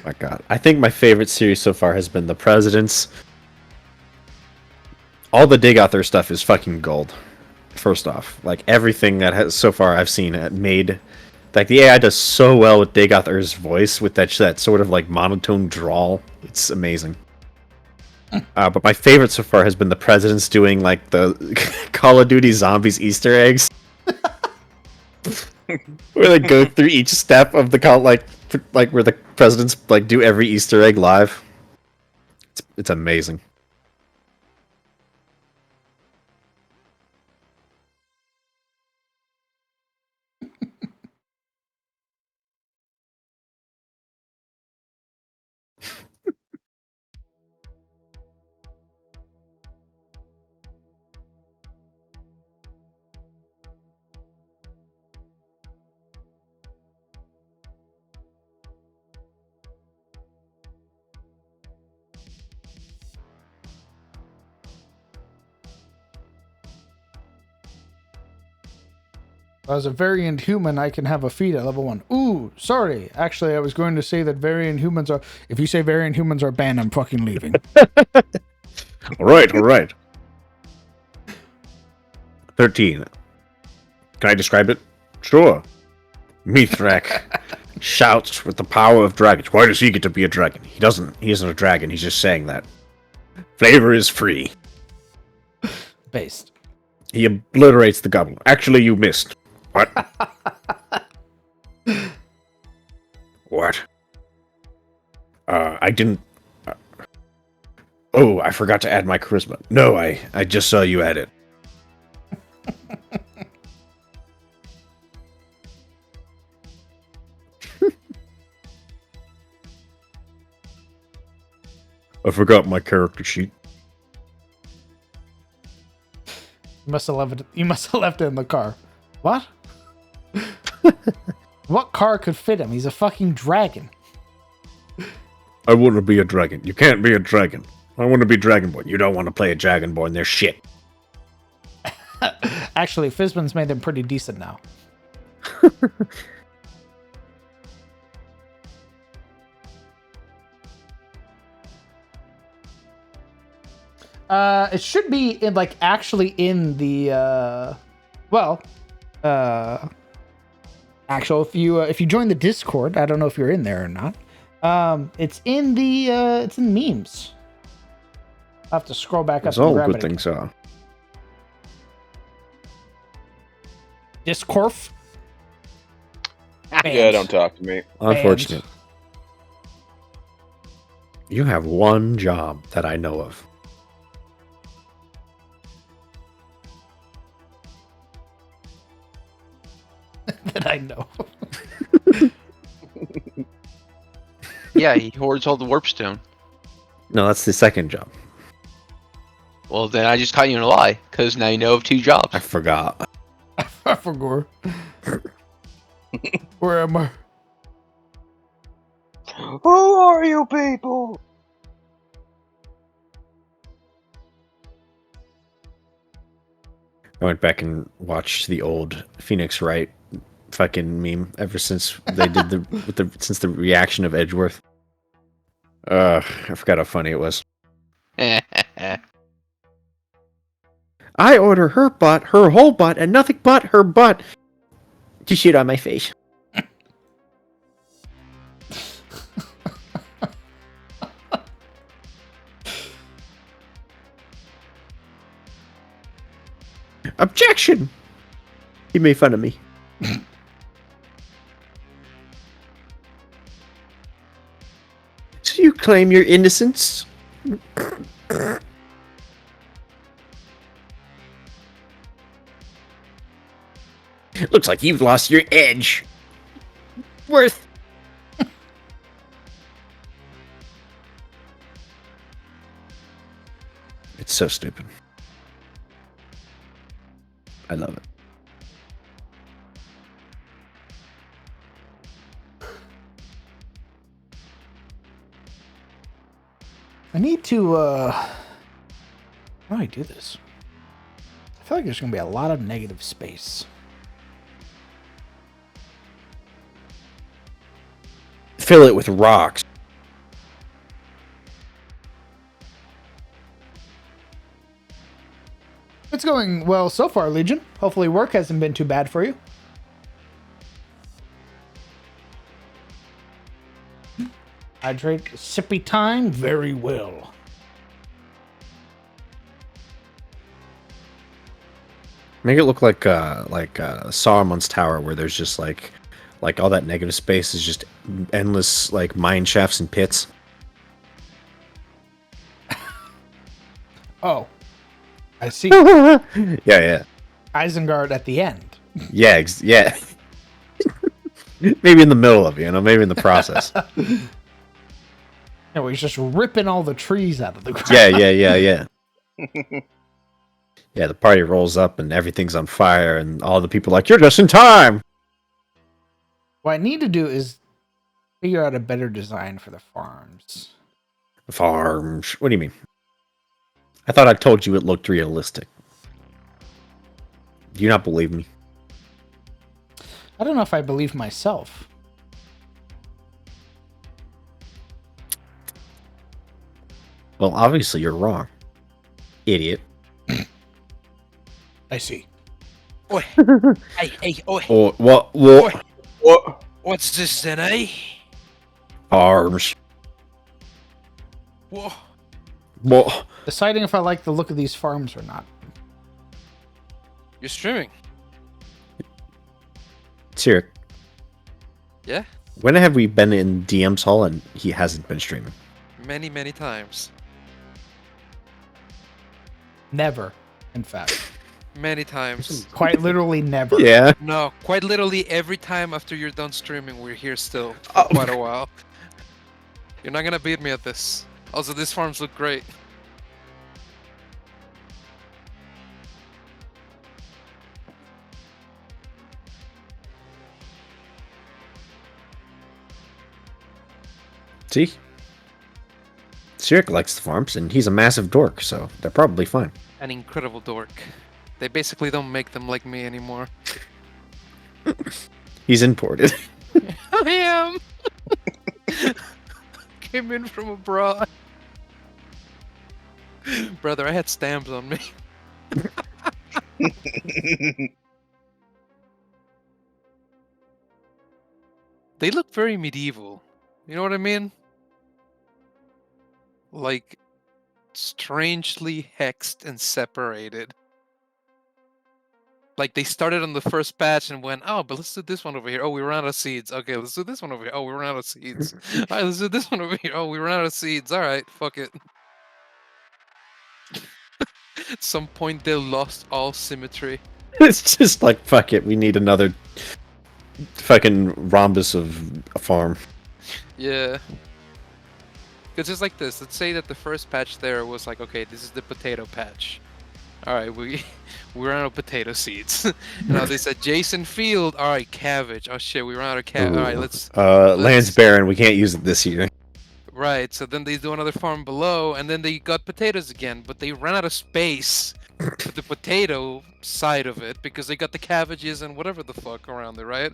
My God, I think my favorite series so far has been the presidents. All the Dagothar stuff is fucking gold. First off, like everything that has so far I've seen made, like the AI does so well with Dagothar's voice with that sort of like monotone drawl. It's amazing. But my favorite so far has been the presidents doing like the Call of Duty Zombies Easter eggs, where they go through each step of the call, like where the presidents like do every Easter egg live. It's amazing. As a variant human, I can have a feat at level 1. Ooh, sorry. Actually, I was going to say that variant humans are. If you say variant humans are banned, I'm fucking leaving. All right. 13. Can I describe it? Sure. Mithrak shouts with the power of dragons. Why does he get to be a dragon? He doesn't. He isn't a dragon. He's just saying that. Flavor is free. Based. He obliterates the goblin. Actually, you missed. What? What? I didn't. Oh, I forgot to add my charisma. No, I just saw you add it. I forgot my character sheet. You must have left it. You must have left it in the car. What? What car could fit him? He's a fucking dragon. I want to be a dragon. You can't be a dragon. I want to be Dragonborn. You don't want to play a Dragonborn. They're shit. Actually, Fizban's made them pretty decent now. It should be in like actually in the actual if you join the Discord, I don't know if you're in there or not. It's in memes. I'll have to scroll back up. That's and all grab good it things are. Discorf. Yeah, don't talk to me. Unfortunate. You have one job that I know of. That I know. Yeah, he hoards all the warpstone. No, that's the second job. Well, then I just caught you in a lie, because now you know of 2 jobs. I forgot. I forgot. Where am I? Who are you people? I went back and watched the old Phoenix Wright fucking meme ever since they did since the reaction of Edgeworth. I forgot how funny it was. I order her butt, her whole butt, and nothing but her butt to shit on my face. Objection! He made fun of me. So you claim your innocence? Looks like you've lost your edge. Worth. It's so stupid. I love it. I need to, how do I do this? I feel like there's going to be a lot of negative space. Fill it with rocks. It's going well so far, Legion. Hopefully work hasn't been too bad for you. Hydrate, sippy time, very well. Make it look like Saruman's tower, where there's just like all that negative space is just endless like mine shafts and pits. Oh, I see. Yeah. Isengard at the end. Yeah, yeah. Maybe in the middle of it, maybe in the process. No, he's just ripping all the trees out of the ground. Yeah. Yeah, the party rolls up and everything's on fire, and all the people are like, "You're just in time." What I need to do is figure out a better design for the farms. Farms? What do you mean? I thought I told you it looked realistic. Do you not believe me? I don't know if I believe myself. Well, obviously you're wrong, idiot. I see. Oi. Hey, oi. Oh, what? What? What's this then, eh? Arms. What? What? Deciding if I like the look of these farms or not. You're streaming? It's here. Yeah? When have we been in DM's hall and he hasn't been streaming? Many, many times. Never, in fact. Many times. Quite literally never. Yeah. No, quite literally every time after you're done streaming, we're here still for Oh. quite a while. You're not gonna beat me at this. Also, these farms look great. See? Sirik likes the farms, and he's a massive dork, so they're probably fine. An incredible dork. They basically don't make them like me anymore. He's imported. I am. Came in from abroad. Brother, I had stamps on me. They look very medieval. You know what I mean? Like, strangely hexed and separated. Like, they started on the first patch and went, oh, but let's do this one over here. Oh, we ran out of seeds. Okay, let's do this one over here. Oh, we ran out of seeds. Alright, let's do this one over here. Oh, we ran out of seeds. Alright, fuck it. At some point, they lost all symmetry. It's just like, fuck it, we need another fucking rhombus of a farm. Yeah. Because it's like this. Let's say that the first patch there was like, okay, this is the potato patch. Alright, we ran out of potato seeds. Now they said Jason Field. Alright, cabbage. Oh shit, we ran out of cabbage. Alright, Ooh. let's... Land's barren, we can't use it this year. Right, so then they do another farm below, and then they got potatoes again, but they ran out of space for the potato side of it, because they got the cabbages and whatever the fuck around there, right?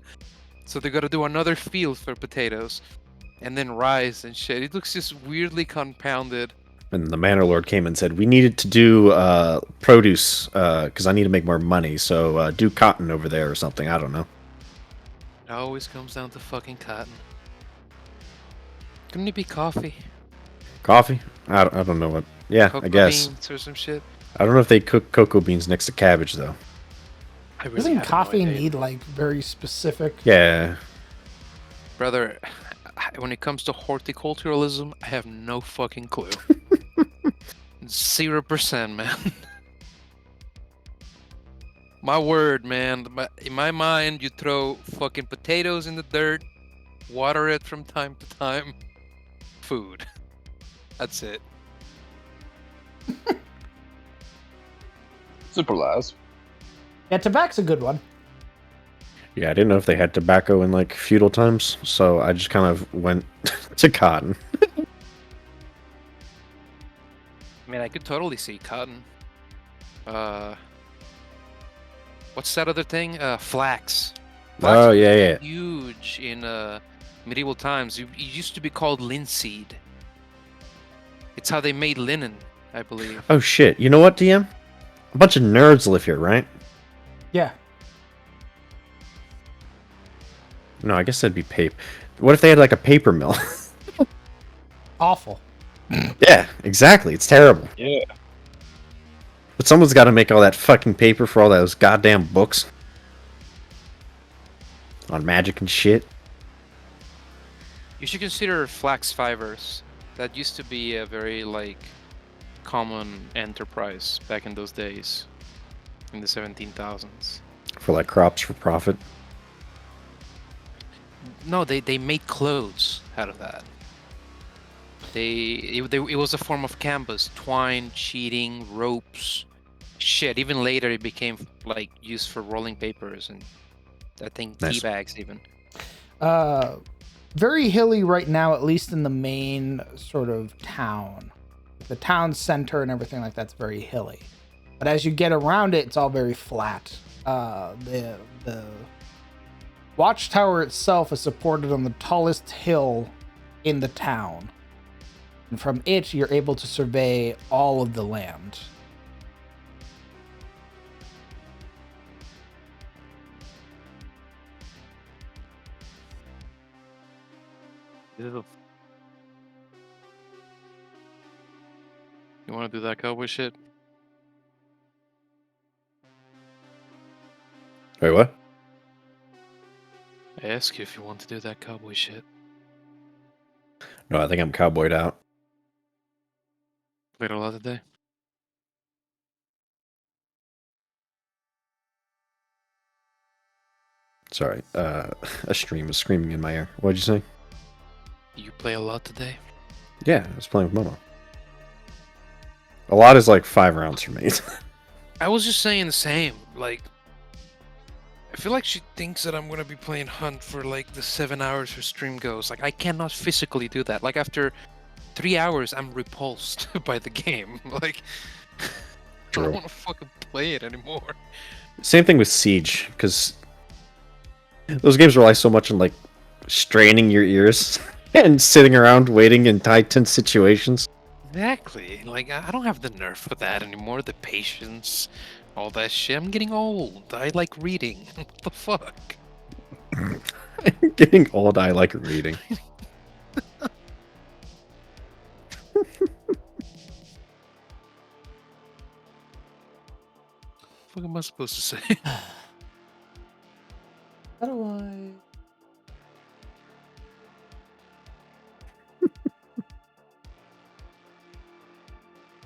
So they gotta do another field for potatoes, and then rice and shit. It looks just weirdly compounded. And the Manor Lord came and said, we needed to do produce, because I need to make more money, so do cotton over there or something, I don't know. It always comes down to fucking cotton. Couldn't it be coffee? Coffee? I don't know what. Yeah, Cocoa I guess. beans or some shit? I don't know if they cook cocoa beans next to cabbage, though. I really Doesn't have no coffee idea. need like very specific? Yeah. Brother, when it comes to horticulturalism, I have no fucking clue. 0%, man. My word, man. In my mind, you throw fucking potatoes in the dirt, water it from time to time, food. That's it. Simple as. Yeah, tobacco's a good one. Yeah, I didn't know if they had tobacco in like feudal times, so I just kind of went to cotton. I mean, I could totally see cotton. What's that other thing? Flax. Flax Oh, was yeah, yeah. huge in medieval times. It used to be called linseed. It's how they made linen, I believe. Oh shit! You know what, DM? A bunch of nerds live here, right? Yeah. No, I guess that'd be paper. What if they had like a paper mill? Awful. Yeah, exactly. It's terrible. Yeah. But someone's got to make all that fucking paper for all those goddamn books on magic and shit. You should consider flax fibers. That used to be a very like common enterprise back in those days, in the 17,000s. For like crops for profit. No, they made clothes out of that. It was a form of canvas, twine, sheeting, ropes, shit. Even later, it became like used for rolling papers and I think Nice. tea bags even. Very hilly right now, at least in the main sort of town. The town center and everything like that's very hilly. But as you get around it, it's all very flat. The watchtower itself is supported on the tallest hill in the town. And from it, you're able to survey all of the land. You want to do that cowboy shit? Wait, what? I ask you if you want to do that cowboy shit. No, I think I'm cowboyed out. Played a lot today. Sorry, a stream was screaming in my ear. What'd you say? You play a lot today? Yeah, I was playing with Momo. A lot is like 5 rounds for me. I was just saying the same. Like, I feel like she thinks that I'm gonna be playing Hunt for like the 7 hours her stream goes. Like, I cannot physically do that. Like, after 3 hours, I'm repulsed by the game. Like, I True. don't want to fucking play it anymore. Same thing with Siege, because those games rely so much on like straining your ears and sitting around waiting in high tense situations. Exactly. Like, I don't have the nerve for that anymore. The patience, all that shit. I'm getting old. I like reading. What the fuck? Getting old, I like reading. What am I supposed to say? How do I?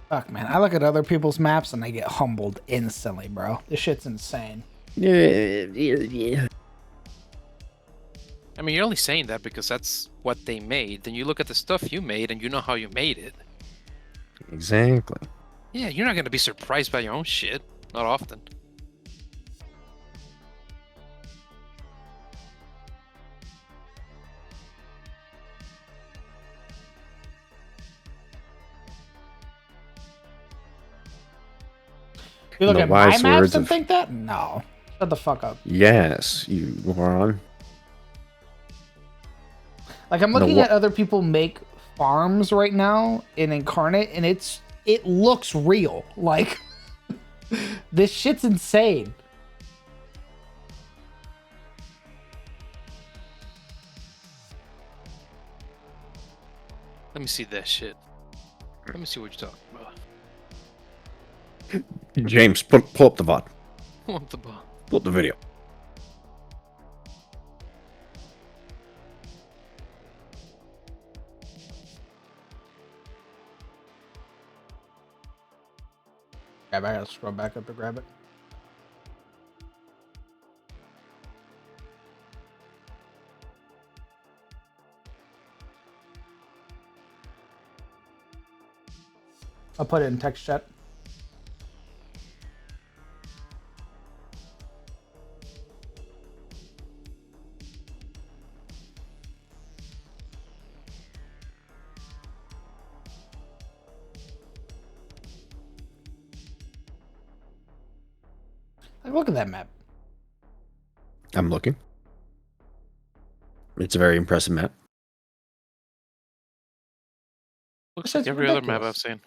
Fuck, man. I look at other people's maps and I get humbled instantly, bro. This shit's insane. Yeah. I mean, you're only saying that because that's what they made. Then you look at the stuff you made and you know how you made it. Exactly. Yeah, you're not gonna be surprised by your own shit. Not often. You look The at my wise maps words and of- think that? No. Shut the fuck up. Yes, you moron. Like, I'm No, looking wha- at other people make farms right now in Incarnate, and it looks real. Like, this shit's insane. Let me see that shit. Let me see what you're talking about. James, pull up the VOD. What the ball? Pull up the video. I gotta scroll back up to grab it. I'll put it in text chat. Like, look at that map. I'm looking. It's a very impressive map. Looks This like is every other map I've ridiculous. seen.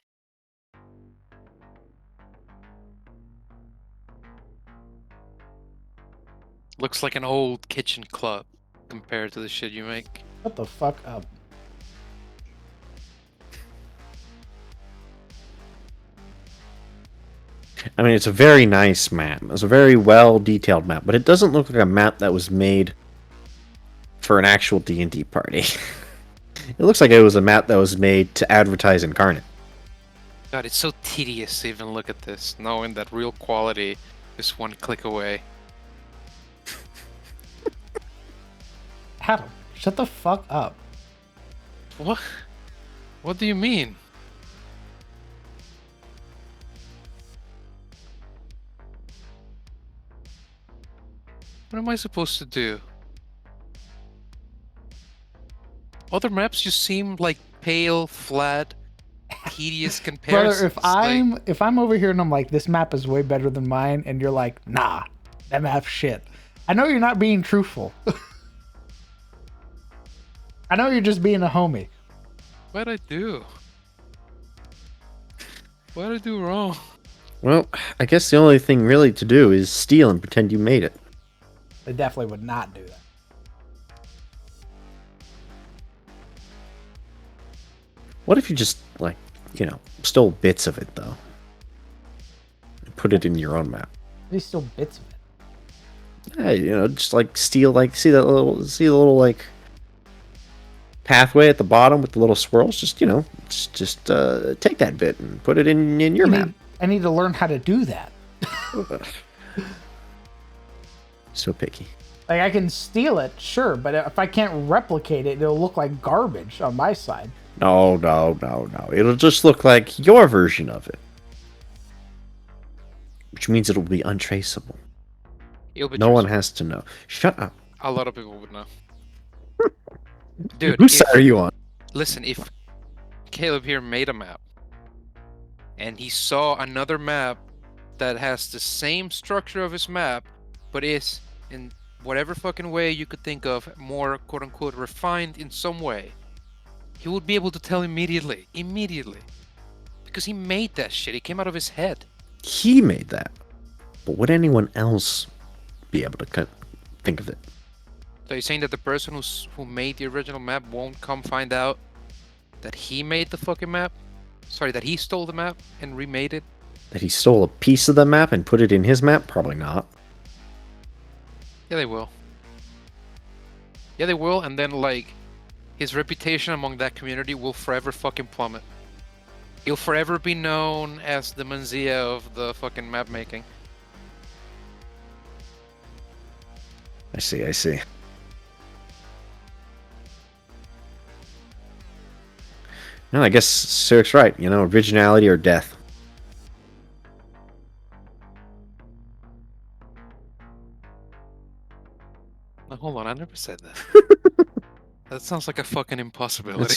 Looks like an old kitchen club compared to the shit you make. Shut the fuck up. I mean, it's a very nice map. It's a very well detailed map, but it doesn't look like a map that was made for an actual D&D party. It looks like it was a map that was made to advertise Incarnate. God, it's so tedious to even look at this, knowing that real quality is one click away. Adam, shut the fuck up. What? What do you mean? What am I supposed to do? Other maps just seem like pale, flat, tedious comparisons. Brother, if I'm over here and I'm like, this map is way better than mine, and you're like, nah, that map's shit. I know you're not being truthful. I know you're just being a homie. What'd I do? What'd I do wrong? Well, I guess the only thing really to do is steal and pretend you made it. They definitely would not do that. What if you just, like, stole bits of it, though? And put it in your own map. These still bits of it. Hey, just like steal, like see the little like pathway at the bottom with the little swirls. Just just take that bit and put it in your map. I need to learn how to do that. So picky. Like I can steal it, sure, but if I can't replicate it, it'll look like garbage on my side. No. It'll just look like your version of it, which means it'll be untraceable. It'll be No one traceable. has to know. Shut up. A lot of people would know. Dude, Whose side are you on? listen, if Caleb here made a map and he saw another map that has the same structure of his map, but is in whatever fucking way you could think of, more quote unquote refined in some way, he would be able to tell immediately. Because he made that shit. It came out of his head. He made that, but would anyone else be able to think of it? So you're saying that the person who made the original map won't come find out that he made the fucking map? Sorry, that he stole the map and remade it? That he stole a piece of the map and put it in his map? Probably not. Yeah, they will. Yeah, they will, and then, like, his reputation among that community will forever fucking plummet. He'll forever be known as the Manzia of the fucking map making. I see. No, I guess Sirik's right. Originality or death. Now, hold on, I never said that. That sounds like a fucking impossibility.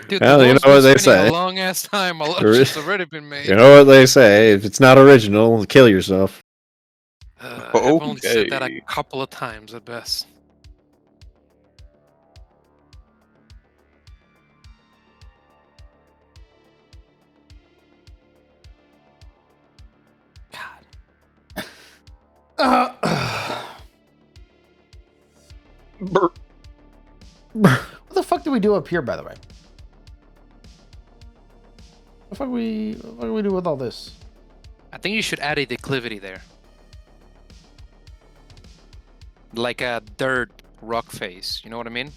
Dude, Well, the you world's know what been they spinning say. a long ass time. A lot There of is- shit's already been made. You know what they say? If it's not original, kill yourself. I've only said that a Okay. couple of times at best. Burp. What the fuck do we do up here, by the way? What the fuck do we do with all this? I think you should add a declivity there. Like a dirt rock face, you know what I mean?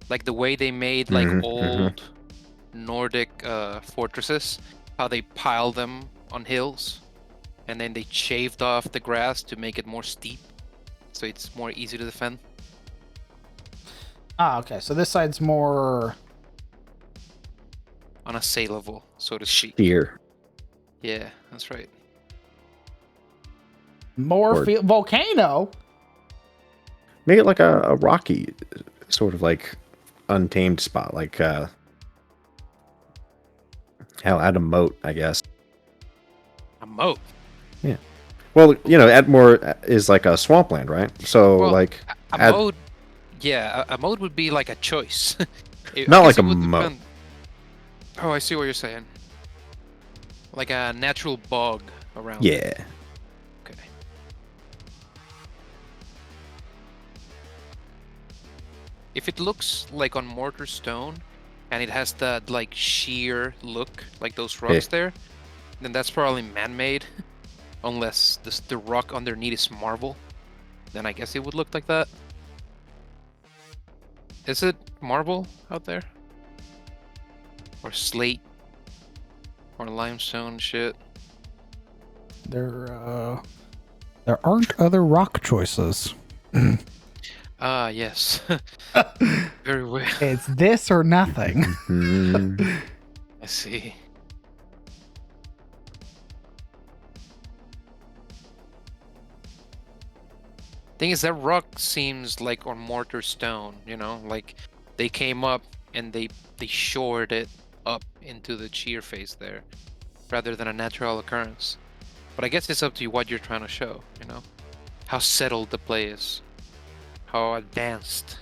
Like the way they made like Mhm, old Nordic fortresses, how they pile them on hills and then they shaved off the grass to make it more steep so it's more easy to defend. Ah, okay. So this side's more. Unassailable, so to speak. Fear. Yeah, that's right. More Or- volcano. Make it like a rocky, sort of like untamed spot, like hell, add a moat, I guess. A moat. Well, Atmore is like a swampland, right? So Well, like, A add- mode, yeah, a mode would be like a choice. I Not guess like it a would moat. depend- Oh, I see what you're saying. Like a natural bog around. it. yeah, Okay. If it looks like on mortar stone, and it has that like sheer look, like those rocks there, then that's probably man-made. Unless the rock underneath is marble, then I guess it would look like that. Is it marble out there? Or slate? Or limestone shit? There aren't other rock choices. Ah, yes. Very well. It's this or nothing. Mhm. I see. Thing is, that rock seems like on mortar stone, like they came up and they shored it up into the sheer face there, rather than a natural occurrence. But I guess it's up to you what you're trying to show, how settled the play is, how advanced.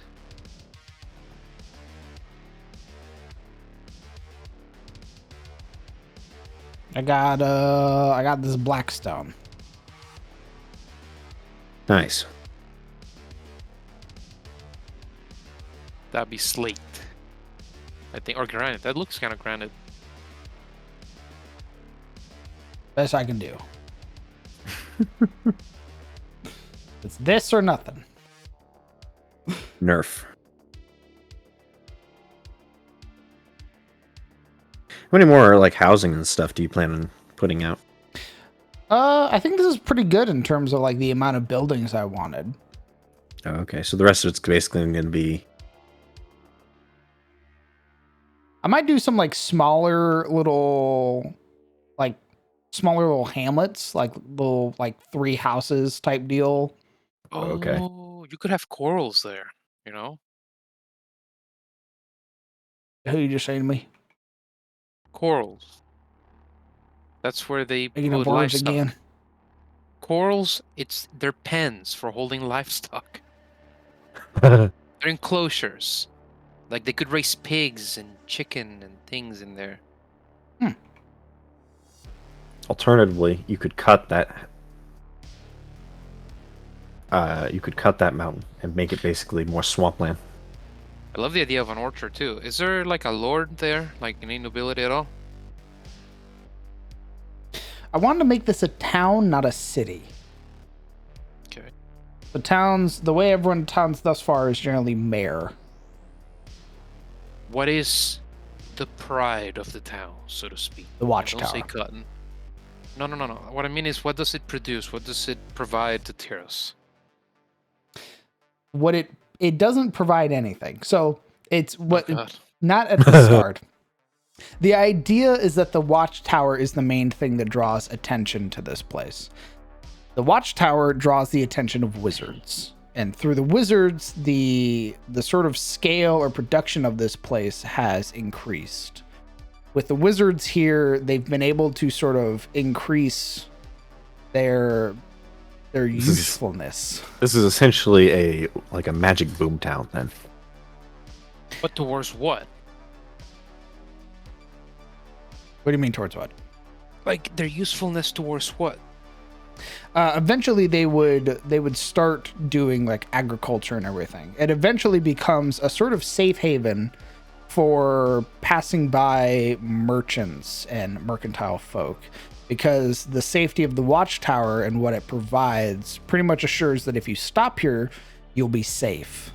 I got this black stone. Nice. That'd be slate, I think, or granite. That looks kind of granite. Best I can do. It's this or nothing. Nerf. How many more like housing and stuff do you plan on putting out? I think this is pretty good in terms of like the amount of buildings I wanted. Oh, okay, so the rest of it's basically going to be. I might do some like smaller little hamlets, like little like 3 houses type deal. Okay. Oh, you could have corals there, you know? Who you just saying to me? Corals. That's where they Making up put words livestock. again. Corals, they're pens for holding livestock. They're enclosures. Like they could raise pigs and chicken and things in there. Alternatively, you could cut that. You could cut that mountain and make it basically more swampland. I love the idea of an orchard too. Is there like a lord there? Like any nobility at all? I wanted to make this a town, not a city. Okay. The way everyone in towns thus far is generally mayor. What is the pride of the town, so to speak? The Don't say watchtower. cotton. No. What I mean is, what does it produce? What does it provide to Tyros? What it doesn't provide anything. So it's what God. not at the start. The idea is that the watchtower is the main thing that draws attention to this place. The watchtower draws the attention of wizards. And through the wizards, the sort of scale or production of this place has increased. With the wizards here, they've been able to sort of increase their usefulness. This is essentially a magic boom town then. But towards what? What do you mean towards what? Like their usefulness towards what? Eventually they would start doing like agriculture and everything. It eventually becomes a sort of safe haven for passing by merchants and mercantile folk, because the safety of the watchtower and what it provides pretty much assures that if you stop here, you'll be safe.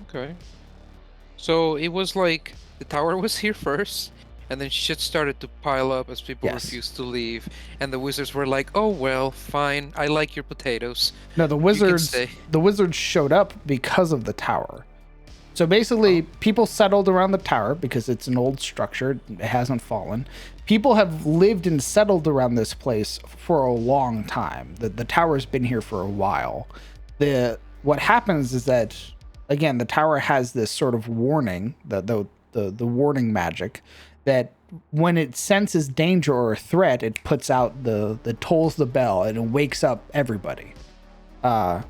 Okay. So it was like the tower was here first, and then shit started to pile up as people Yes. refused to leave, and the wizards were like, "Oh well, fine. I like your potatoes." No, the can wizards stay. the wizards showed up because of the tower. So basically, people settled around the tower because it's an old structure. It hasn't fallen. People have lived and settled around this place for a long time. The tower's been here for a while. What happens is that, again, the tower has this sort of warning, the warning magic, that when it senses danger or a threat, it puts out it tolls the bell and it wakes up everybody.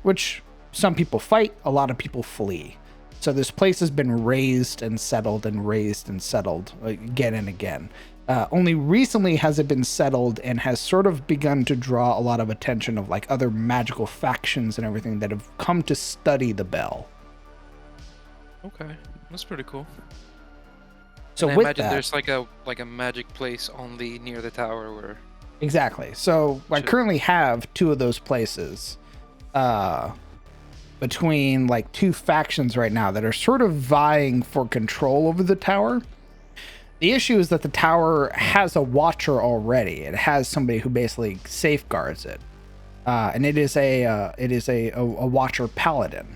Which some people fight, a lot of people flee. So this place has been raised and settled again and again. Only recently has it been settled and has sort of begun to draw a lot of attention of like other magical factions and everything that have come to study the bell. Okay, that's pretty cool. So And I with imagine that, there's like a magic place only near the tower where. exactly. So I Shit. currently have 2 of those places between like 2 factions right now that are sort of vying for control over the tower. The issue is that the tower has a watcher already. It has somebody who basically safeguards it, and it is a watcher paladin.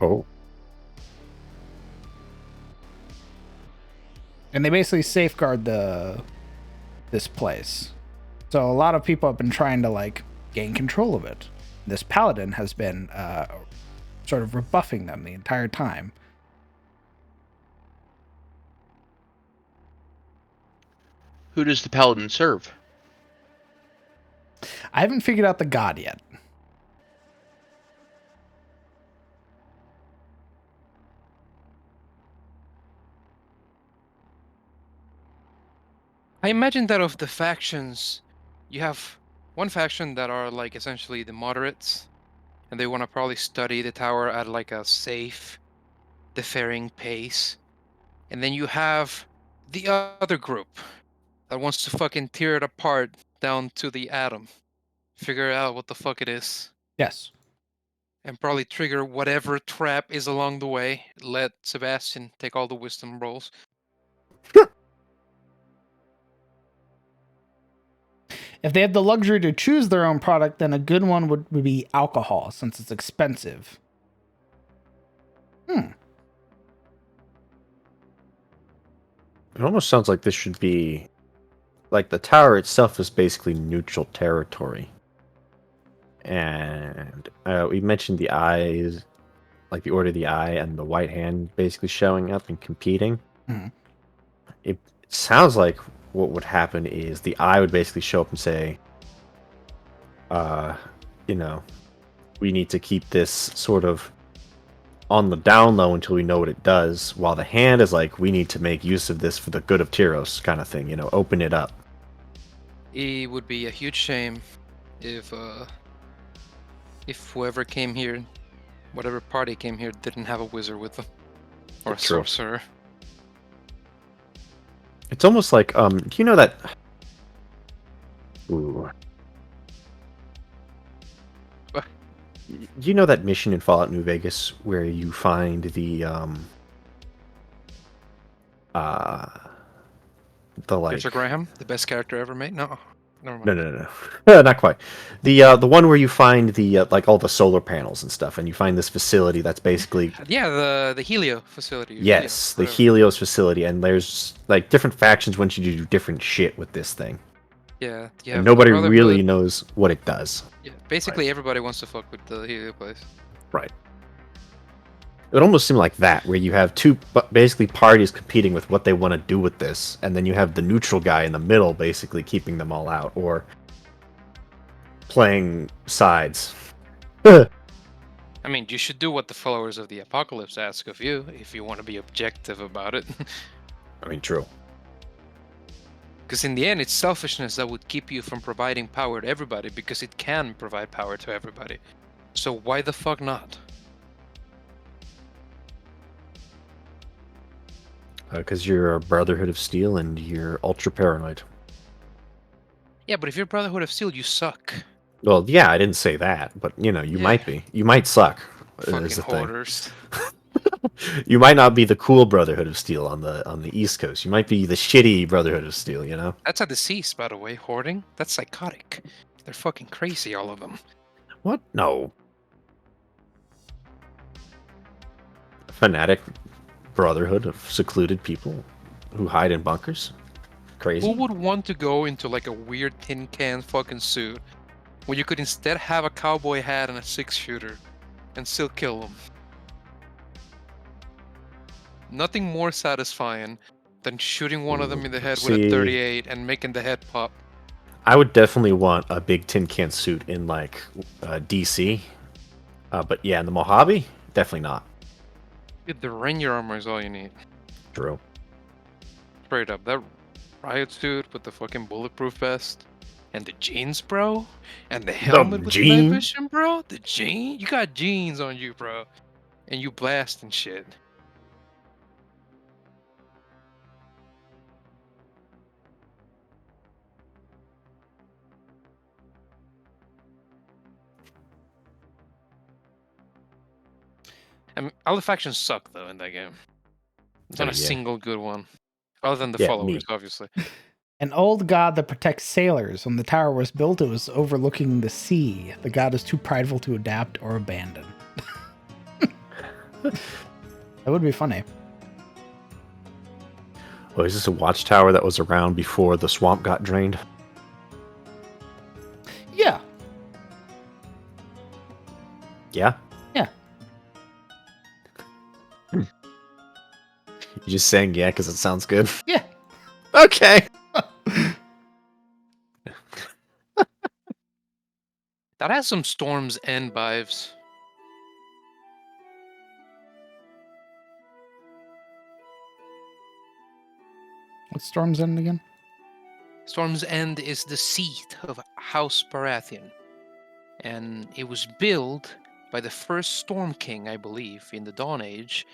Oh. And they basically safeguard this place. So a lot of people have been trying to like gain control of it. This paladin has been sort of rebuffing them the entire time. Who does the paladin serve? I haven't figured out the god yet. I imagine that of the factions, you have one faction that are like essentially the moderates, and they want to probably study the tower at like a safe, deferring pace. And then you have the other group that wants to fucking tear it apart down to the atom. figure out what the fuck it is, Yes. and probably trigger whatever trap is along the way. Let Sebastian take all the wisdom rolls. If they have the luxury to choose their own product, then a good one would be alcohol, since it's expensive. It almost sounds like this should be like the tower itself is basically neutral territory. And we mentioned the eyes, like the Order of the Eye and the White Hand basically showing up and competing. Mhm. It sounds like what would happen is the Eye would basically show up and say, you know, we need to keep this sort of on the down low until we know what it does, while the Hand is like, we need to make use of this for the good of Tyros, kind of thing, open it up. It would be a huge shame if whoever came here, whatever party came here, didn't have a wizard with them or a True. sorcerer. It's almost like, do you know that... Ooh. What? Do you know that mission in Fallout New Vegas where you find the like... Richard Graham, the best character ever made? No, never mind. No, not quite. The one where you find the like all the solar panels and stuff, and you find this facility that's basically Yeah, the Helio facility. yes, the whatever. Helios facility, and there's like different factions want you to do different shit with this thing, Yeah, yeah. and nobody really knows what it does. Yeah, basically everybody wants to fuck with the Helio place. Right. It would almost seem like that, where you have two basically parties competing with what they want to do with this, and then you have the neutral guy in the middle basically keeping them all out, or playing sides. I mean, you should do what the followers of the apocalypse ask of you if you want to be objective about it. I mean, true. Because in the end, it's selfishness that would keep you from providing power to everybody, because it can provide power to everybody. So why the fuck not? Because you're a Brotherhood of Steel and you're ultra paranoid. Yeah, but if you're Brotherhood of Steel, you suck. Well, yeah, I didn't say that, but you Yeah. might be. You might suck. Fucking Is the thing. hoarders. You might not be the cool Brotherhood of Steel on the East Coast. You might be the shitty Brotherhood of Steel. That's a disease, by the way. Hoarding. That's psychotic. They're fucking crazy, all of them. What? No. Fanatic Brotherhood of secluded people who hide in bunkers. Crazy. Who would want to go into like a weird tin can fucking suit when you could instead have a cowboy hat and a 6-shooter and still kill them? Nothing more satisfying than shooting one of them in the head with a See- 38 and making the head pop. I would definitely want a big tin can suit in like DC. But yeah, in the Mojave, definitely not. Dude, the Ranger armor is all you need. True. Straight up. That riot suit with the fucking bulletproof vest. And the jeans, bro. And the helmet with the night jean? vision, bro. The jean? You got jeans on you, bro. And you blasting shit. I mean, all the factions suck, though, in that game. There's not a Yeah. single good one. Other than the Yeah, followers, me. obviously. An old god that protects sailors. When the tower was built, it was overlooking the sea. The god is too prideful to adapt or abandon. That would be funny. Oh, is this a watchtower that was around before the swamp got drained? Yeah. Yeah. Yeah. You just saying yeah because it sounds good? Yeah. Okay. That has some Storm's End vibes. What's Storm's End again? Storm's End is the seat of House Baratheon. And it was built by the first Storm King, I believe, in the Dawn Age,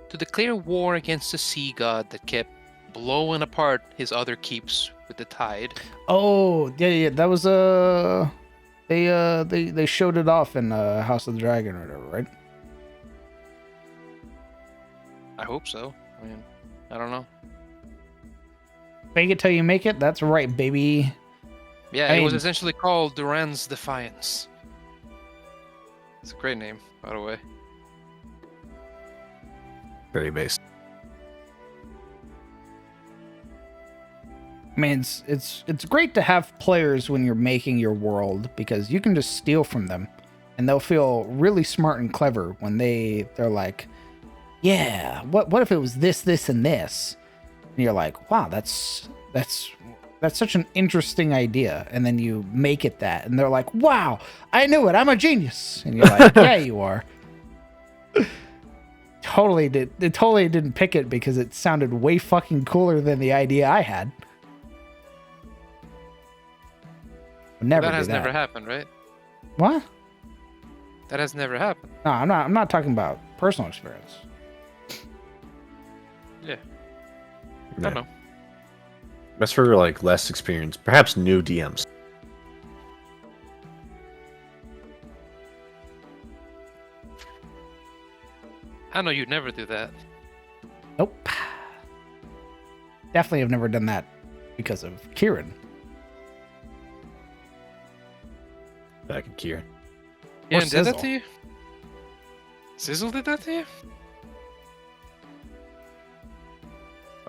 to declare war against the sea god that kept blowing apart his other keeps with the tide. Oh, yeah. That was They showed it off in House of the Dragon or whatever, right? I hope so. I mean, I don't know. Fake it till you make it. That's right, baby. Yeah, I it was mean- essentially called Duran's Defiance. It's a great name, by the way. Very base. I mean, it's great to have players when you're making your world because you can just steal from them, and they'll feel really smart and clever when they're like, yeah, what if it was this, and this? And you're like, wow, that's such an interesting idea. And then you make it that, and they're like, wow, I knew it, I'm a genius. And you're like, yeah, you are. They totally didn't pick it because it sounded way fucking cooler than the idea I had. Never That do has that. never happened, right? What? That has never happened. No, I'm not talking about personal experience. Yeah. I Yeah. don't know. That's for like less experience, perhaps new DMs. I know you'd never do that. Nope. Definitely have never done that because of Kieran. Back in Kieran. Yeah, Or and did that Sizzle. to you? Sizzle did that to you?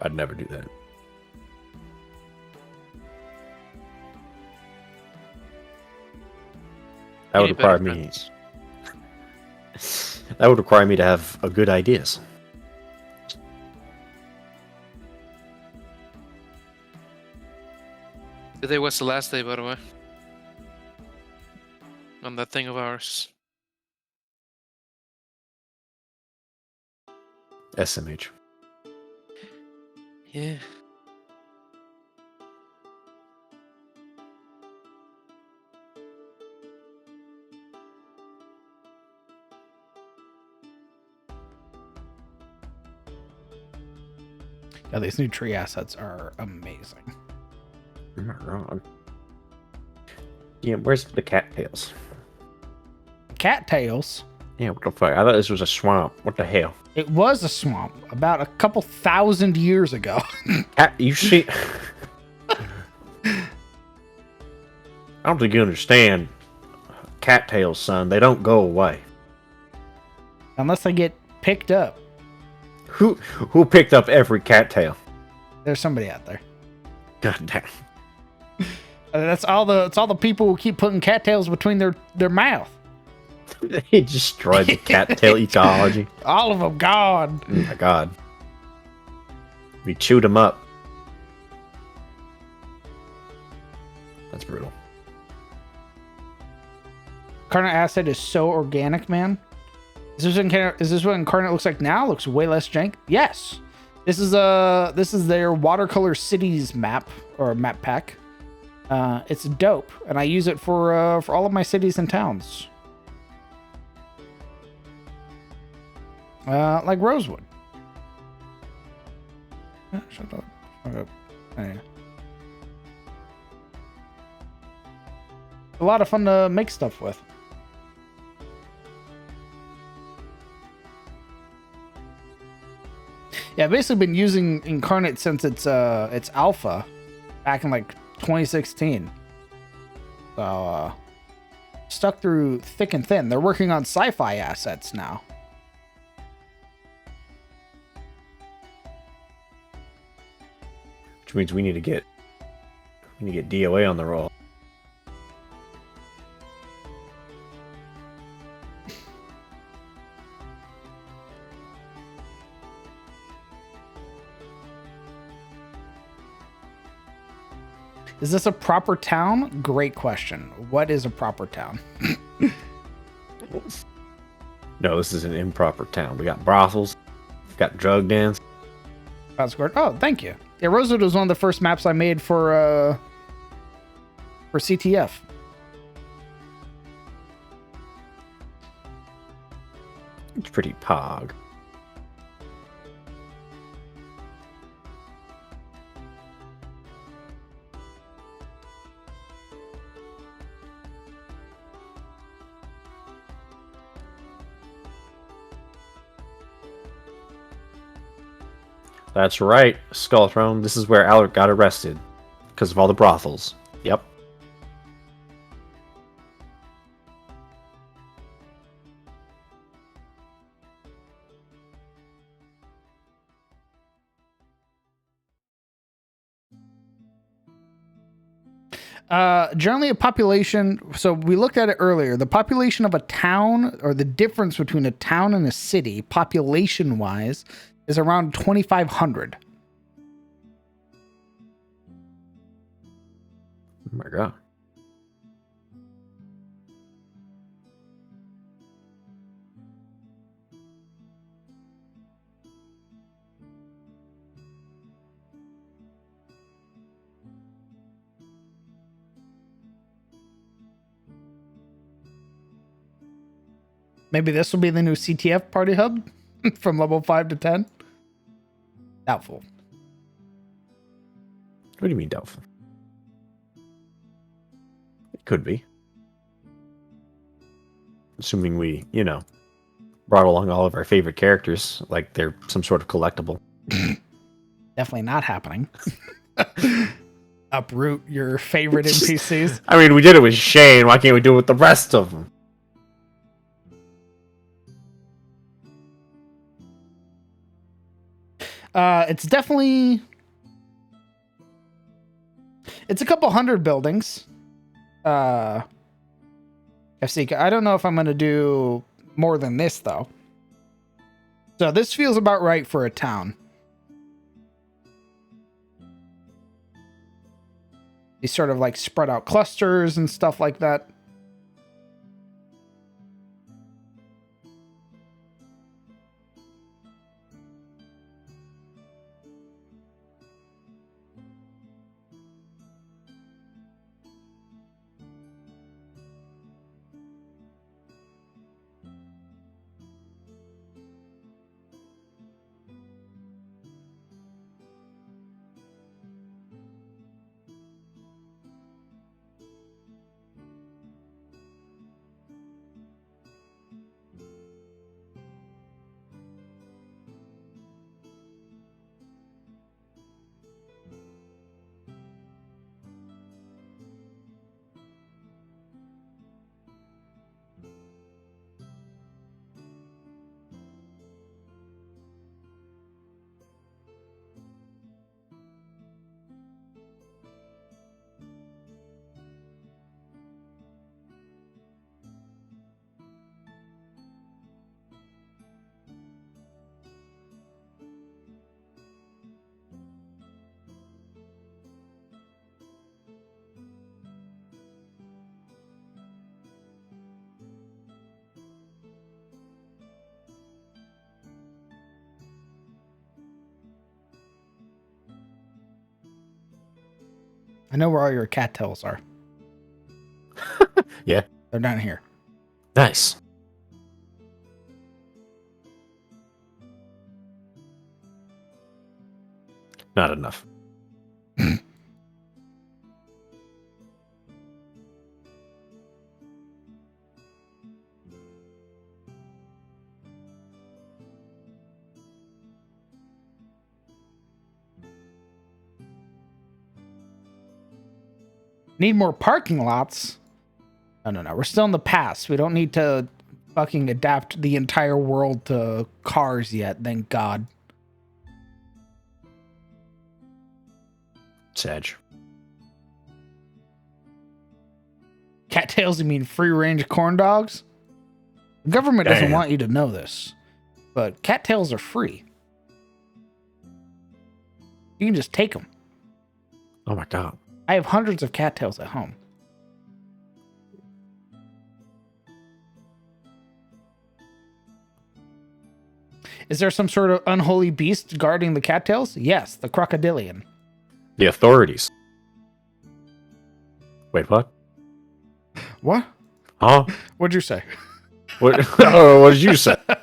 I'd never do that. That would You need better require me. friends. That would require me to have a good ideas. Today was the last day, by the way. On that thing of ours. SMH. Yeah. Yeah, these new tree assets are amazing. I'm not wrong. Yeah, where's the cattails? Cattails. Yeah, what the fuck? I thought this was a swamp. What the hell? It was a swamp about a couple thousand years ago. You see? I don't think you understand. Cattails, son. They don't go away. Unless they get picked up. Who picked up every cattail? There's somebody out there. God damn. It's all the people who keep putting cattails between their mouth. He destroyed the cattail ecology. All of them gone. Oh my god. We chewed them up. That's brutal. Incarnate asset is so organic, is this what Incarnate looks like now? Looks way less jank. Yes. This is their watercolor cities map or map pack. It's dope, and I use it for all of my cities and towns. Like Rosewood. Shut up. Anyway. A lot of fun to make stuff with. Yeah, I've basically been using Incarnate since its alpha back in like 2016. So stuck through thick and thin. They're working on sci-fi assets now. Which means we need to get DOA on the roll. Is this a proper town? Great question. What is a proper town? No, this is an improper town. We got brothels, we got drug dens. That's good. Oh, thank you. Yeah, Rosewood was one of the first maps I made for CTF. It's pretty pog. That's right, Skull Throne. This is where Alec got arrested. Because of all the brothels. Yep. Generally a population, so we looked at it earlier, the population of a town, or the difference between a town and a city population wise, is around 2,500. Oh my god. Maybe this will be the new CTF party hub from level 5 to 10. Doubtful. What do you mean doubtful? It could be. Assuming we, brought along all of our favorite characters, like they're some sort of collectible. Definitely not happening. Uproot your favorite NPCs. I mean, we did it with Shane. Why can't we do it with the rest of them? It's definitely... It's a couple hundred buildings. FC, I don't know if I'm going to do more than this, though. So this feels about right for a town. These sort of like spread out clusters and stuff like that. I know where all your cattails are. Yeah. They're down here. Nice. Not enough. Need more parking lots? No. We're still in the past. We don't need to fucking adapt the entire world to cars yet, thank God. Sag. Cattails, you mean free-range corn dogs? The government doesn't Damn. want you to know this, but cattails are free. You can just take them. Oh my god. I have hundreds of cattails at home. Is there some sort of unholy beast guarding the cattails? Yes, the crocodilian. The authorities. Wait, what? What? Huh? What'd you say? What? Oh, what did you say? Well,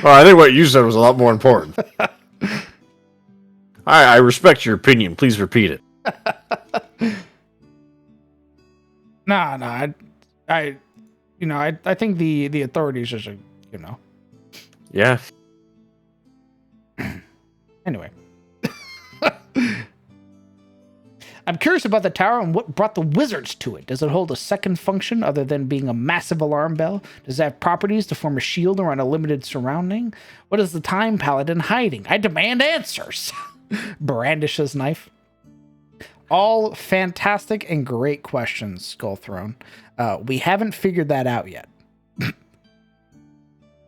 I think what you said was a lot more important. I respect your opinion. Please repeat it. Nah. I think the authorities are, Yeah. Anyway, I'm curious about the tower and what brought the wizards to it. Does it hold a second function other than being a massive alarm bell? Does it have properties to form a shield around a limited surrounding? What is the Time Paladin hiding? I demand answers. Brandishes knife. All fantastic and great questions, Skull Throne. We haven't figured that out yet.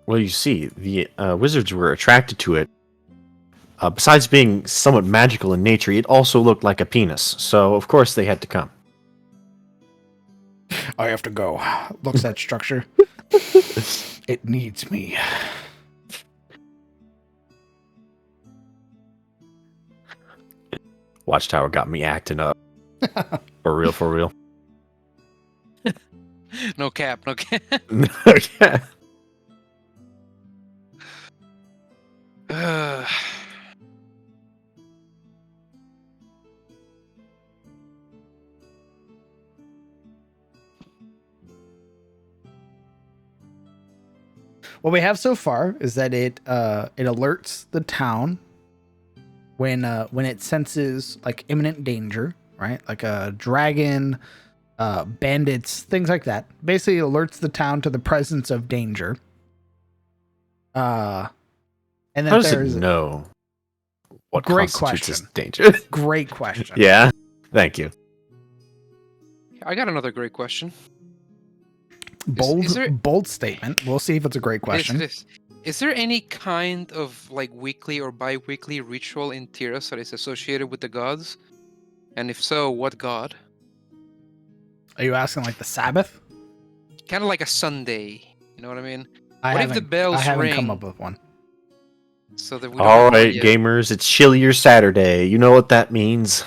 Well, you see, the wizards were attracted to it. Besides being somewhat magical in nature, it also looked like a penis. So, of course, they had to come. I have to go. Looks at structure. It needs me. Watchtower got me acting up. For real, for real. No cap, no cap. Okay. What we have so far is that it alerts the town when it senses like imminent danger, right? Like a dragon, bandits, things like that. Basically alerts the town to the presence of danger. And then How does there's it know what Great constitutes as question. danger? great question. Yeah. Thank you. I got another great question. Bold is there- bold statement. We'll see if it's a great question. Is there any kind of like weekly or bi-weekly ritual in Tyros that is associated with the gods? And if so, what god? Are you asking like the Sabbath? Kind of like a Sunday. You know what I mean? I What if the haven't- bells I haven't come ring? up with one. So that we don't All know right, yet. gamers, it's Chillier Saturday. You know what that means?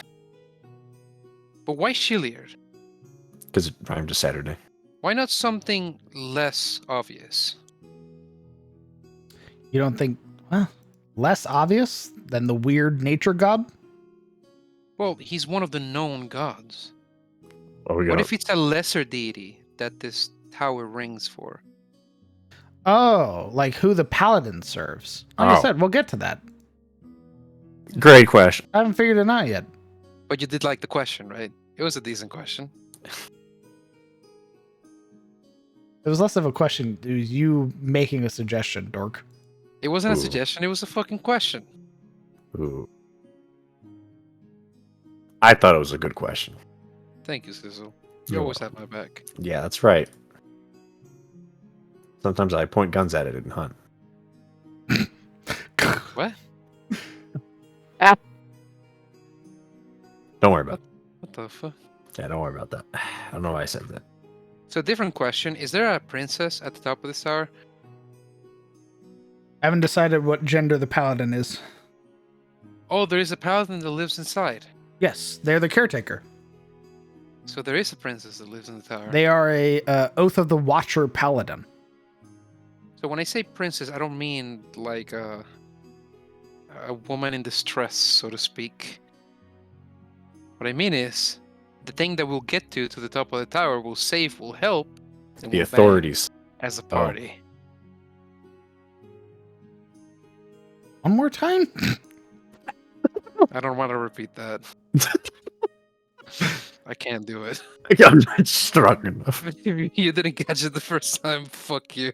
But why Shilliard? Because it rhymed to Saturday. Why not something less obvious? You don't think less obvious than the weird nature god? Well, he's one of the known gods. Oh, we What got if it's a lesser deity that this tower rings for? Oh, like who the paladin serves. Like I Oh. said, we'll get to that. great question. I haven't figured it out yet. But you did like the question, right? It was a decent question. It was less of a question. It was you making a suggestion, dork. It wasn't a Ooh. suggestion, it was a fucking question. Ooh. I thought it was a good question. Thank you, Sizzle. You You're always have my back. Yeah, that's right. Sometimes I point guns at it and hunt. What? Don't worry about it. What the fuck? Yeah, don't worry about that. I don't know why I said that. So, different question. Is there a princess at the top of this tower? I haven't decided what gender the paladin is. Oh, there is a paladin that lives inside. Yes, they're the caretaker. So, there is a princess that lives in the tower. They are a Oath of the Watcher paladin. So, when I say princess, I don't mean like a woman in distress, so to speak. What I mean is, the thing that we'll get to the top of the tower will save, will help. and The we'll bang authorities. as a party. One more time? I don't want to repeat that. I can't do it. I'm not strong enough. If you didn't catch it the first time, fuck you.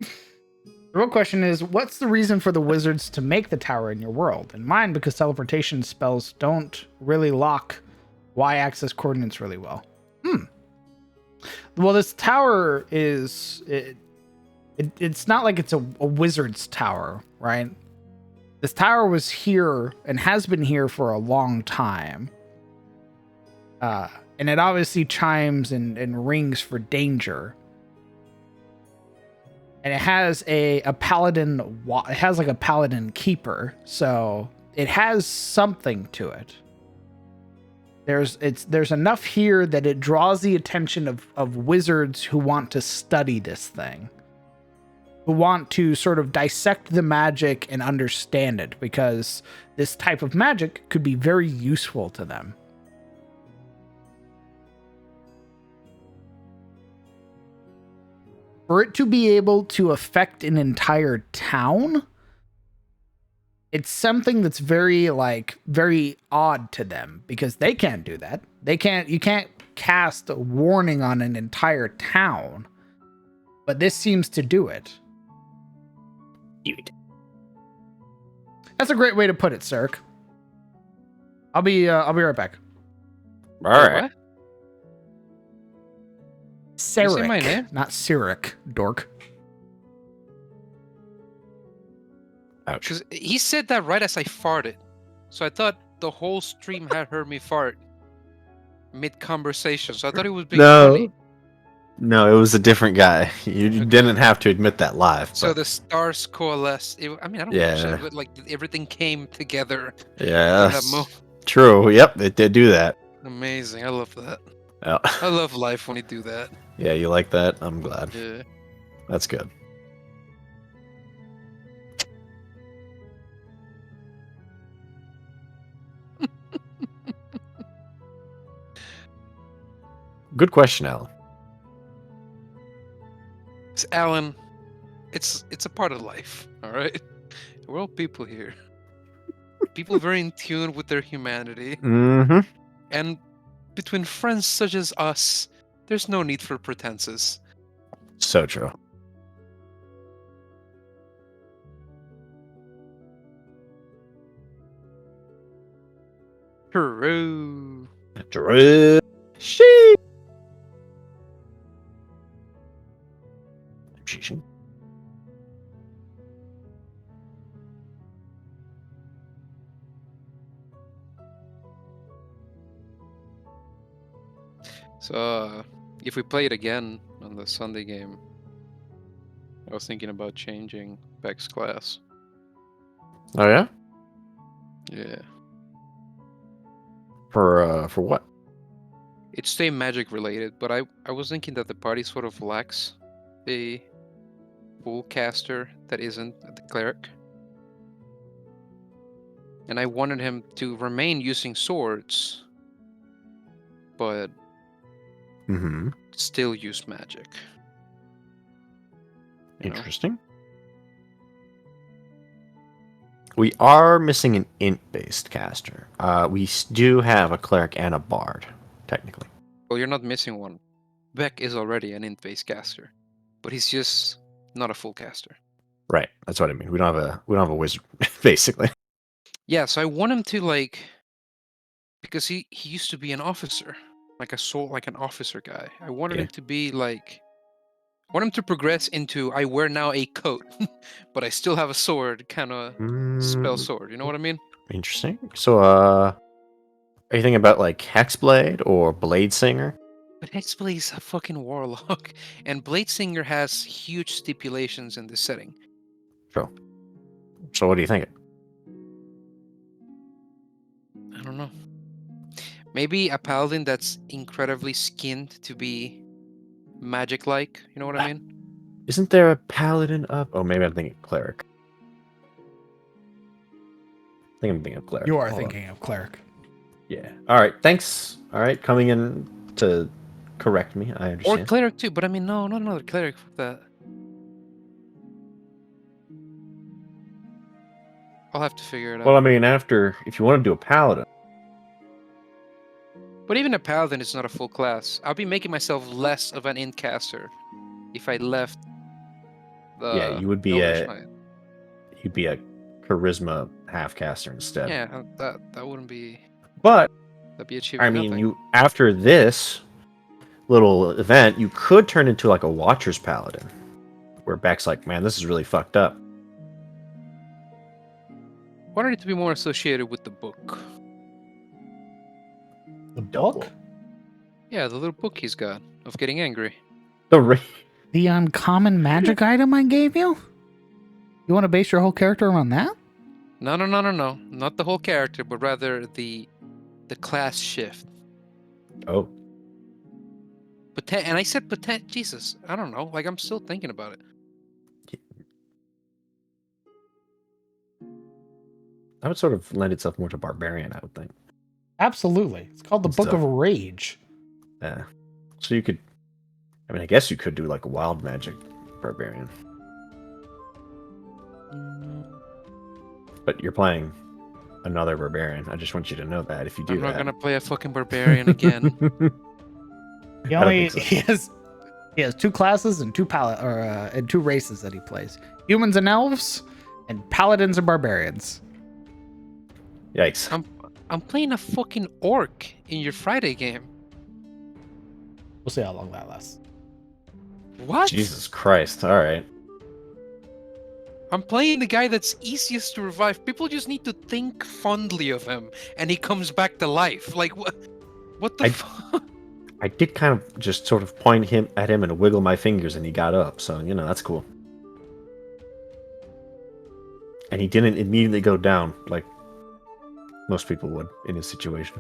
The real question is, what's the reason for the wizards to make the tower in your world? In mine, because teleportation spells don't really lock y-axis coordinates really well. Well, this tower is... It's not like it's a wizard's tower, right? This tower was here and has been here for a long time. And it obviously chimes and rings for danger. And it has a paladin. It has like a paladin keeper, so it has something to it. There's enough here that it draws the attention of wizards who want to study this thing, who want to sort of dissect the magic and understand it, because this type of magic could be very useful to them. For it to be able to affect an entire town, it's something that's very odd to them because they can't do that. You can't cast a warning on an entire town. But this seems to do it. Dude. That's a great way to put it, Cirque. I'll be right back. All right. What? You say my Cyric, name? not Cyric, dork. Ouch. Because he said that right as I farted. So I thought the whole stream had heard me fart mid-conversation. So I thought it was being funny. No, it was a different guy. You didn't have to admit that live. So but- the stars coalesced. I mean, I don't give a shit, but like everything came together in yeah, that moment. true. Yep, it did do that. Amazing. I love that. Yeah. I love life when you do that. Yeah, you like that? I'm glad. Yeah. That's good. Good question, Alan. It's Alan. It's a part of life. All right. We're all people here. People very in tune with their humanity, Mm-hmm. and between friends such as us, there's no need for pretenses. So true. True. True. Sheesh. Sheesh. So, if we play it again on the Sunday game, I was thinking about changing Beck's class. Oh yeah? Yeah. For what? It's stay magic related, but I was thinking that the party sort of lacks a full caster that isn't the cleric. And I wanted him to remain using swords, but Mm-hmm. still use magic. You know? Interesting. We are missing an int-based caster. We do have a cleric and a bard, technically. Well, you're not missing one. Beck is already an int-based caster, but he's just not a full caster. Right. That's what I mean. We don't have a wizard, basically. Yeah, so I want him to because he used to be an officer, like an officer guy. I wanted Okay. him to be I want him to progress into I wear now a coat, but I still have a sword, kind of spell sword. You know what I mean? Interesting. So, are you thinking about like Hexblade or Blade Singer? But Hexblade's a fucking warlock, and Bladesinger has huge stipulations in this setting. Sure. So, what do you think? I don't know. Maybe a paladin that's incredibly skinned to be magic-like. You know what I mean? Isn't there a paladin up? Oh, maybe I'm thinking cleric. I think I'm thinking of cleric. You are Hold on. thinking of cleric. Yeah. All right. Thanks. All right. Coming in to correct me. I Or understand. cleric too, but I mean, no, not another cleric for that. I'll have to figure it out. Well, I mean, if you want to do a paladin, But even a paladin is not a full class. I'll be making myself less of an incaster if I left the yeah, you would be Elvish Knight. you'd be a charisma half caster instead. Yeah, that wouldn't be. But That'd be achieving I mean, nothing. you after this little event, you could turn into like a Watcher's Paladin, where Beck's like, man, this is really fucked up. wanted it to be more associated with the book. The book? Yeah, the little book he's got of getting angry. The ra- The uncommon magic item I gave you? You want to base your whole character around that? No. Not the whole character, but rather the class shift. Oh, And I said Jesus, I don't know. Like, I'm still thinking about it. that would sort of lend itself more to barbarian, I would think. Absolutely. It's called the Book Stuff. of Rage. Yeah. So you could, I mean, I guess you could do like a wild magic barbarian. But you're playing another barbarian. I just want you to know that if you do I'm not that. gonna play a fucking barbarian again. He I don't only think so. he has two classes and and two races that he plays: humans and elves, and paladins and barbarians. Yikes. I'm playing a fucking orc in your Friday game. We'll see how long that lasts. What? Jesus Christ. All right. I'm playing the guy that's easiest to revive. People just need to think fondly of him, and he comes back to life. Like what? What the fuck? I did kind of just sort of point at him and wiggle my fingers, and he got up. So that's cool. And he didn't immediately go down like most people would in his situation.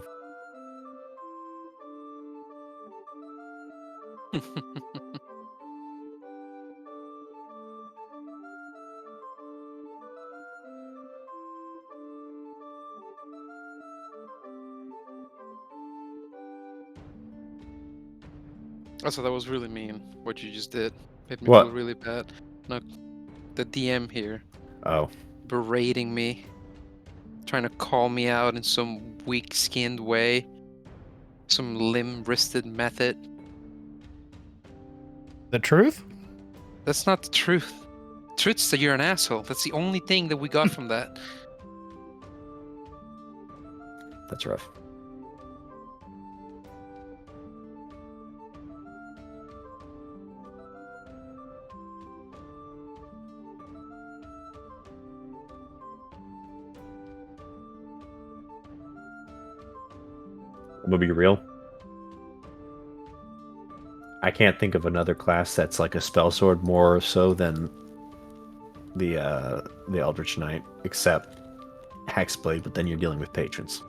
Also, that was really mean. What you just did made me What? feel really bad. No, the DM here Oh. berating me, trying to call me out in some weak-skinned way, some limb-wristed method. The truth? That's not the truth. Truth's that you're an asshole. That's the only thing that we got from that. That's rough. I'm gonna be real. I can't think of another class that's like a spell sword more so than the Eldritch Knight, except Hexblade, but then you're dealing with patrons.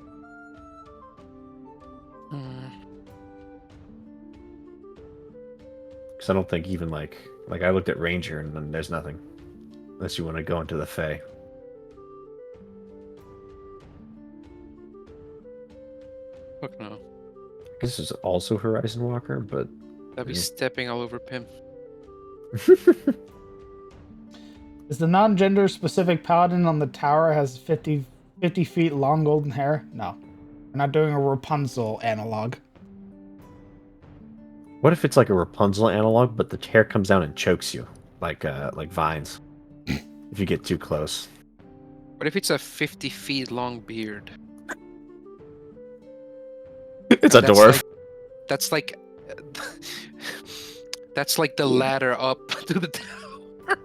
Because I don't think even like I looked at Ranger and then there's nothing. Unless you want to go into the Fey. Fuck no. This is also Horizon Walker, but I'd be Yeah. stepping all over Pim. Is the non-gender specific paladin on the tower has 50 feet long golden hair? No. We're not doing a Rapunzel analog. what if it's like a Rapunzel analog, but the hair comes down and chokes you, like vines, if you get too close? What if it's a 50 feet long beard? It's a That's dwarf. like- That's like... That's like the ladder up to the tower.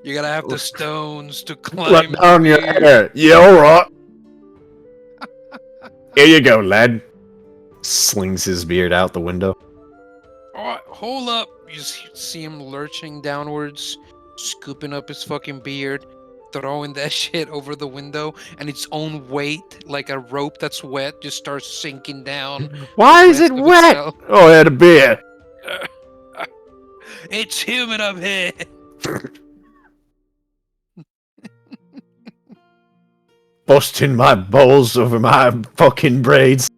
You gotta have the stones to climb. Let down your hair. Yeah, alright. Here you go, lad. Slings his beard out the window. Oh, hold up! You see him lurching downwards, scooping up his fucking beard, throwing that shit over the window, and its own weight, like a rope that's wet, just starts sinking down. Why the is it rest of wet? itself. Oh, I had a beer. It's humid up here! Busting my balls over my fucking braids.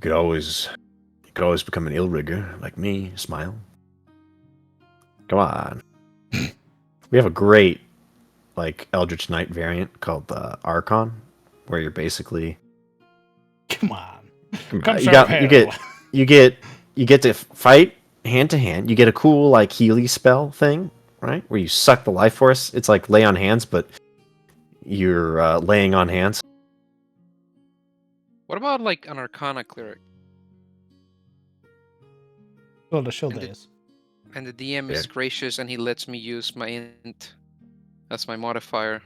You could always become an ill rigger like me. Smile. Come on. We have a great like Eldritch Knight variant called the Archon, where you're basically Come on. you Come get to fight hand to hand. You get a cool like Healy spell thing, right? Where you suck the life force. It's like lay on hands, but you're laying on hands. What about like an Arcana cleric? Well, the shield And the- is. And the DM is Yeah. gracious and he lets me use my int as my modifier.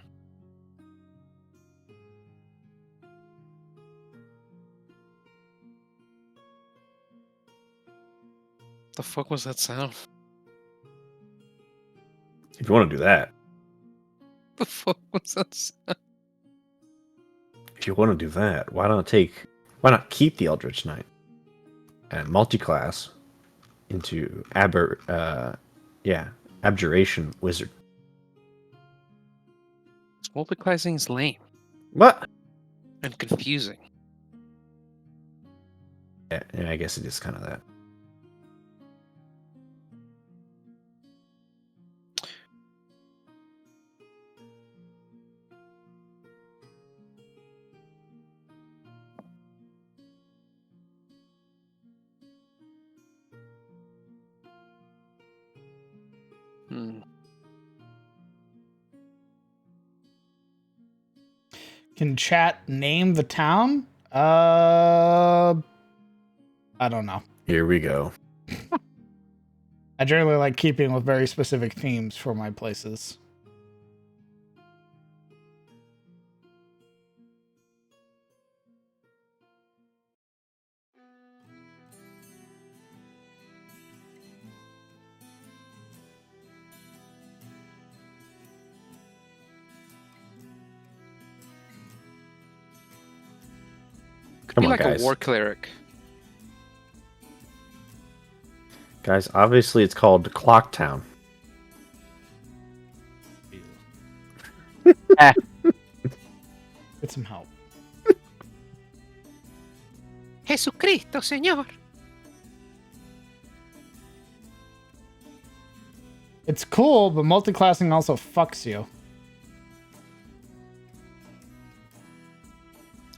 The fuck was that sound? If you want to do that, The fuck was that sound? why not keep the Eldritch Knight? and multi-class into Abjuration Wizard. Multiclassing is lame What? and confusing. Yeah, I guess it is kind of that. Hmm. Can chat name the town? I don't know. Here we go. I generally like keeping with very specific themes for my places. Come Be on, like guys. a war cleric. Guys, obviously it's called Clock Town. Get some help. Jesucristo, Señor. It's cool, but multiclassing also fucks you.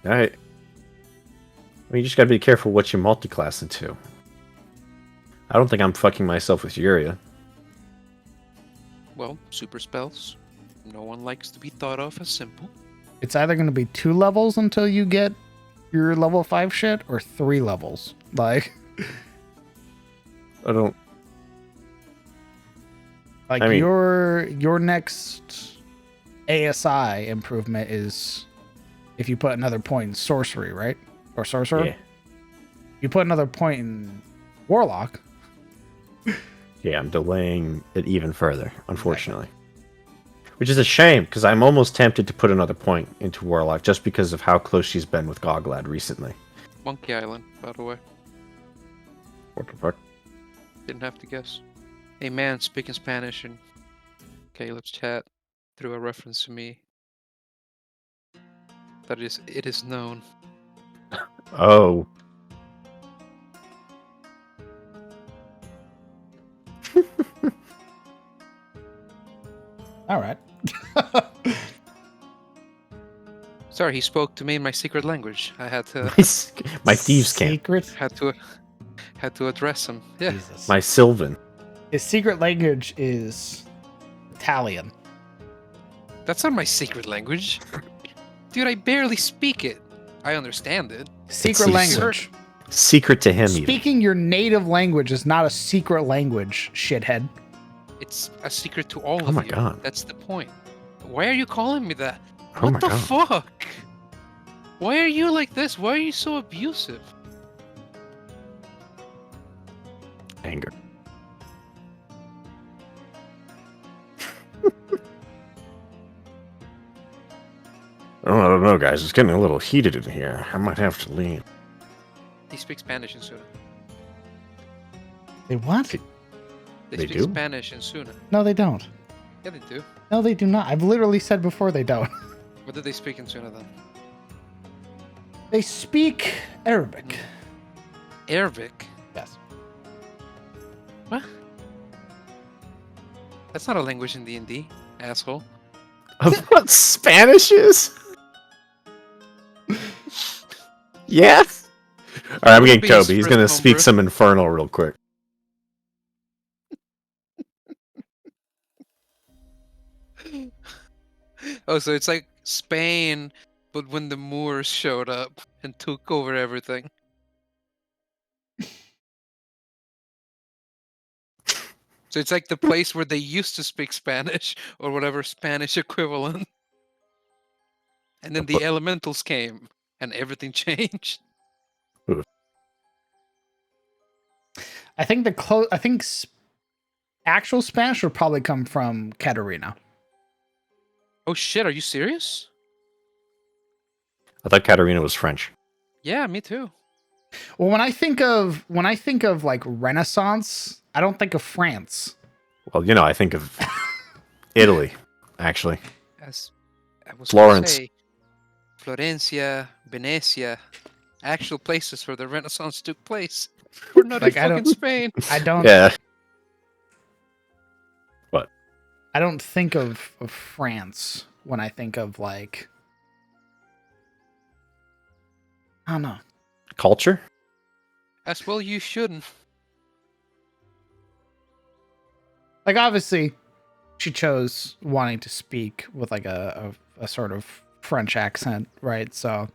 Alright. I mean, you just gotta be careful what you multi-class into. I don't think I'm fucking myself with Yuria. Well, super spells. No one likes to be thought of as simple. It's either going to be 2 levels until you get your level 5 shit, or 3 levels. Like, I don't... like I mean- your next ASI improvement is if you put another point in sorcery, right? Or sorcerer? Yeah. You put another point in warlock. Yeah, I'm delaying it even further, unfortunately. Which is a shame, because I'm almost tempted to put another point into Warlock just because of how close she's been with Goglad recently. Monkey Island, by the way. What the fuck? Didn't have to guess. A man speaking Spanish in Caleb's chat threw a reference to me. It is known. Oh. All right. Sorry, he spoke to me in my secret language. I had to My thieves camp. Secret? had to address him. Yeah. Jesus. My Sylvan. His secret language is Italian. That's not my secret language. Dude, I barely speak it. I understand it. Secret It's language. Secret to him, even. Speaking your native language is not a secret language, shithead. It's a secret to all Oh of my you. God. That's the point. Why are you calling me that? Oh What my the God. fuck? Why are you like this? Why are you so abusive? Anger. Oh, I don't know, guys. It's getting a little heated in here. I might have to leave. They speak Spanish in Suna. They what? They They speak do? Spanish in Suna. No, they don't. Yeah, they do. No, they do not. I've literally said before they don't. What did they speak in Suna then? They speak Arabic. Arabic. Yes. What? That's not a language in D&D, asshole. Of what Spanish is? Yeah. All right, I'm getting Be his Toby. He's first gonna homebrew. speak some Infernal real quick. Oh, so it's like Spain, but when the Moors showed up and took over everything. So it's like the place where they used to speak Spanish, or whatever Spanish equivalent. And then the elementals came, and everything changed. I think actual Spanish would probably come from Katarina. Oh shit, are you serious? I thought Katarina was French. Yeah, me too. Well, when I think of like Renaissance, I don't think of France. Well, you know, I think of Italy, actually. As I was Florence. Gonna say, Florencia, Venecia, actual places where the Renaissance took place. We're not Like, in I fucking don't- Spain. I don't. Yeah. I don't think of France when I think of like. I don't know. Culture? As well, you shouldn't. Like, obviously, she chose wanting to speak with like a sort of French accent, right? So,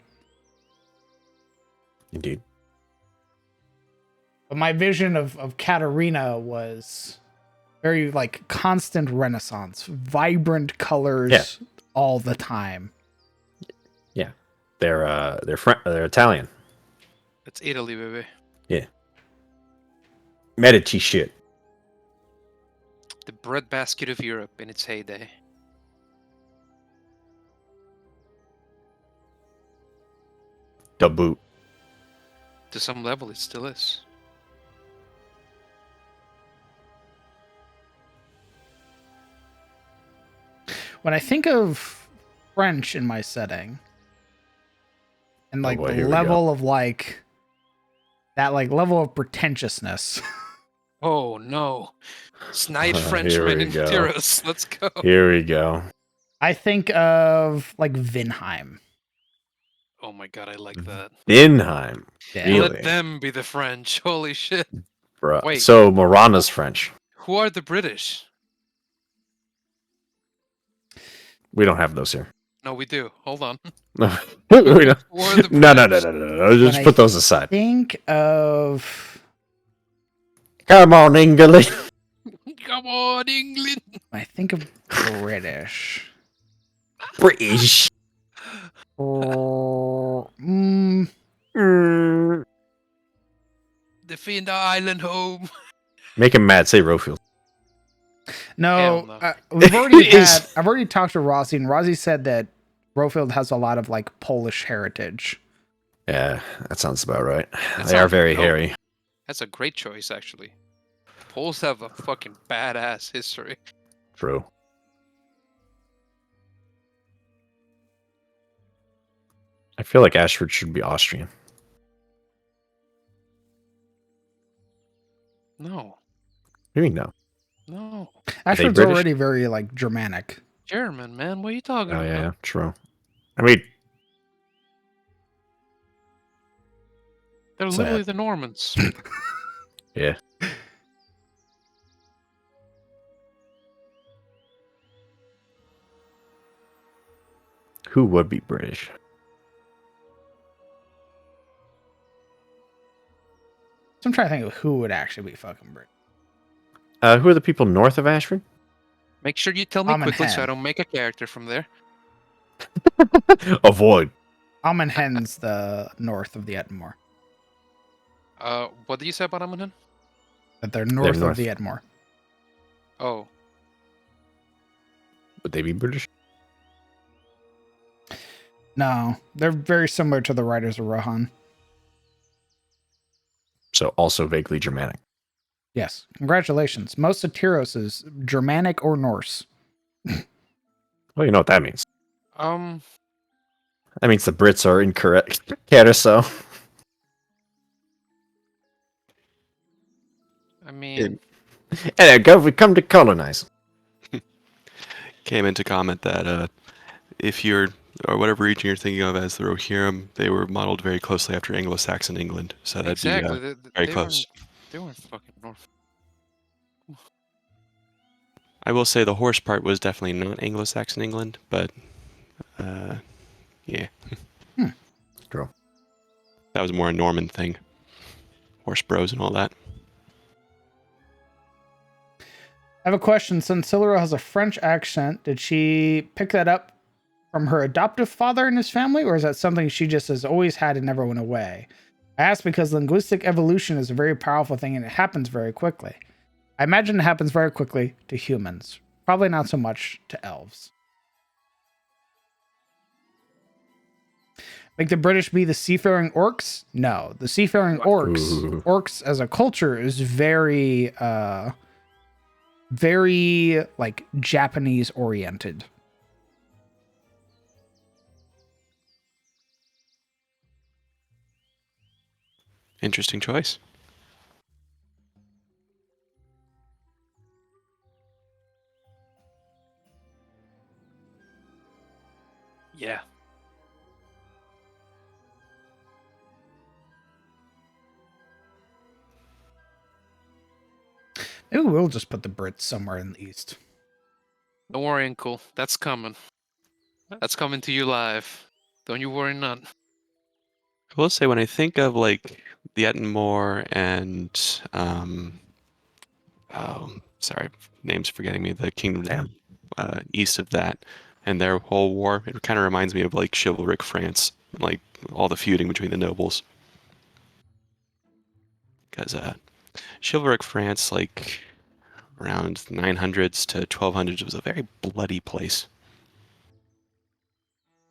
Indeed. but my vision of Katerina was very like constant Renaissance, vibrant colors Yeah. all the time. They're Italian. It's Italy, baby. Medici shit. The breadbasket of Europe in its heyday. The boot. To some level, it still is. When I think of French in my setting, and like boy, the here we level of like that like level of pretentiousness. Oh no. Snide Here Frenchmen we in go. Tyros. Let's go. Here we go. I think of like Vinheim. Oh my god, I like that. Inheim. Yeah. Really? Let them be the French. Holy shit. Bruh. Wait. So Morana's French. Who are the British? We don't have those here. No, we do. Hold on. We don't- Who are the No. British? Just When I- put those aside. Think of Come on, England. Come on, England. when I think of British. British. Mm, Defend our island home. Make him mad. Say Rofield. no, Hell no. we've already It is- I've already talked to Rossi, and Rossi said that Rofield has a lot of like Polish heritage. Yeah, that sounds about right. That They are sounds very dope. hairy. That's a great choice, actually. Poles have a fucking badass history. True. I feel like Ashford should be Austrian. No. Maybe no. No. Ashford's British? already very like Germanic. German, man. What are you talking Oh about? yeah, true. I mean, They're Sad. literally the Normans. yeah. Who would be British? So I'm trying to think of who would actually be fucking British. Who are the people north of Ashford? Make sure you tell me Almond quickly so I Hen. don't make a character from there. Avoid. Almond Hen's the north of the Edmore. What did you say about Amundsen? But they're north north. of the Edmore. Oh, Would they be British? No, they're very similar to the Riders of Rohan. So also vaguely Germanic. Yes, congratulations. Most of Tyros is Germanic or Norse. Well, you know what that means. um, That means the Brits are incorrect. Carousel. I mean, And we come to colonize. Came in to comment that if you're, or whatever region you're thinking of as the Rohirrim, they were modeled very closely after Anglo-Saxon England. So that'd exactly. be they very close. They weren't fucking North. I will say the horse part was definitely not Anglo-Saxon England, but yeah. True. That was more a Norman thing. Horse bros and all that. I have a question. Since Siluro has a French accent, did she pick that up from her adoptive father and his family, or is that something she just has always had and never went away? I ask because linguistic evolution is a very powerful thing and it happens very quickly. I imagine it happens very quickly to humans, probably not so much to elves. Like the British be the seafaring orcs? No, the seafaring Ooh. orcs as a culture is very, very like Japanese oriented. Interesting choice. Yeah. Maybe we'll just put the Brits somewhere in the east. Don't worry, Uncle. That's coming. That's coming to you live. Don't you worry none. I will say when I think of like the Ettenmoor and oh, sorry, name's forgetting me. The kingdom east of that and their whole war, it kind of reminds me of like chivalric France, like all the feuding between the nobles. Because chivalric France, like around 900s to 1200s, was a very bloody place.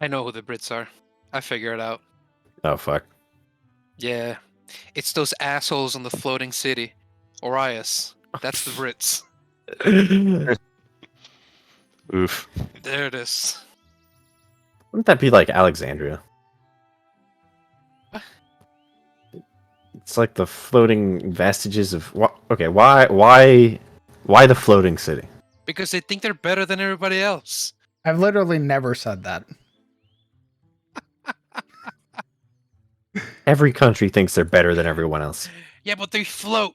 I know who the Brits are. I figure it out. Oh fuck. Yeah. It's those assholes on the floating city. Orias. That's the Brits. Oof. There it is. Wouldn't that be like Alexandria? It's like the floating vestiges of what? Okay, why the floating city? Because they think they're better than everybody else. I've literally never said that. Every country thinks they're better than everyone else. Yeah, but they float.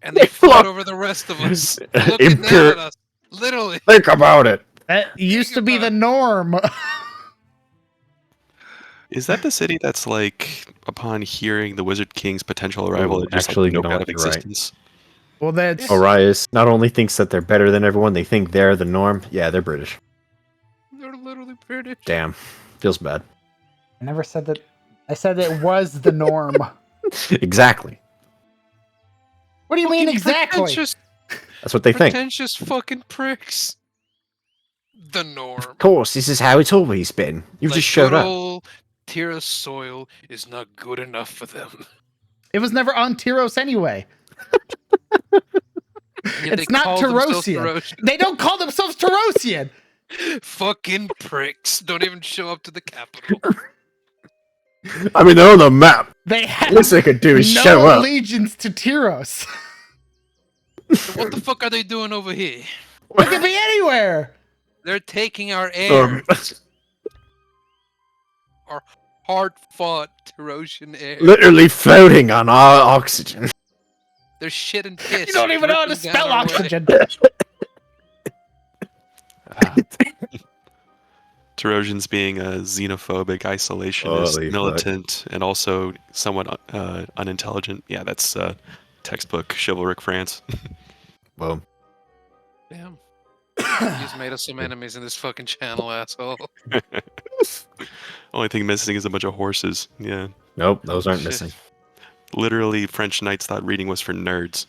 And They they float float. over the rest of us. Looking down Impure- at us. Literally. Think about it. That used to be the norm. Is that the city that's like, upon hearing the Wizard King's potential arrival, Ooh, it just actually, like, you noped know out what, of you're right. existence? Well, that's Orias not only thinks that they're better than everyone, they think they're the norm. Yeah, they're British. They're literally British. Damn. Feels bad. I never said that. I said it was the norm. Exactly. What do you mean Fucking exactly? Pretentious, That's what they think. pretentious fucking pricks. The norm. Of course, this is how it's always been. You've Like just showed good up. old Tira soil is not good enough for them. It was never on Tyros anyway. Yet It's not call themselves Tyrosian. Tyrosian. They don't call themselves Tyrosian. Fucking pricks. Don't even show up to the capital. I mean, they're on the map. They have Least they could do is no show up. allegiance to Tyros. So what the fuck are they doing over here? They could be anywhere. They're taking our air. Our hard-fought Tyrosian air. Literally floating on our oxygen. They're shit and piss. You don't even know how to dripping spell down our way. oxygen. Tyrosians being a xenophobic, isolationist, Holy fuck. militant, and also somewhat unintelligent. Yeah, that's textbook chivalric France. Well, Damn. You just made us some enemies in this fucking channel, asshole. Only thing missing is a bunch of horses. Yeah. nope, those aren't Shit. missing. Literally, French knights thought reading was for nerds.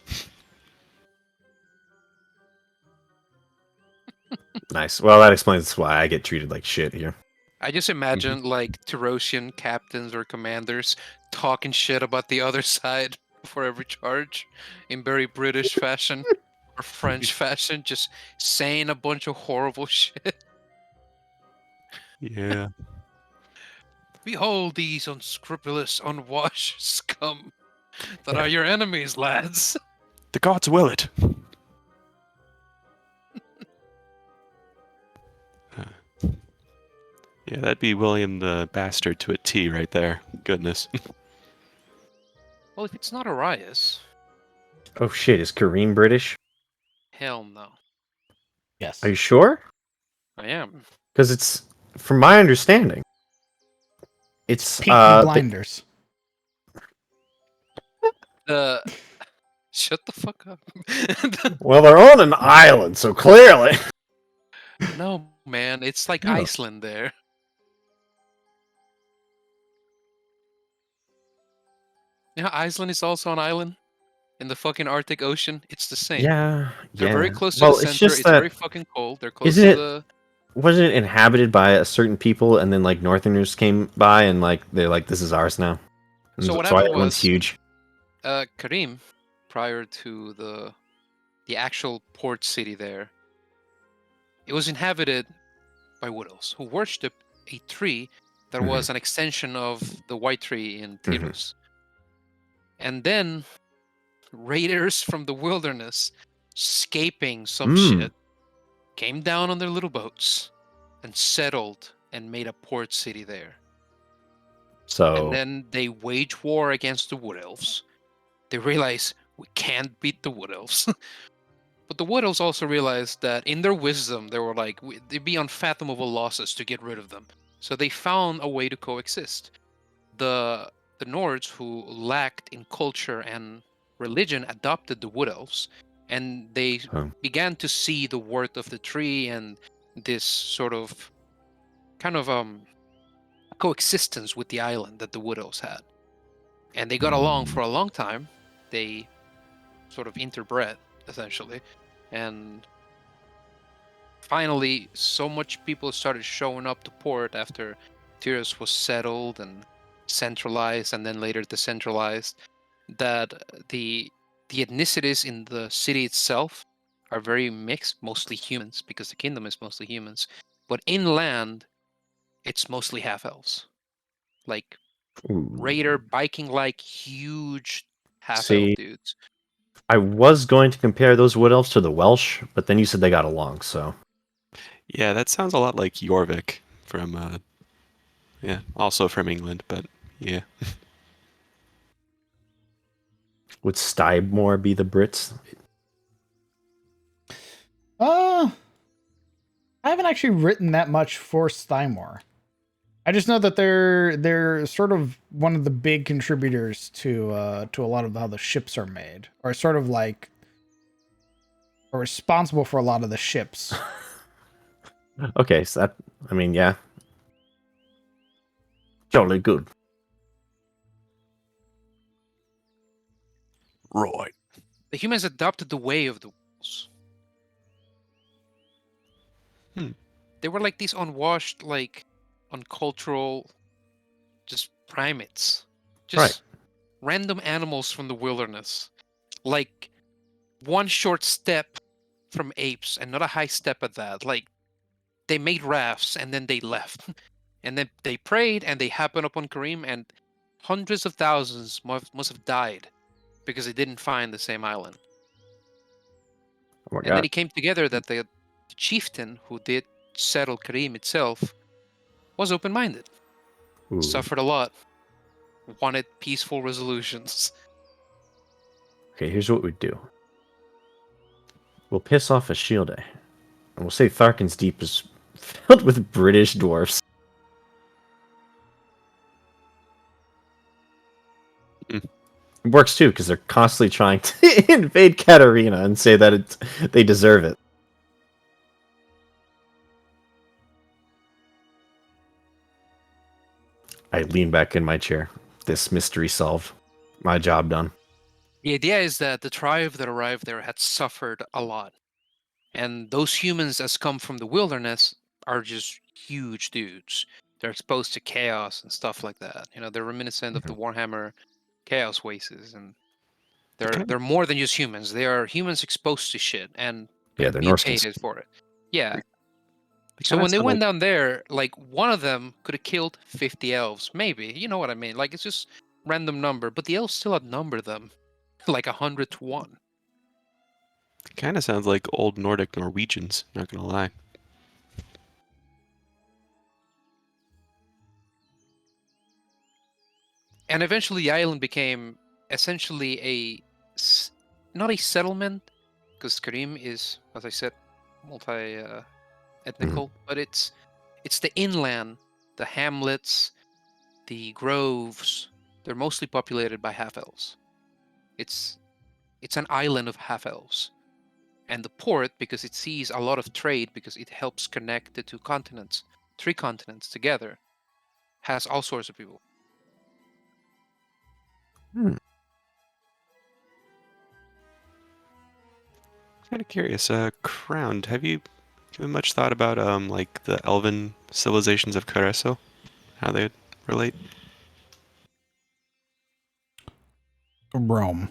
Nice. Well, that explains why I get treated like shit here. I just imagine like Tyrosian captains or commanders talking shit about the other side before every charge in very British fashion or French fashion, just saying a bunch of horrible shit. Yeah. Behold these unscrupulous, unwashed scum that are your enemies, lads. The gods will it. Yeah, that'd be William the Bastard to a T right there. Goodness. Well, if it's not Arias, Oh shit, is Kareem British? hell no. Yes. Are you sure? I am. Because it's, from my understanding, it's Peaky the- Blinders. Shut the fuck up. well, they're on an island, so clearly. No, man, it's like No. Iceland there. Yeah, Iceland is also an island in the fucking Arctic Ocean. It's the same. Yeah, They're yeah. very close to Well, the it's center. just It's that very fucking cold. They're close isn't to it- the wasn't it inhabited by a certain people, and then like Northerners came by and like they're like, this is ours now. And So what so happened everyone's was, huge. Karim, prior to the actual port city there, it was inhabited by Wood Elves who worshipped a tree that Mhm. was an extension of the white tree in Mhm. Tyrus. And then raiders from the wilderness, escaping some shit, came down on their little boats and settled and made a port city there. So And then they wage war against the Wood Elves. They realize we can't beat the Wood Elves. But the Wood Elves also realized that in their wisdom, they were like, they'd be unfathomable losses to get rid of them. So they found a way to coexist. The Nords, who lacked in culture and religion, adopted the Wood Elves, and they Oh. began to see the worth of the tree and this sort of kind of coexistence with the island that the Wood Elves had. And they got along for a long time. They sort of interbred, essentially. And finally, so much people started showing up to port after Tyrus was settled and centralized and then later decentralized, that the ethnicities in the city itself are very mixed, mostly humans, because the kingdom is mostly humans. But inland, it's mostly half elves. Like Ooh. raider biking like huge half elf See, dudes. I was going to compare those Wood Elves to the Welsh, but then you said they got along, so Yeah, that sounds a lot like Jorvik from, yeah, also from England, but yeah. would Stybemore be the Brits? I haven't actually written that much for Stymore. I just know that they're sort of one of the big contributors to a lot of how the ships are made, or sort of like are responsible for a lot of the ships. Okay, so that, I mean, yeah. Jolly good. Right. The humans adopted the way of the wolves. They were like these unwashed, like uncultural, just primates, just random animals from the wilderness, like one short step from apes, and not a high step at that. Like they made rafts and then they left, and then they prayed and they happened upon Kareem, and hundreds of thousands must have died because they didn't find the same island. Oh my And then god. it came together that the chieftain who did settle Kareem itself was open-minded, Ooh. suffered a lot, wanted peaceful resolutions. Okay, here's what we do. We'll piss off a Shieldae, and we'll say Tharkin's Deep is filled with British dwarfs. Mm. It works too, because they're constantly trying to invade Katarina and say that they deserve it. I lean back in my chair. This mystery solved. My job done. The idea is that the tribe that arrived there had suffered a lot. And those humans as come from the wilderness are just huge dudes. They're exposed to chaos and stuff like that. You know, they're reminiscent of the Warhammer Chaos Wastes, and they're more than just humans. They are humans exposed to shit and Yeah, they're Norskins. mutated for it. Yeah. They So kinda when they sound went like- down there, like one of them could have killed 50 elves, maybe. You know what I mean? Like it's just random number, but the elves still outnumber them, like 100 to 1. Kind of sounds like old Nordic Norwegians, not gonna lie. And eventually the island became essentially not a settlement, because Karim is, as I said, multi-ethnical, but it's the inland, the hamlets, the groves. They're mostly populated by half-elves. It's an island of half-elves. And the port, because it sees a lot of trade, because it helps connect the two continents, 3 continents together, has all sorts of people. Kind of curious. Crowned, have you given much thought about like the elven civilizations of Careso, how they relate? Rome.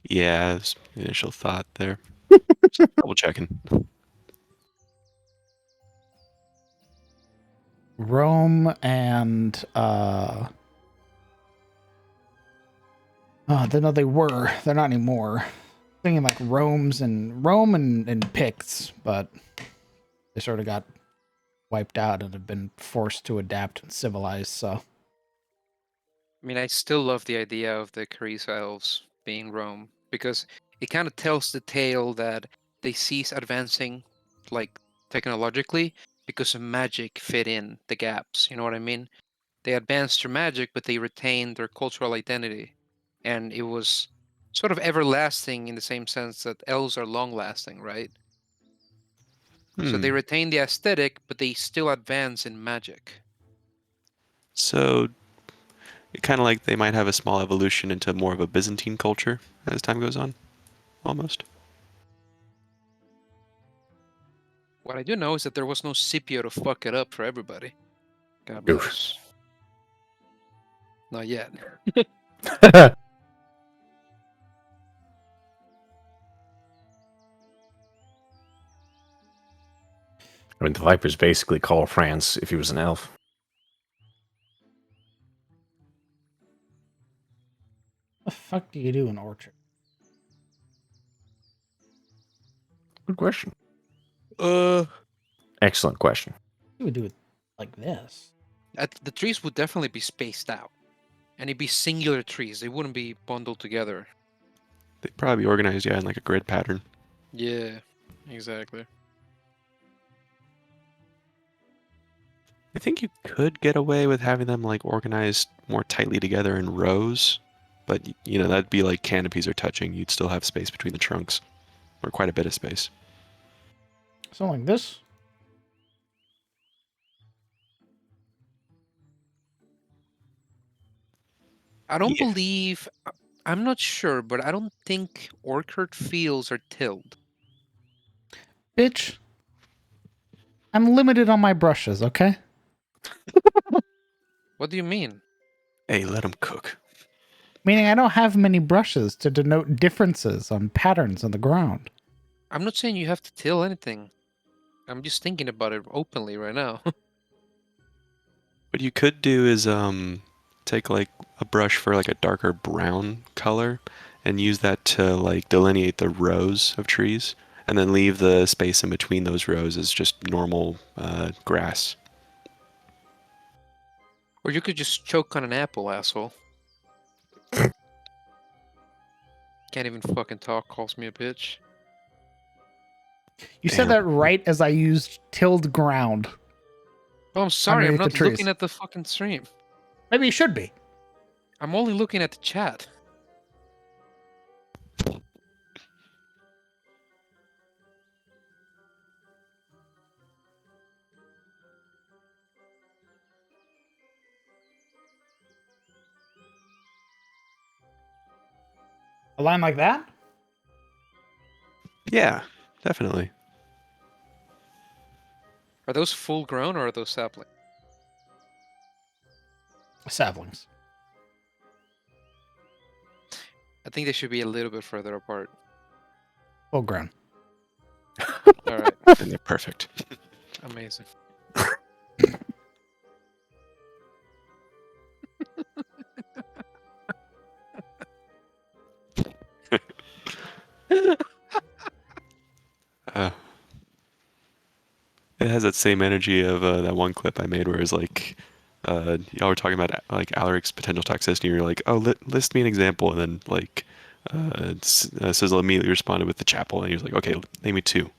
Yeah, it's initial thought there. Double checking. Rome and oh, no, they were. They're not anymore. Thinking like Rome and Picts, but they sort of got wiped out and have been forced to adapt and civilize. So I mean, I still love the idea of the Carissa elves being Rome because it kind of tells the tale that they cease advancing, like technologically, because of magic fit in the gaps. You know what I mean? They advanced through magic, but they retained their cultural identity, and it was sort of everlasting in the same sense that elves are long-lasting, right? So they retain the aesthetic, but they still advance in magic. So, kind of like they might have a small evolution into more of a Byzantine culture as time goes on, almost. What I do know is that there was no Scipio to fuck it up for everybody. God Oof. bless. Not yet. I mean, the Vipers basically call France if he was an elf. what the fuck do you do in Orchard? Good question. Uh, Excellent question. You would do it like this. the trees would definitely be spaced out, and it'd be singular trees. They wouldn't be bundled together. They'd probably be organized, yeah, in like a grid pattern. Yeah, exactly. I think you could get away with having them like organized more tightly together in rows, but you know that'd be like canopies are touching. You'd still have space between the trunks, or quite a bit of space. Something like this. I don't Yeah. believe. I'm not sure, but I don't think orchard fields are tilled. Bitch. I'm limited on my brushes, okay? What do you mean? Hey, let them cook. Meaning I don't have many brushes to denote differences on patterns on the ground. I'm not saying you have to till anything. I'm just thinking about it openly right now. What you could do is take like a brush for like a darker brown color and use that to like delineate the rows of trees and then leave the space in between those rows as just normal grass. Or you could just choke on an apple, asshole. Can't even fucking talk, calls me a bitch. You said Damn. that right as I used tilled ground. Oh, I'm sorry, I'm Underneath the not looking trees. at the fucking stream. Maybe you should be. I'm only looking at the chat. A line like that? Yeah, definitely. Are those full grown or are those sapling? Saplings. I think they should be a little bit further apart. Full grown. Alright, And they're perfect. amazing. It has that same energy of that one clip I made where it's like, y'all were talking about like Alaric's potential toxicity. And you're like, oh, list me an example, and then like, Sizzle immediately responded with the chapel, and he was like, okay, name me two.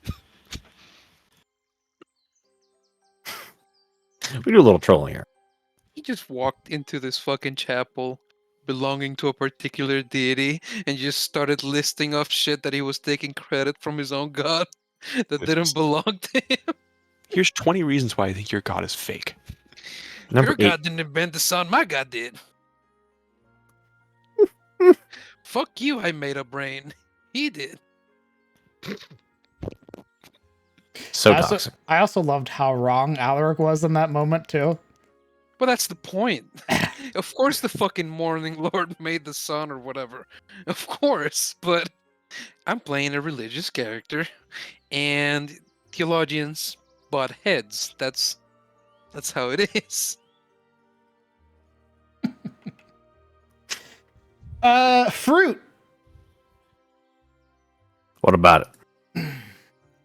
We do a little trolling here. He just walked into this fucking chapel belonging to a particular deity and just started listing off shit that he was taking credit from his own god that didn't belong to him. Here's 20 reasons why I think your god is fake. Number Your 8. god didn't invent the sun, my god did. Fuck you, I made a brain. He did. So I toxic. also loved how wrong Alaric was in that moment too. But that's the point. Of course the fucking Morning Lord made the sun or whatever. Of course, but I'm playing a religious character and theologians butt heads. That's how it is. Fruit. What about it?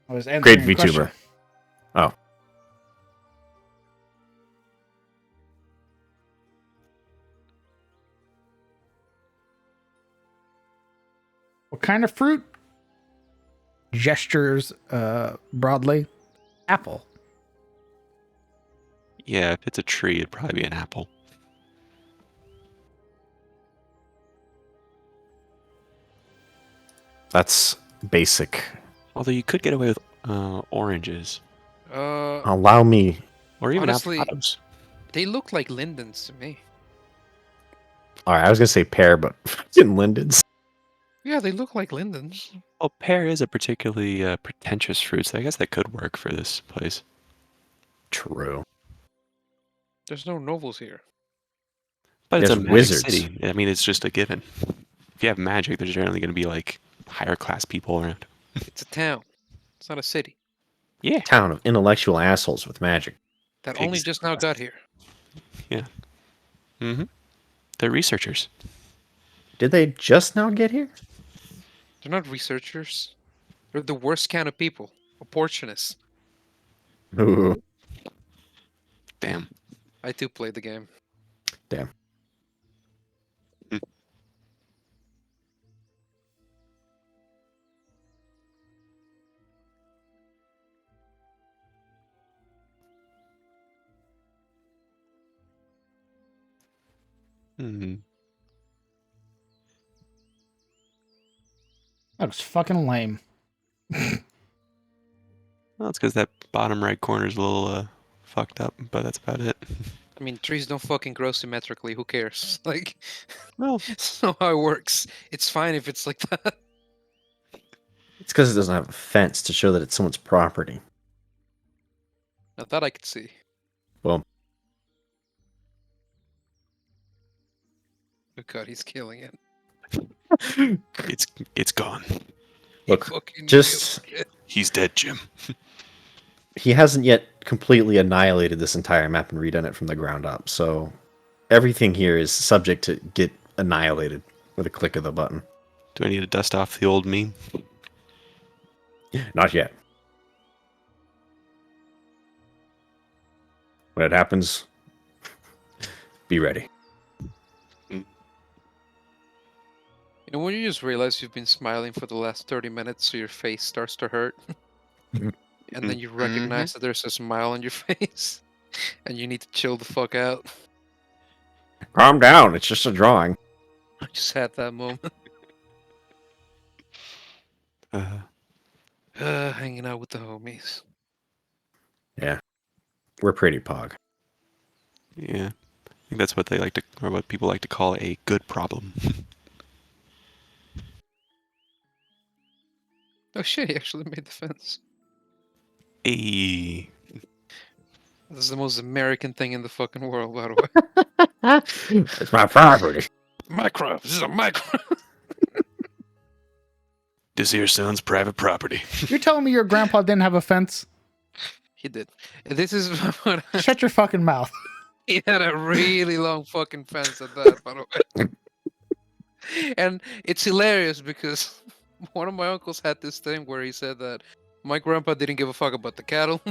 I was answering Great your question. VTuber. Oh. What kind of fruit? Gestures broadly. Apple. Yeah, if it's a tree, it'd probably be an apple. That's basic. Although you could get away with oranges Allow me. or even Honestly- avocados. They look like lindens to me. All right, I was gonna say pear, but fucking lindens. Yeah, they look like lindens. Well, pear is a particularly pretentious fruit, so I guess that could work for this place. True. There's no nobles here. But it's a There's magic wizards. city. I mean, it's just a given. If you have magic, there's generally going to be like higher class people around. It's a town. It's not a city. Yeah. Town of intellectual assholes with magic. That only just now got here. Mm-hmm. They're researchers. Did they just now get here? They're not researchers. They're the worst kind of people. Opportunists. Ooh. Damn. I too played the game. Damn. Hmm. That was fucking lame. Well, it's because that bottom right corner is a little fucked up, but that's about it. I mean, trees don't fucking grow symmetrically. Who cares? Like, Well, that's not how it works. It's fine if it's like that. It's because it doesn't have a fence to show that it's someone's property. Now that I could see. Well, Oh god, he's killing it. it's gone. He Look, fucking just- killed it. He's dead, Jim. he hasn't yet completely annihilated this entire map and redone it from the ground up. So everything here is subject to get annihilated with a click of the button. Do I need to dust off the old meme? Not yet. When it happens, be ready. You know, when you just realize you've been smiling for the last 30 minutes, so your face starts to hurt. And then you recognize that there's a smile on your face. And you need to chill the fuck out. Calm down. It's just a drawing. I just had that moment. Hanging out with the homies. We're pretty pog. Yeah. I think that's what they like to, or what people like to call a good problem. Oh shit, he actually made the fence. Hey. This is the most American thing in the fucking world, by the way. It's my property. My crop. This is a my crop. This here sounds private property. You're telling me your grandpa didn't have a fence? He did. This is what Shut your fucking mouth. he had a really long fucking fence at that, by the way. And it's hilarious because one of my uncles had this thing where he said that my grandpa didn't give a fuck about the cattle,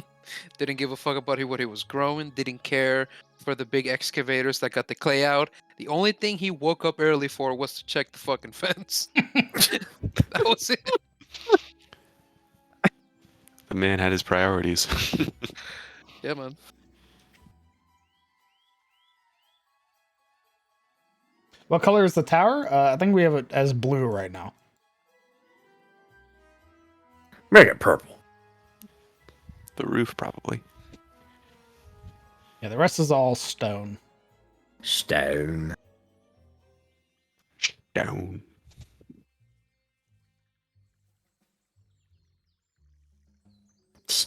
didn't give a fuck about what he was growing, didn't care for the big excavators that got the clay out. The only thing he woke up early for was to check the fucking fence. That was it. The man had his priorities. Yeah, man. What color is the tower? I think we have it as blue right now. Make it purple. The roof, probably. Yeah, the rest is all stone. Stone. Down.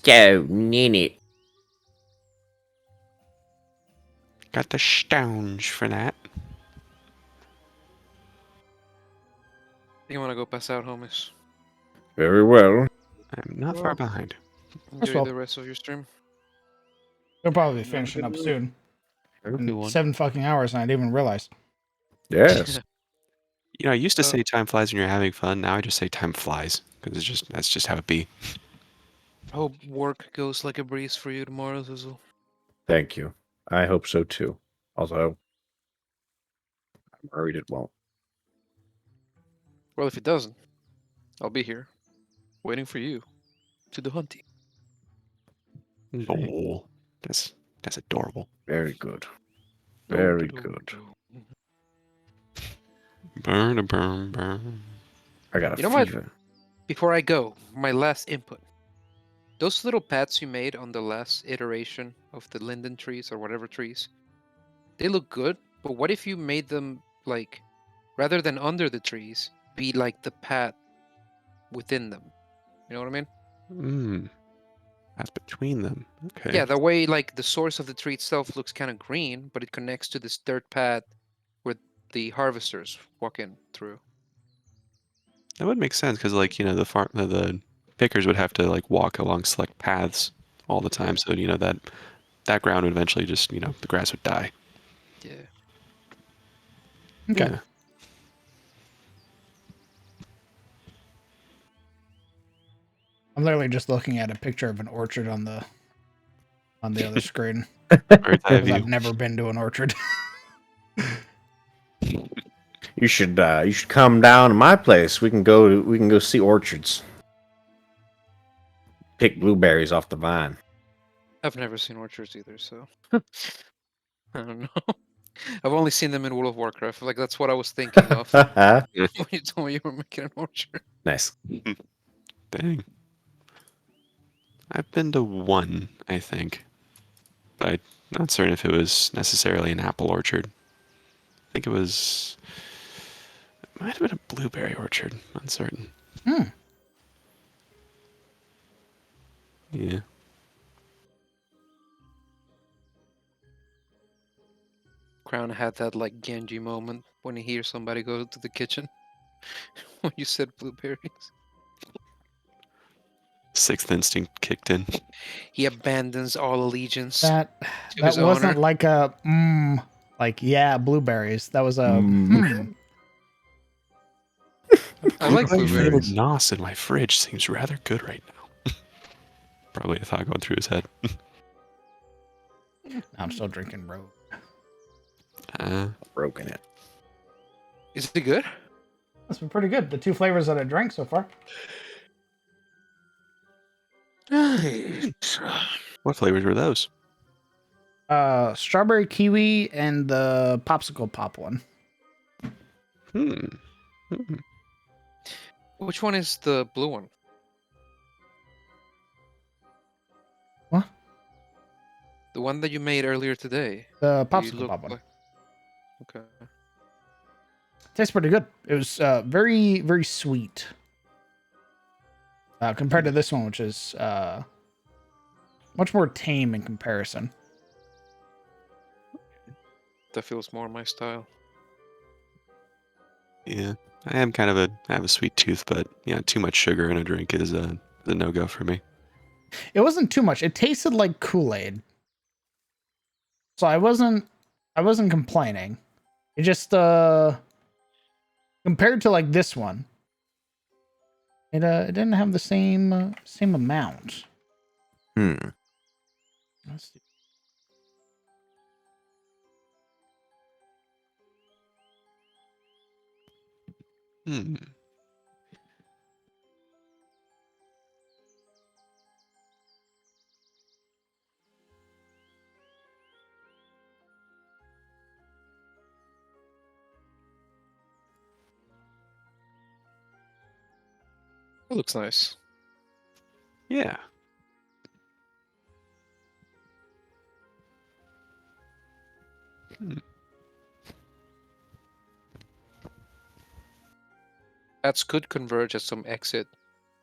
stone in it. Got the stones for that. You want to go pass out, homies? Very well. I'm not far behind. That's Enjoy well. the rest of your stream. They'll probably be finishing up soon. In 7 fucking hours, and I didn't even realize. Yes. You know, I used to Uh, say time flies when you're having fun. Now I just say time flies because that's just how it be. Hope work goes like a breeze for you tomorrow, Zizzle. Thank you. I hope so too. Although, I'm worried it won't. Well, if it doesn't, I'll be here, waiting for you to do hunting. Oh, that's adorable. Very good. Very good. Burn, burn, burn. I got a You know what? fever. Before I go, my last input. Those little paths you made on the last iteration of the linden trees or whatever trees, they look good, but what if you made them, like, rather than under the trees, be like the path within them? You know what I mean? Mmm. That's between them. Okay. Yeah, that way, like, the source of the tree itself looks kind of green, but it connects to this third path where the harvesters walk in through. That would make sense because, like, you know, the pickers would have to like walk along select paths all the time. So you know that ground would eventually just, you know, the grass would die. Yeah. Okay. Yeah. I'm literally just looking at a picture of an orchard on the other screen. Bird's eye Because view. I've never been to an orchard. You should come down to my place. We can go see orchards. Pick blueberries off the vine. I've never seen orchards either, so I don't know. I've only seen them in World of Warcraft. Like that's what I was thinking of when you told me you were making an orchard. Nice. Dang. I've been to one, I think, but I'm not certain if it was necessarily an apple orchard. I think it might have been a blueberry orchard. Uncertain. Hmm. Yeah. Crown had that like Genji moment when he hears somebody go to the kitchen when you said blueberries. Sixth instinct kicked in. He abandons all allegiance. That To his wasn't honor. like a like yeah, blueberries. That was a Mm. I like Flavored blueberries. Nos in my fridge seems rather good right now. Probably a thought going through his head. I'm still drinking Rogue. Broken it. Is it good? That's been pretty good. The 2 flavors that I drank so far. What flavors were those? Strawberry kiwi and the popsicle pop one. Hmm. Which one is the blue one? What? The one that you made earlier today. The You popsicle look pop one. like- Okay. Tastes pretty good. It was very, very sweet. Compared to this one, which is much more tame in comparison. That feels more my style. Yeah, I have a sweet tooth, but yeah, too much sugar in a drink is a no-go for me. It wasn't too much. It tasted like Kool-Aid. So I wasn't complaining. It just compared to like this one, it didn't have the same amount. Let's see. Hmm. It looks nice. Yeah. Paths could converge at some exit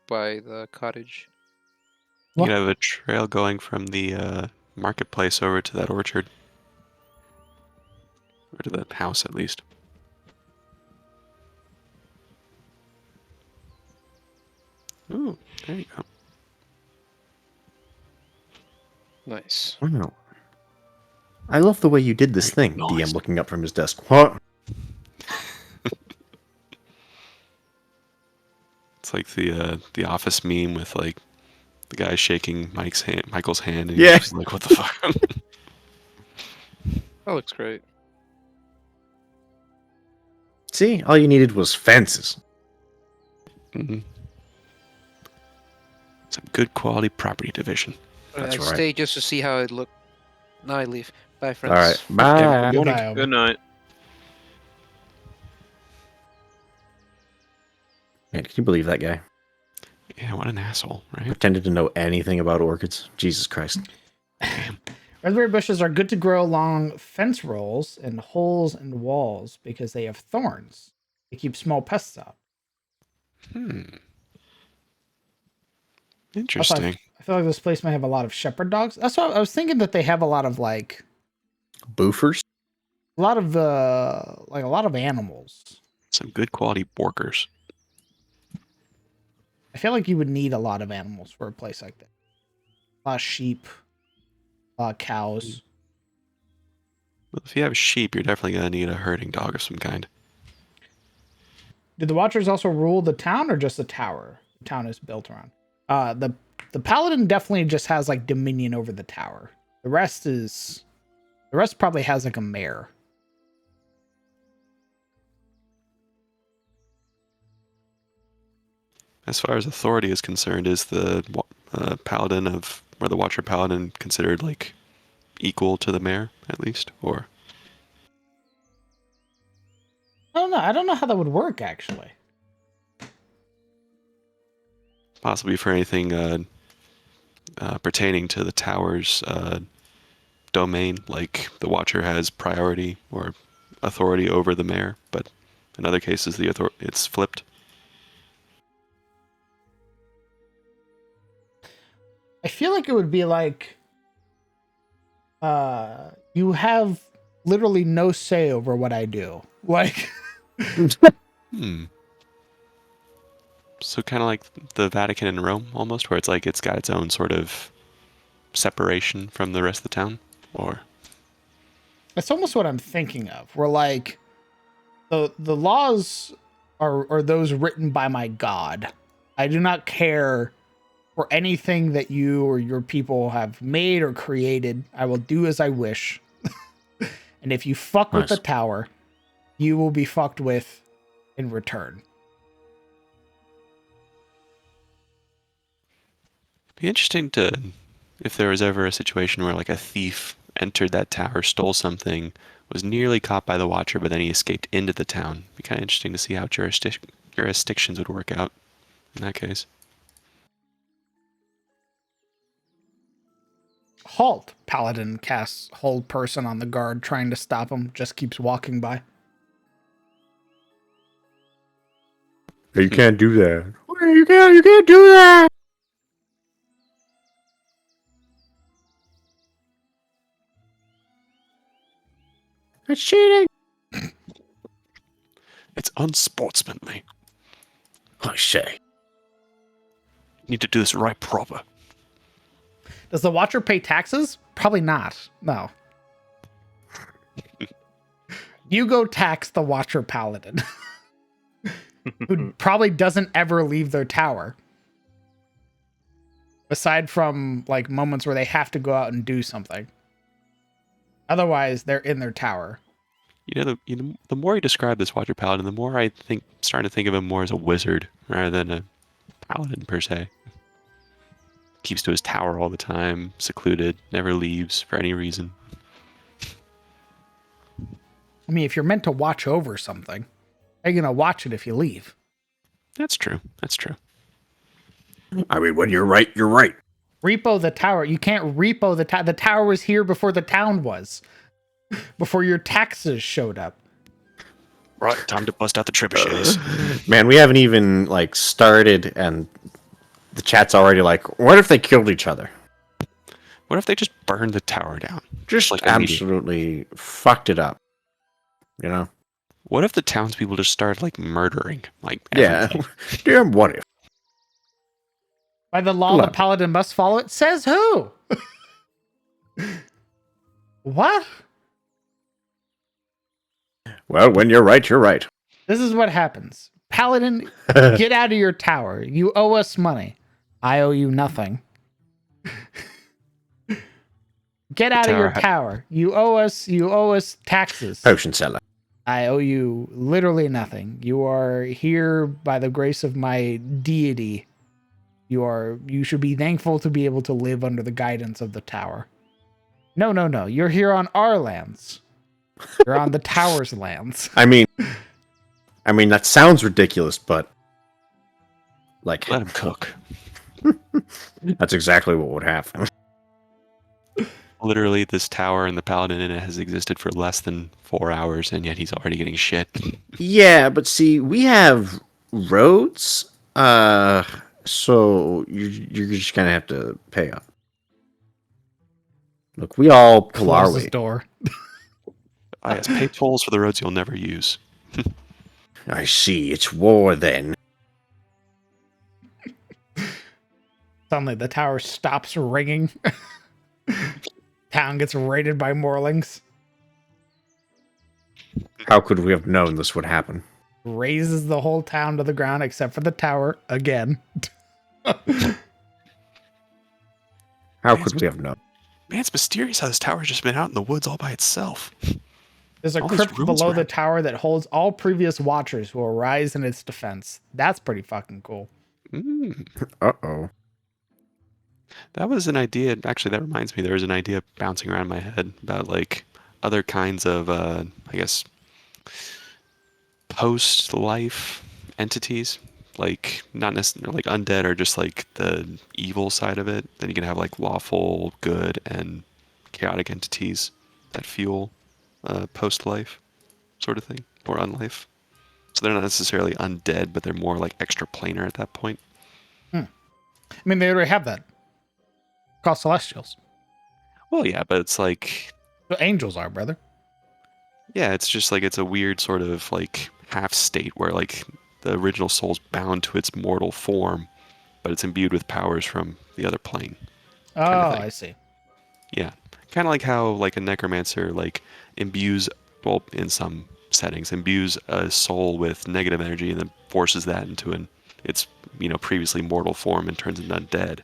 by the cottage. You What? could have a trail going from the marketplace over to that orchard. Or to the house, at least. Ooh, there you go. Nice. Wow. I love the way you did this thing. Nice. DM looking up from his desk. What? It's like the office meme with like the guy shaking Michael's hand, and Yeah. he's just like, what the fuck? That looks great. See, all you needed was fences. Mhm. Some good quality property division. That's I right. stay just to see how it looked. Now I leave. Bye, friends. All right, bye. Goodbye, Owen. Good night. Man, can you believe that guy? Yeah, what an asshole, right? Pretended to know anything about orchids. Jesus Christ. Raspberry bushes are good to grow along fence rolls and holes in walls because they have thorns. They keep small pests out. Interesting. Also, I feel like this place might have a lot of shepherd dogs. That's why I was thinking that they have a lot of Boofers? a lot of animals. Some good quality borkers. I feel like you would need a lot of animals for a place like that. A lot of sheep, a lot of cows. Well, if you have sheep, you're definitely gonna need a herding dog of some kind. Did the Watchers also rule the town or just the tower? The town is built around. The Paladin definitely just has like dominion over the tower. The rest probably has like a mayor. As far as authority is concerned, is the paladin or the Watcher paladin considered like equal to the mayor at least, or I don't know. I don't know how that would work actually. possibly for anything pertaining to the tower's domain, like the Watcher has priority or authority over the mayor, but in other cases it's flipped. I feel like it would be like you have literally no say over what I do. Like So kind of like the Vatican in Rome, almost, where it's like it's got its own sort of separation from the rest of the town, or that's almost what I'm thinking of. Where like the laws are those written by my God. I do not care for anything that you or your people have made or created. I will do as I wish. And if you fuck with the Nice. tower, you will be fucked with in return. be interesting to if there was ever a situation where like a thief entered that tower, stole something, was nearly caught by the Watcher, but then he escaped into the town. Be kind of interesting to see how jurisdictions would work out in that case. Halt! Paladin casts hold person on the guard, trying to stop him. Just keeps walking by. You can't do that. You can't do that. That's cheating. It's unsportsmanly. I say. You need to do this right proper. Does the Watcher pay taxes? Probably not. No. You go tax the Watcher Paladin, who probably doesn't ever leave their tower. Aside from like moments where they have to go out and do something. Otherwise, they're in their tower. The more you describe this Watcher Paladin, the more I think starting to think of him more as a wizard rather than a paladin per se. Keeps to his tower all the time, secluded, never leaves for any reason. I mean, if you're meant to watch over something, how are you gonna watch it if you leave? That's true. That's true. I mean, when you're right, you're right. Repo the tower. You can't repo the tower. The tower was here before the town was. Before your taxes showed up. Right, time to bust out the trebuchets. Man, we haven't even like started and The chat's already like, what if they killed each other? What if they just burned the tower down? Just Like immediately. absolutely fucked it up. You know? What if the townspeople just started like murdering like Yeah. everything? Damn, what if? By the law, the Look. paladin must follow it. Says who? What? Well, when you're right, you're right. This is what happens. Paladin, get out of your tower. You owe us money. I owe you nothing. Get out of your tower. You owe us taxes. Potion seller. I owe you literally nothing. You are here by the grace of my deity. You should be thankful to be able to live under the guidance of the tower. No. You're here on our lands. You're on the tower's lands. I mean, that sounds ridiculous, but like, Let him cook. that's exactly what would happen. Literally, this tower and the paladin in it has existed for less than 4 hours, and yet he's already getting shit. Yeah, but see, we have roads, so you're just gonna have to pay up. Look, we all pull our Close this weight. door. I guess pay tolls for the roads you'll never use. I see. It's war then. Suddenly, the tower stops ringing. Town gets raided by Morlings. How could we have known this would happen? Raises the whole town to the ground except for the tower again. How could we have known? Man, it's mysterious how this tower's just been out in the woods all by itself. There's a All these crypt ruins below the around. tower that holds all previous watchers who will rise in its defense. That's pretty fucking cool. Mm, Uh-oh. that was an idea. Actually, that reminds me, there was an idea bouncing around in my head about like other kinds of, I guess, post-life entities. Like not necessarily like undead or just like the evil side of it. Then you can have like lawful, good, and chaotic entities that fuel post-life sort of thing or unlife. So they're not necessarily undead, but they're more like extra planar at that point. I mean, they already have that. Called Celestials. Well, yeah, but it's like The angels are, brother. yeah, it's just like it's a weird sort of like half state where like the original soul's bound to its mortal form, but it's imbued with powers from the other plane. Oh, of thing. I see. Yeah, kind of like how like a necromancer like imbues, well, in some settings, imbues a soul with negative energy and then forces that into its previously mortal form and turns it undead.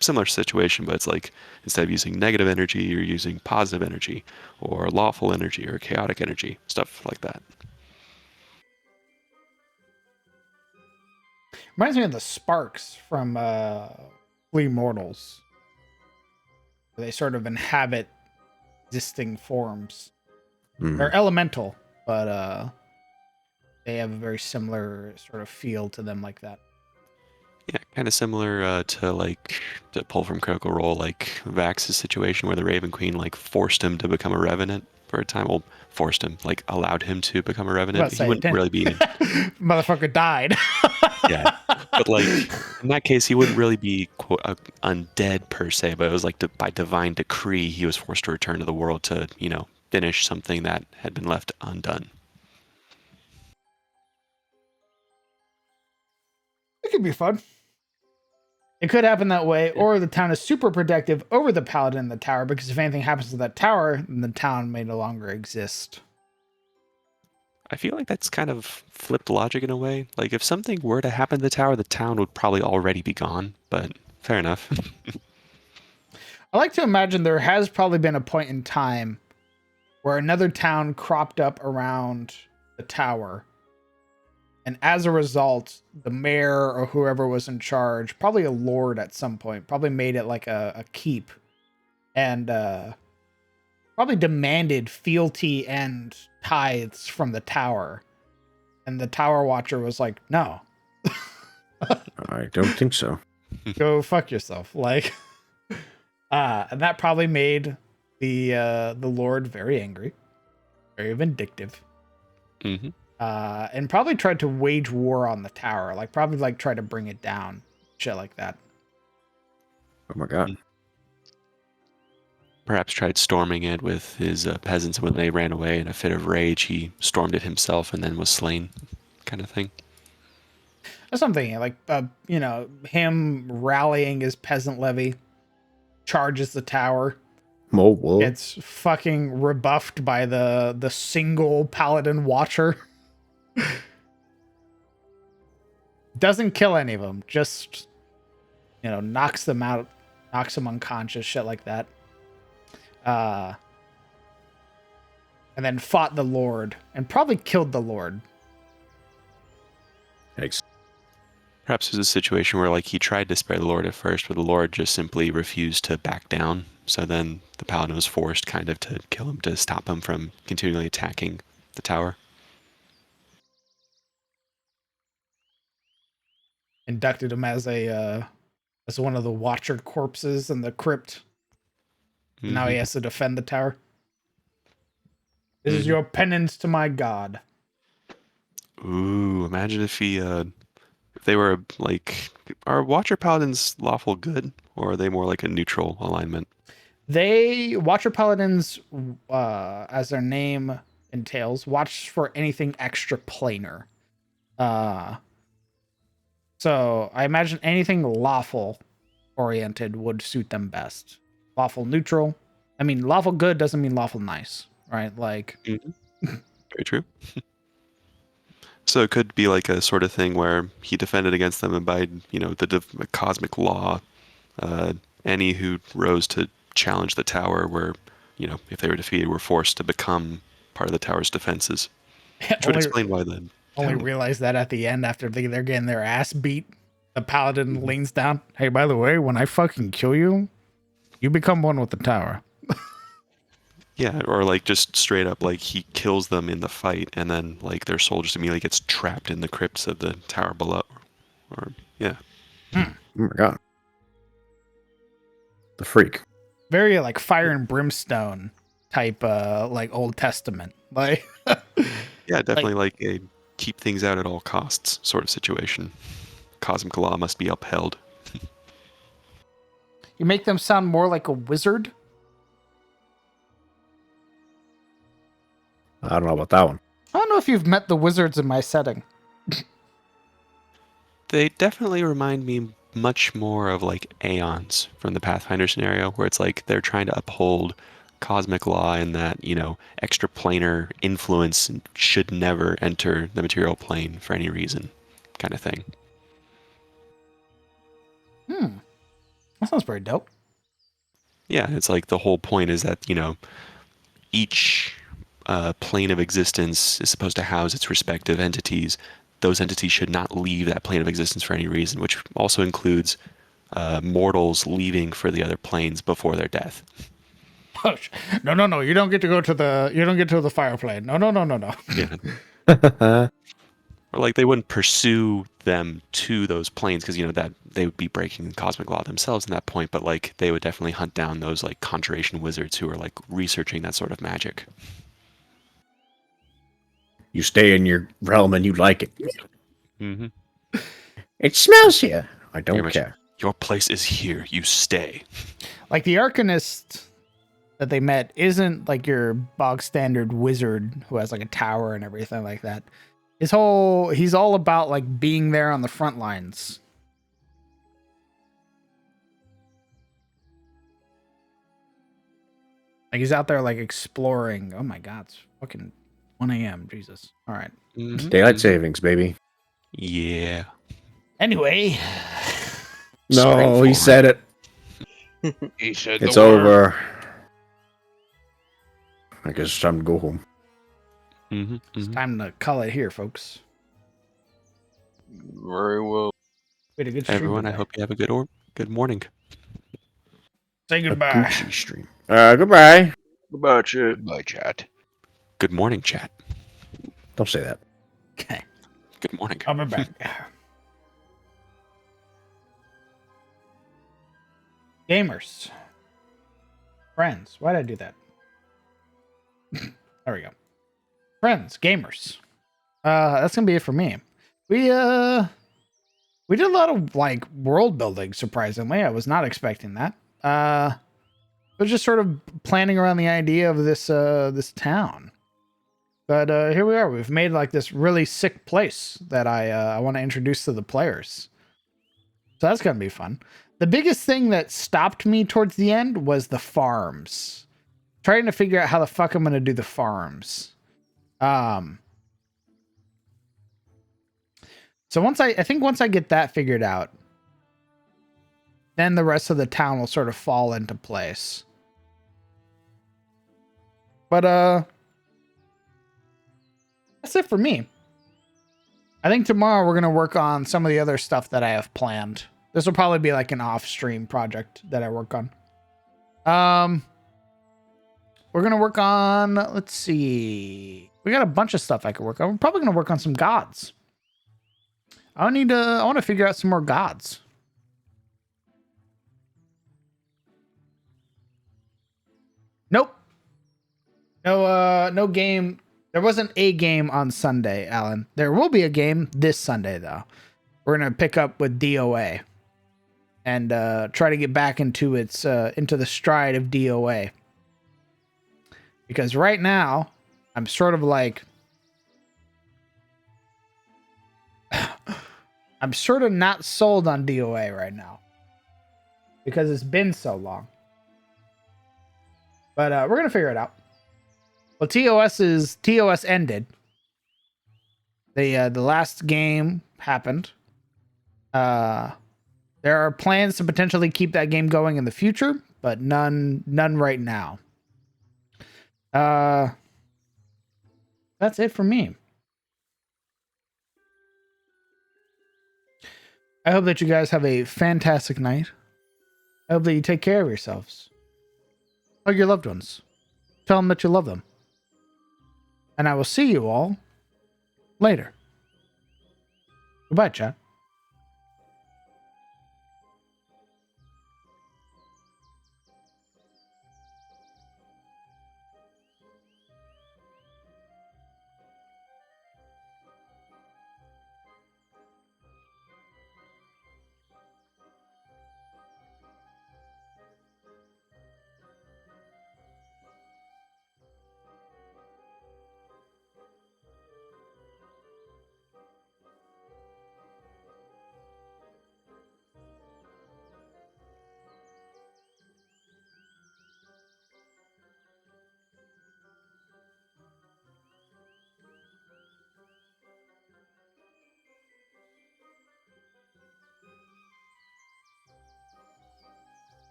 Similar situation, but it's like instead of using negative energy, you're using positive energy or lawful energy or chaotic energy, stuff like that. Reminds me of the sparks from Flea Mortals. They sort of inhabit existing forms. Hmm. They're elemental, but they have a very similar sort of feel to them like that. Yeah, kind of similar to like to pull from Critical Role, like Vax's situation where the Raven Queen like forced him to become a Revenant for a time. Well, forced him, like allowed him to become a Revenant. He wouldn't really be. Motherfucker died. Yeah, but like in that case, he wouldn't really be quote undead per se. But it was like by divine decree, he was forced to return to the world to finish something that had been left undone. It could be fun. It could happen that way, or the town is super protective over the paladin in the tower because if anything happens to that tower, then the town may no longer exist. I feel like that's kind of flipped logic in a way. Like if something were to happen to the tower, the town would probably already be gone. But fair enough. I like to imagine there has probably been a point in time where another town cropped up around the tower. And as a result, the mayor or whoever was in charge, probably a lord at some point, probably made it like a keep. And probably demanded fealty and tithes from the tower. And the tower watcher was like, no. I don't think so. Go fuck yourself. Like, and that probably made the Lord very angry, very vindictive, hmm and probably tried to wage war on the tower. Like, probably like try to bring it down. shit like that. Oh my god. Perhaps tried storming it with his peasants. When they ran away in a fit of rage, he stormed it himself and then was slain, kind of thing. That's something like you know, him rallying his peasant levy, charges the tower. Whoa. It's fucking rebuffed by the single paladin watcher. Doesn't kill any of them, just, you know, knocks them out, knocks them unconscious, shit like that. And then fought the Lord and probably killed the Lord. Thanks. Perhaps it was a situation where like he tried to spare the Lord at first, but the Lord just simply refused to back down. So then the paladin was forced kind of to kill him to stop him from continually attacking the tower. Inducted him as one of the Watcher corpses in the crypt. Now he has to defend the tower. This is your penance to my god. Ooh, imagine if they were like, are Watcher Paladins lawful good, or are they more like a neutral alignment? They Watcher Paladins, as their name entails, watch for anything extra planar. So I imagine anything lawful oriented would suit them best. Lawful neutral. I mean, lawful good doesn't mean lawful nice, right? Like, Very true. So it could be like a sort of thing where he defended against them, and by the cosmic law, any who rose to challenge the tower were, if they were defeated, were forced to become part of the tower's defenses. Which would explain why the only realize that at the end after they're getting their ass beat. The paladin leans down. Hey, by the way, when I fucking kill you, you become one with the tower. Yeah, or like just straight up like he kills them in the fight, and then like their soldiers immediately gets trapped in the crypts of the tower below. Or yeah. Oh my god. The freak. Very like fire and brimstone type like Old Testament. Like Yeah, definitely like a keep things out at all costs sort of situation. Cosmic law must be upheld. You make them sound more like a wizard. I don't know about that one. I don't know if you've met the wizards in my setting. They definitely remind me much more of like Aeons from the Pathfinder scenario, where it's like they're trying to uphold cosmic law and that, extraplanar influence should never enter the material plane for any reason, kind of thing. That sounds pretty dope. Yeah, it's like the whole point is that, each plane of existence is supposed to house its respective entities. Those entities should not leave that plane of existence for any reason, which also includes mortals leaving for the other planes before their death. No. You don't get to go to the fire plane. No. Yeah. Or like they wouldn't pursue them to those planes because that they would be breaking cosmic law themselves in that point, but like they would definitely hunt down those like conjuration wizards who are like researching that sort of magic. You stay in your realm and you like it. Mm-hmm. It smells here. I don't care. Your place is here. You stay. Like the Arcanist that they met isn't like your bog standard wizard who has like a tower and everything like that. He's all about like being there on the front lines. Like he's out there like exploring. Oh my god, it's fucking 1 a.m. Jesus. All right. Mm-hmm. Daylight savings, baby. Yeah. Anyway. No, he said it. He said It's the word. over. I guess it's time to go home. Mm-hmm. It's time to call it here, folks. Very well. We had a good stream Everyone, I today. hope you have a good morning. Say A goodbye. Gucci stream. Goodbye. Goodbye, chat. Goodbye, chat. Good morning, chat. Don't say that. Okay. Good morning. I'll be back. Gamers. Friends. Why did I do that? There we go. Friends, gamers. That's gonna be it for me. We We did a lot of like world building, surprisingly. I was not expecting that. I was just sort of planning around the idea of this town. But here we are. We've made like this really sick place that I want to introduce to the players. So that's gonna be fun. The biggest thing that stopped me towards the end was the farms. Trying to figure out how the fuck I'm gonna do the farms. So once I think once I get that figured out, then the rest of the town will sort of fall into place. But that's it for me. I think tomorrow we're gonna work on some of the other stuff that I have planned. This will probably be like an off-stream project that I work on. We're gonna work on, let's see. We got a bunch of stuff I could work on. We're probably gonna work on some gods. I want to figure out some more gods. Nope. No game. There wasn't a game on Sunday, Alan. There will be a game this Sunday though. We're gonna pick up with DOA and try to get back into its into the stride of DOA. Because right now, I'm sort of like I'm sort of not sold on DOA right now. Because it's been so long. But we're gonna figure it out. Well, TOS ended. The last game happened. There are plans to potentially keep that game going in the future, but none right now. That's it for me. I hope that you guys have a fantastic night. I hope that you take care of yourselves. Hug your loved ones. Tell them that you love them. And I will see you all later. Goodbye, chat.